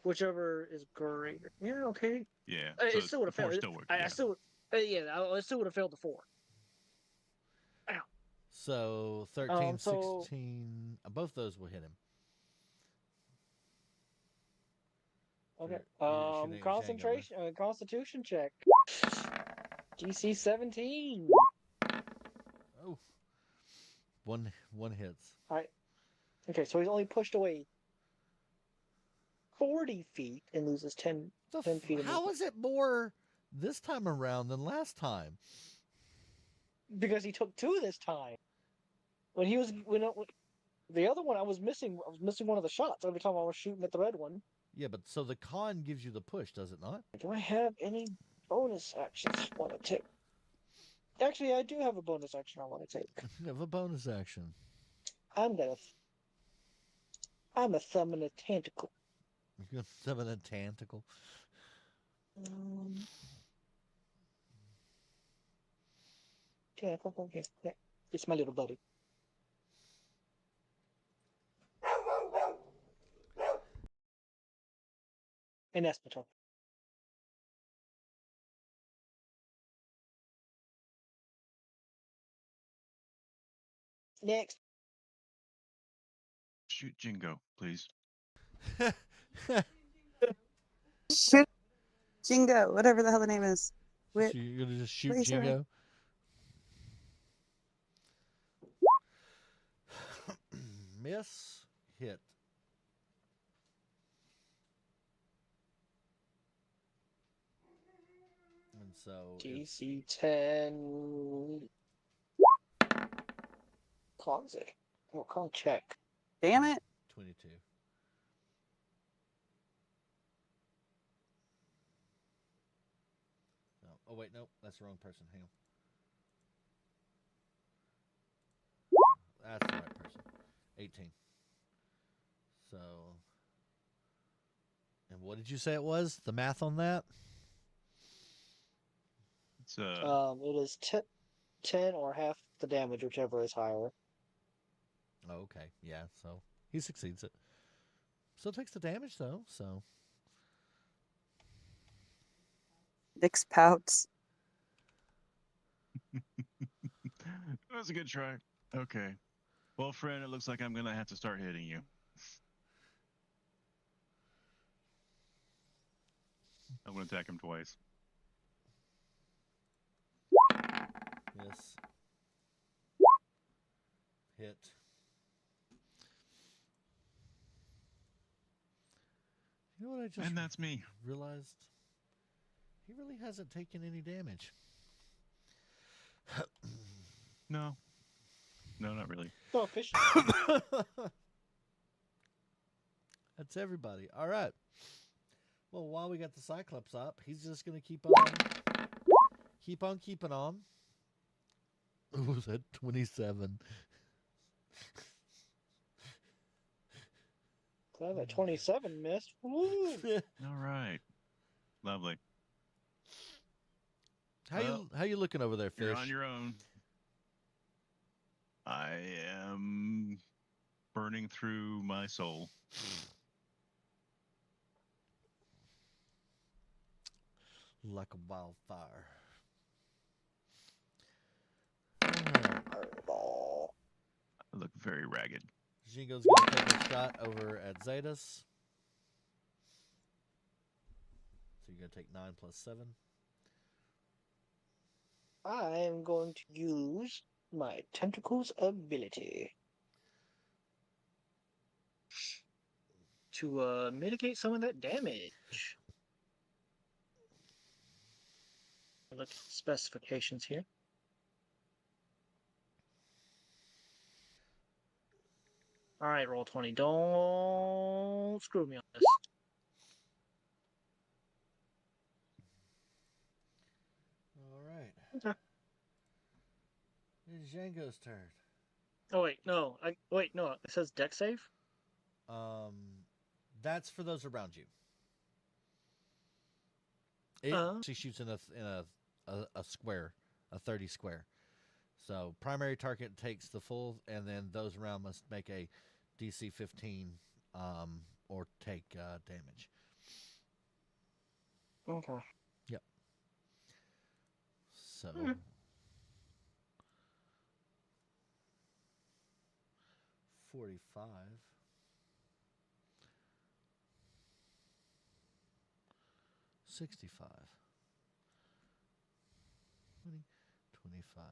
Whichever is greater. Yeah, okay. Yeah. It still would have four failed. still works. I Yeah. still, I still would have failed the 4. So 13, so- 16. Both those will hit him. Okay. Your shenanigans Concentration, Constitution check. DC 17. Oh. One hits. Okay, so he's only pushed away 40 feet and loses 10 feet of How movement. is it more this time around than last time? Because he took 2 this time. When the other one I was missing one of the shots every time I was shooting at the red one. Yeah, but so the con gives you the push, does it not? Do I have any bonus actions I want to take? Actually, I do have a bonus action I want to take. You have a bonus action. I'm gonna summon a tentacle. You're gonna summon a tentacle. Tentacle. Yeah, it's my little buddy. And that's my turn. Next. Shoot Jingo, please. Shoot Jingo, whatever the hell the name is. So you're gonna just shoot Razor. Jingo? Miss, hit. And so it's DC 10. Cons it. Oh, con check. Damn it. 22. No. Oh wait, no, that's the wrong person. Hang on. That's the right person. 18. So, and what did you say it was? The math on that? It's It is 10 or half the damage, whichever is higher. Oh, okay. Yeah, so he succeeds it. Still takes the damage though, so Nick's pouts. that was a good try. Okay. Well, friend, it looks like I'm gonna have to start hitting you. I'm gonna attack him twice. miss. Hit. You know what I just And that's me. realized? He really hasn't taken any damage. No. No, not really. No, fish. That's everybody. All right. Well, while we got the Cyclops up, he's just gonna keep on keeping on. What was that? 27. So I have a 27 missed. Woo! All right. Lovely. How you looking over there, Fish? You're on your own. I am burning through my soul. Like a wildfire. Fireball. I look very ragged. Jingo's gonna take a shot over at Zetas. So you're gonna take 9 plus 7. I am going to use my tentacles ability to mitigate some of that damage. Look at the specifications here. All right, roll 20. Don't screw me on this. All right. Okay. It's Django's turn. Oh wait, no. No. It says deck save. That's for those around you. It actually shoots in a square, a 30 square. So primary target takes the full, and then those around must make a DC 15 or take damage. Okay. Yep. So. 45. 65. 20, 25,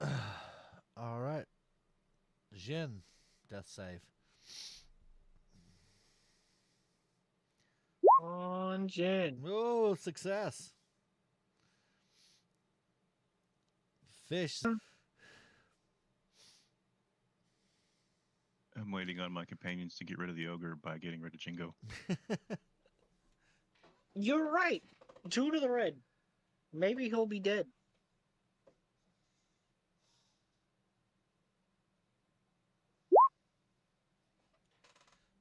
30. All right. Jin, death save. On Jin. Oh, success. Fish. I'm waiting on my companions to get rid of the ogre by getting rid of Jingo. You're right. 2 to the red. Maybe he'll be dead.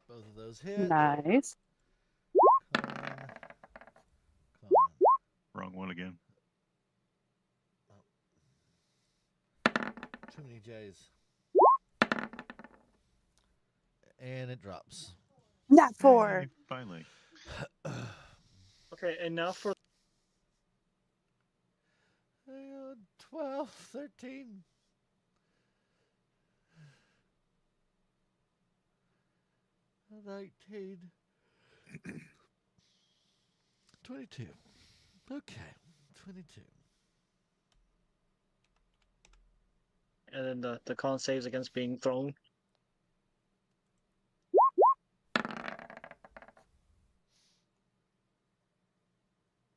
Both of those hit. Nice. Come on. Wrong one again. Too many J's. And it drops. Not 4. Hey, finally. Okay, and now for 12, 13. 19. 22. Okay, 22. and then the con saves against being thrown.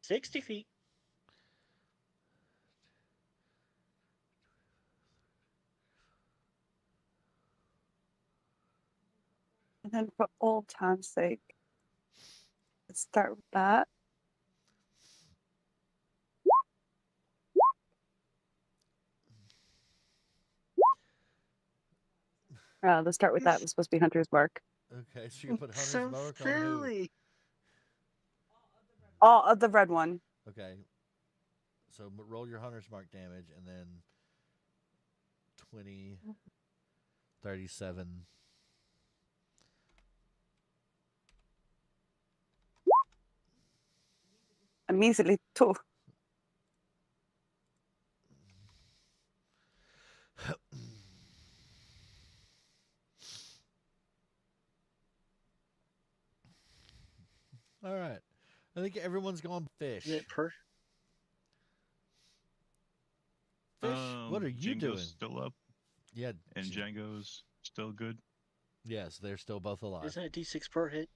$60. And then for old time's sake, let's start with that. Let's start with that. It was supposed to be Hunter's Mark. Okay, so you put Hunter's So Mark on who? silly. Oh, the red one. Okay. So roll your Hunter's Mark damage and then 20, 37. Immediately 2. All right. I think everyone's going fish. Is it per? Fish, what are you Django's doing? still up, Yeah. and Django's still good. Yes, they're still both alive. Isn't it D6 per hit?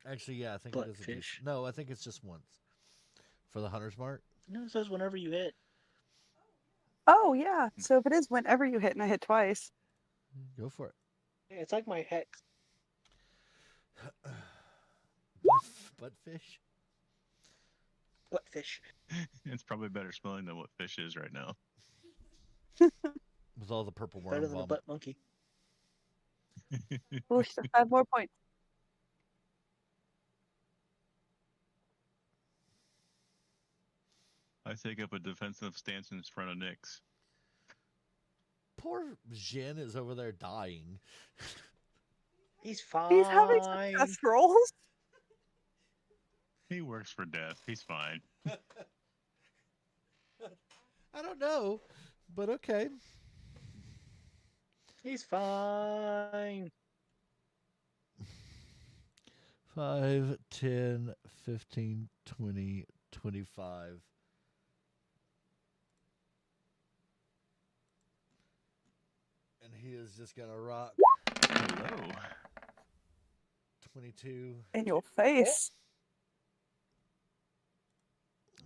Actually, yeah, I think But it is a fish. No, I think it's just once. For the Hunter's Mark? No, it says whenever you hit. Oh, yeah. So if it is whenever you hit and I hit twice. Go for it. Yeah, it's like my hex. Butt fish? What fish? It's probably better smelling than what fish is right now. With all the purple worm Better than a vomit. butt monkey. Oh, 5 more points. I take up a defensive stance in front of Nyx. Poor Jin is over there dying. He's fine. He's having success rolls. He works for death. He's fine. I don't know, but okay. He's fine. 5, 10, 15, 20, 25. And he is just going to rock Hello. 22. In your face.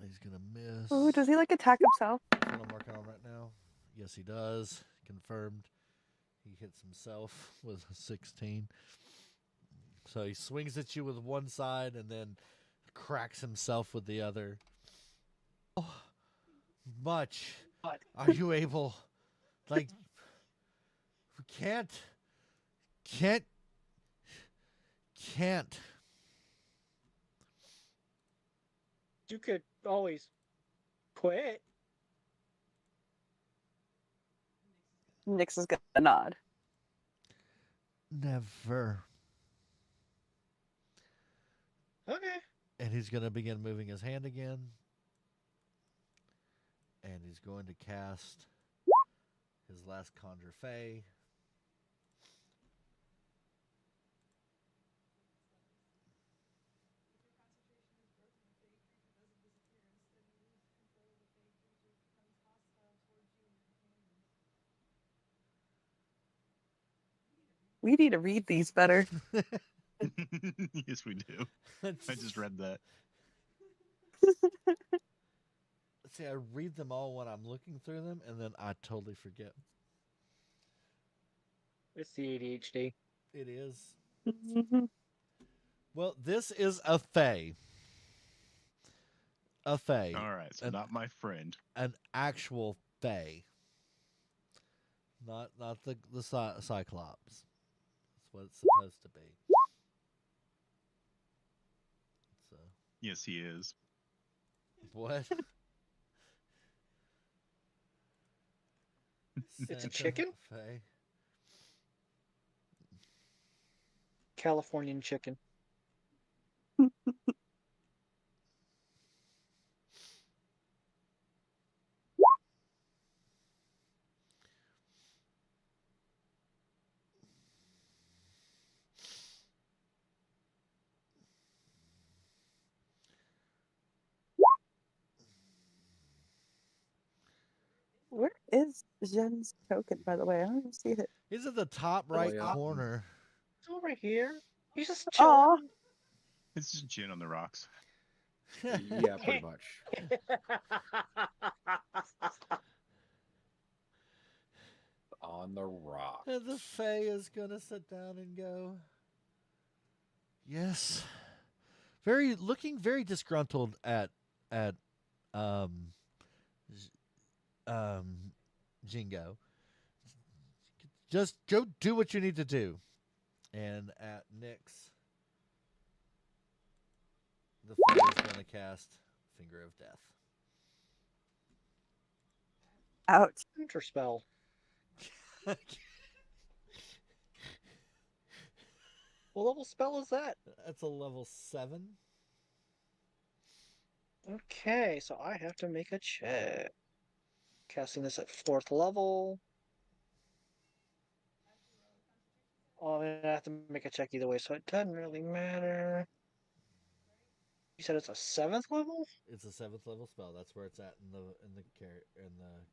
He's going to miss. Ooh, does he like attack himself? That's what I'm working on right now. Yes, he does. Confirmed. He hits himself with a 16. So he swings at you with one side and then cracks himself with the other. How much are you able? Like, we can't. You could always quit. Nyx is gonna nod. Never. Okay. And he's going to begin moving his hand again. And he's going to cast his last Conjure Fey. We need to read these better. Yes, we do. I just read that. See, I read them all when I'm looking through them, and then I totally forget. It's the ADHD. It is. Mhm. Well, this is a Fey. A fae. All right, so An, not my friend. an actual fae. Not the Cyclops. That's what it's supposed to be. So Yes, he is. what? It's a Santa chicken? Fe. Californian chicken. Where is Jen's token, by the way? I don't even see it. He's at the top Oh, right yeah. corner. It's over here. He's just Aw. chilling. It's just gin on the rocks. Yeah, pretty much. On the rock. And the Fae is gonna sit down and go. Yes. Looking very disgruntled at um Jingo. Just go do what you need to do. And at Nyx, the Fae is gonna cast Finger of Death. Ouch. Counter spell. What level spell is that? That's a level 7. Okay, so I have to make a check. Casting this at 4th level. Oh, I'm gonna have to make a check either way, so it doesn't really matter. You said it's a 7th level? It's a 7th level spell. That's where it's at in the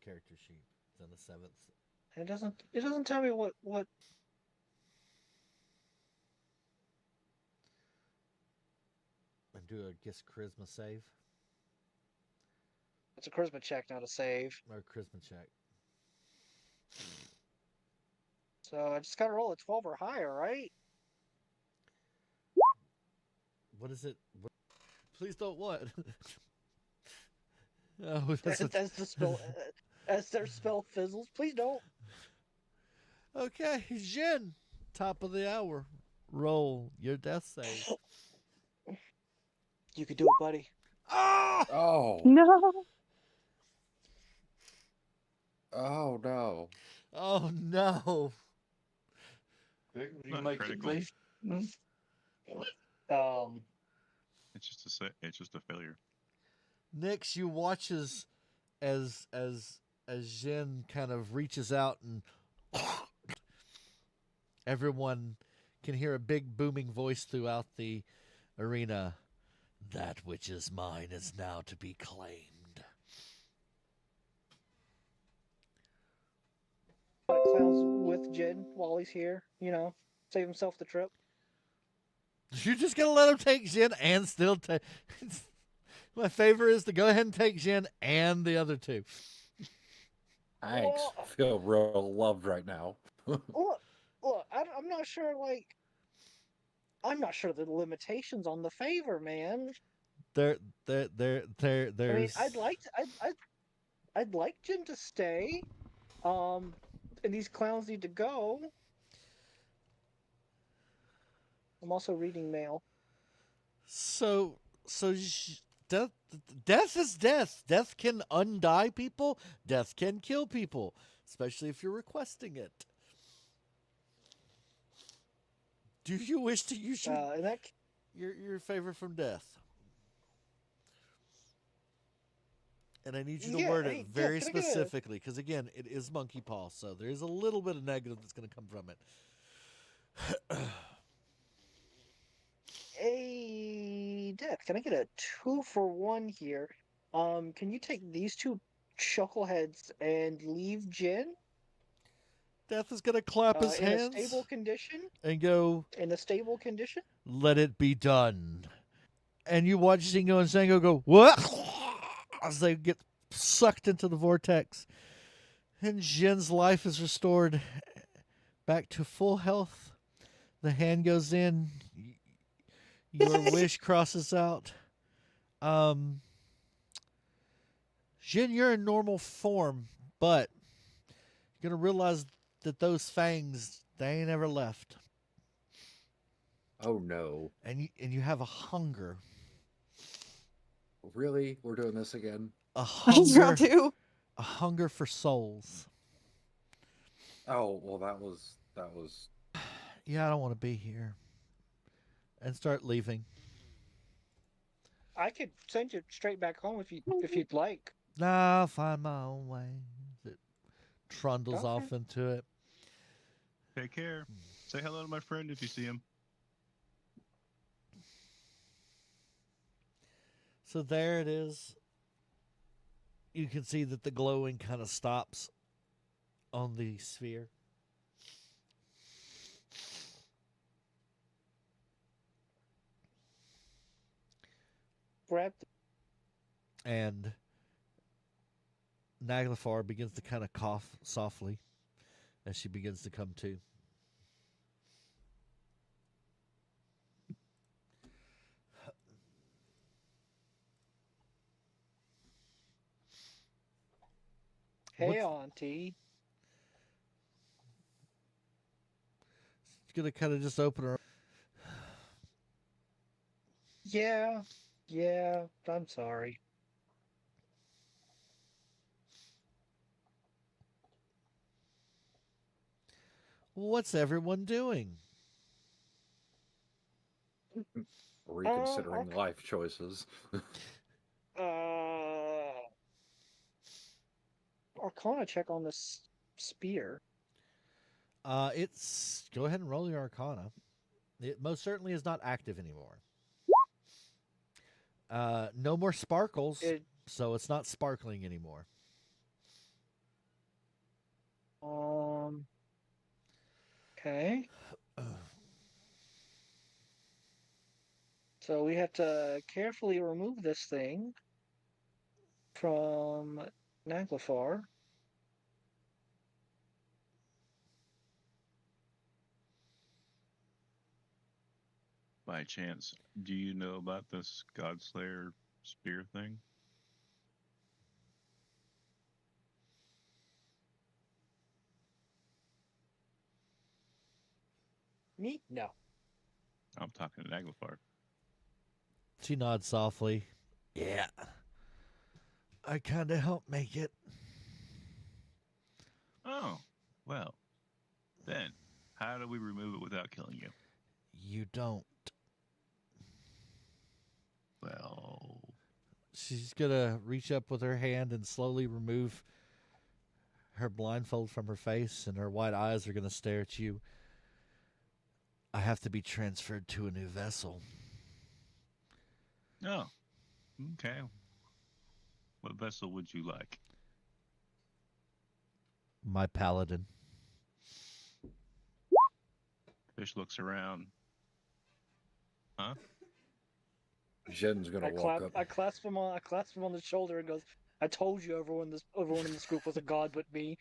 character sheet. It's in the 7th. It doesn't tell me what And do a guess charisma save it's a charisma check, not a save. or charisma check. So I just gotta roll a 12 or higher, right? What is it? Please don't what? Oh, As the spell as their spell fizzles. Please don't. Okay, Jin, top of the hour. Roll your death save. You could do it, buddy. Oh! Oh. No. Oh no. Oh no! Vic, would you Not like critical. to please? It's just a failure. Nyx, you watch as Jin kind of reaches out and everyone can hear a big booming voice throughout the arena. That which is mine is now to be claimed. Clowns with Jin while he's here, save himself the trip. You're just gonna let him take Jin and still take. My favor is to go ahead and take Jin and the other two. Thanks. I feel real loved right now. Look, I'm not sure. I'm not sure the limitations on the favor, man. There's. I mean, I'd like Jin to stay. And these clowns need to go. I'm also reading mail. Death is death. Death can undie people. Death can kill people, especially if you're requesting it. Do you wish to use your favor from death? And I need you to word it very specifically, because again, it is monkey paw, so there is a little bit of negative that's going to come from it. Hey, Death, can I get a 2-for-1 here? Can you take these two chuckleheads and leave Jin? Death is going to clap his in hands a stable condition? and go, In a stable condition? let it be done. And you watch Zingo and Zango go, what? As they get sucked into the vortex. And Jin's life is restored back to full health. The hand goes in. Your wish crosses out. Jin, you're in normal form, but you're gonna realize that those fangs, they ain't ever left. Oh no. And you have a hunger. Really? We're doing this again? A I was about hunger to. a hunger for souls. Oh, well that was Yeah, I don't want to be here. And start leaving. I could send you straight back home if you'd like. Nah, I'll find my own way. It trundles Okay. off into it. Take care. Say hello to my friend if you see him. So there it is. You can see that the glowing kind of stops on the sphere. Grab And Naglifar begins to kind of cough softly as she begins to come to. Hey, What's Auntie. she's gonna kind of just open her. Yeah, I'm sorry. What's everyone doing? reconsidering life choices. Arcana check on this spear. It's go ahead and roll your Arcana. It most certainly is not active anymore. No more sparkles, It so it's not sparkling anymore. Okay. So we have to carefully remove this thing from Naglifar. By chance, do you know about this Godslayer spear thing? Me? No. I'm talking to Naglifar. She nods softly. Yeah. I kind of helped make it. Oh, well, then, how do we remove it without killing you? You don't. Well, She's gonna reach up with her hand and slowly remove her blindfold from her face, and her white eyes are gonna stare at you. I have to be transferred to a new vessel. oh, okay. What vessel would you like? My paladin. Fish looks around. Huh? Jen's gonna I walk up. clasp him on the shoulder and goes, I told you everyone in this group was a god but me.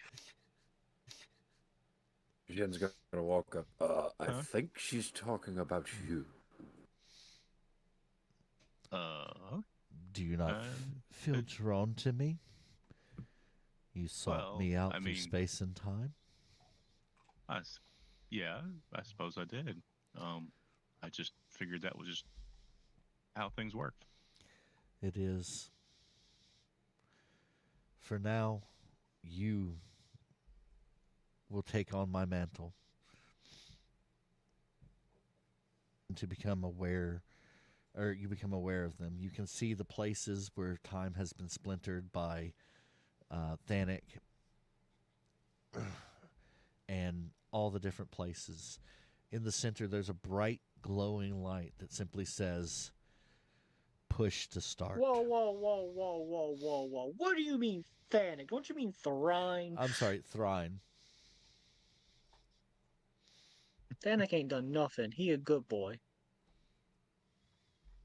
Jen's gonna walk up. I Huh? think she's talking about you. Do you not feel drawn to me? You sought me out through space and time? Yeah, I suppose I did. I just figured that was just how things worked. It is. For now, you will take on my mantle. To become aware, or you become aware of them. You can see the places where time has been splintered by Thanic and all the different places. In the center, there's a bright, glowing light that simply says, push to start. Whoa. What do you mean Thanic? Don't you mean Thrine? I'm sorry, Thrine. Thanic ain't done nothing. He a good boy.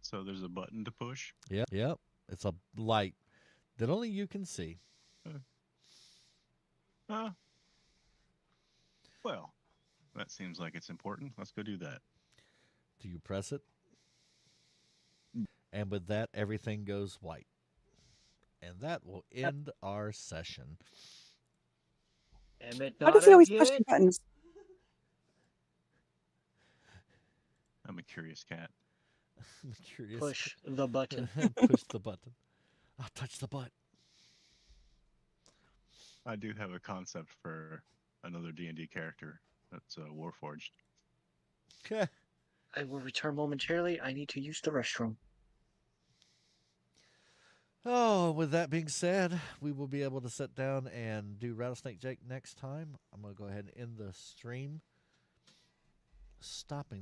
So there's a button to push? Yep. It's a light that only you can see. Well, that seems like it's important. Let's go do that. Do you press it? And with that, everything goes white. And that will end our session. Damn it, Why does not he always push again. the buttons? I'm a curious cat. I'm curious. Push the button. Push the button. I'll touch the butt. I do have a concept for another D&D character that's Warforged. I will return momentarily. I need to use the restroom. Oh, with that being said, we will be able to sit down and do Rattlesnake Jake next time. I'm going to go ahead and end the stream. Stopping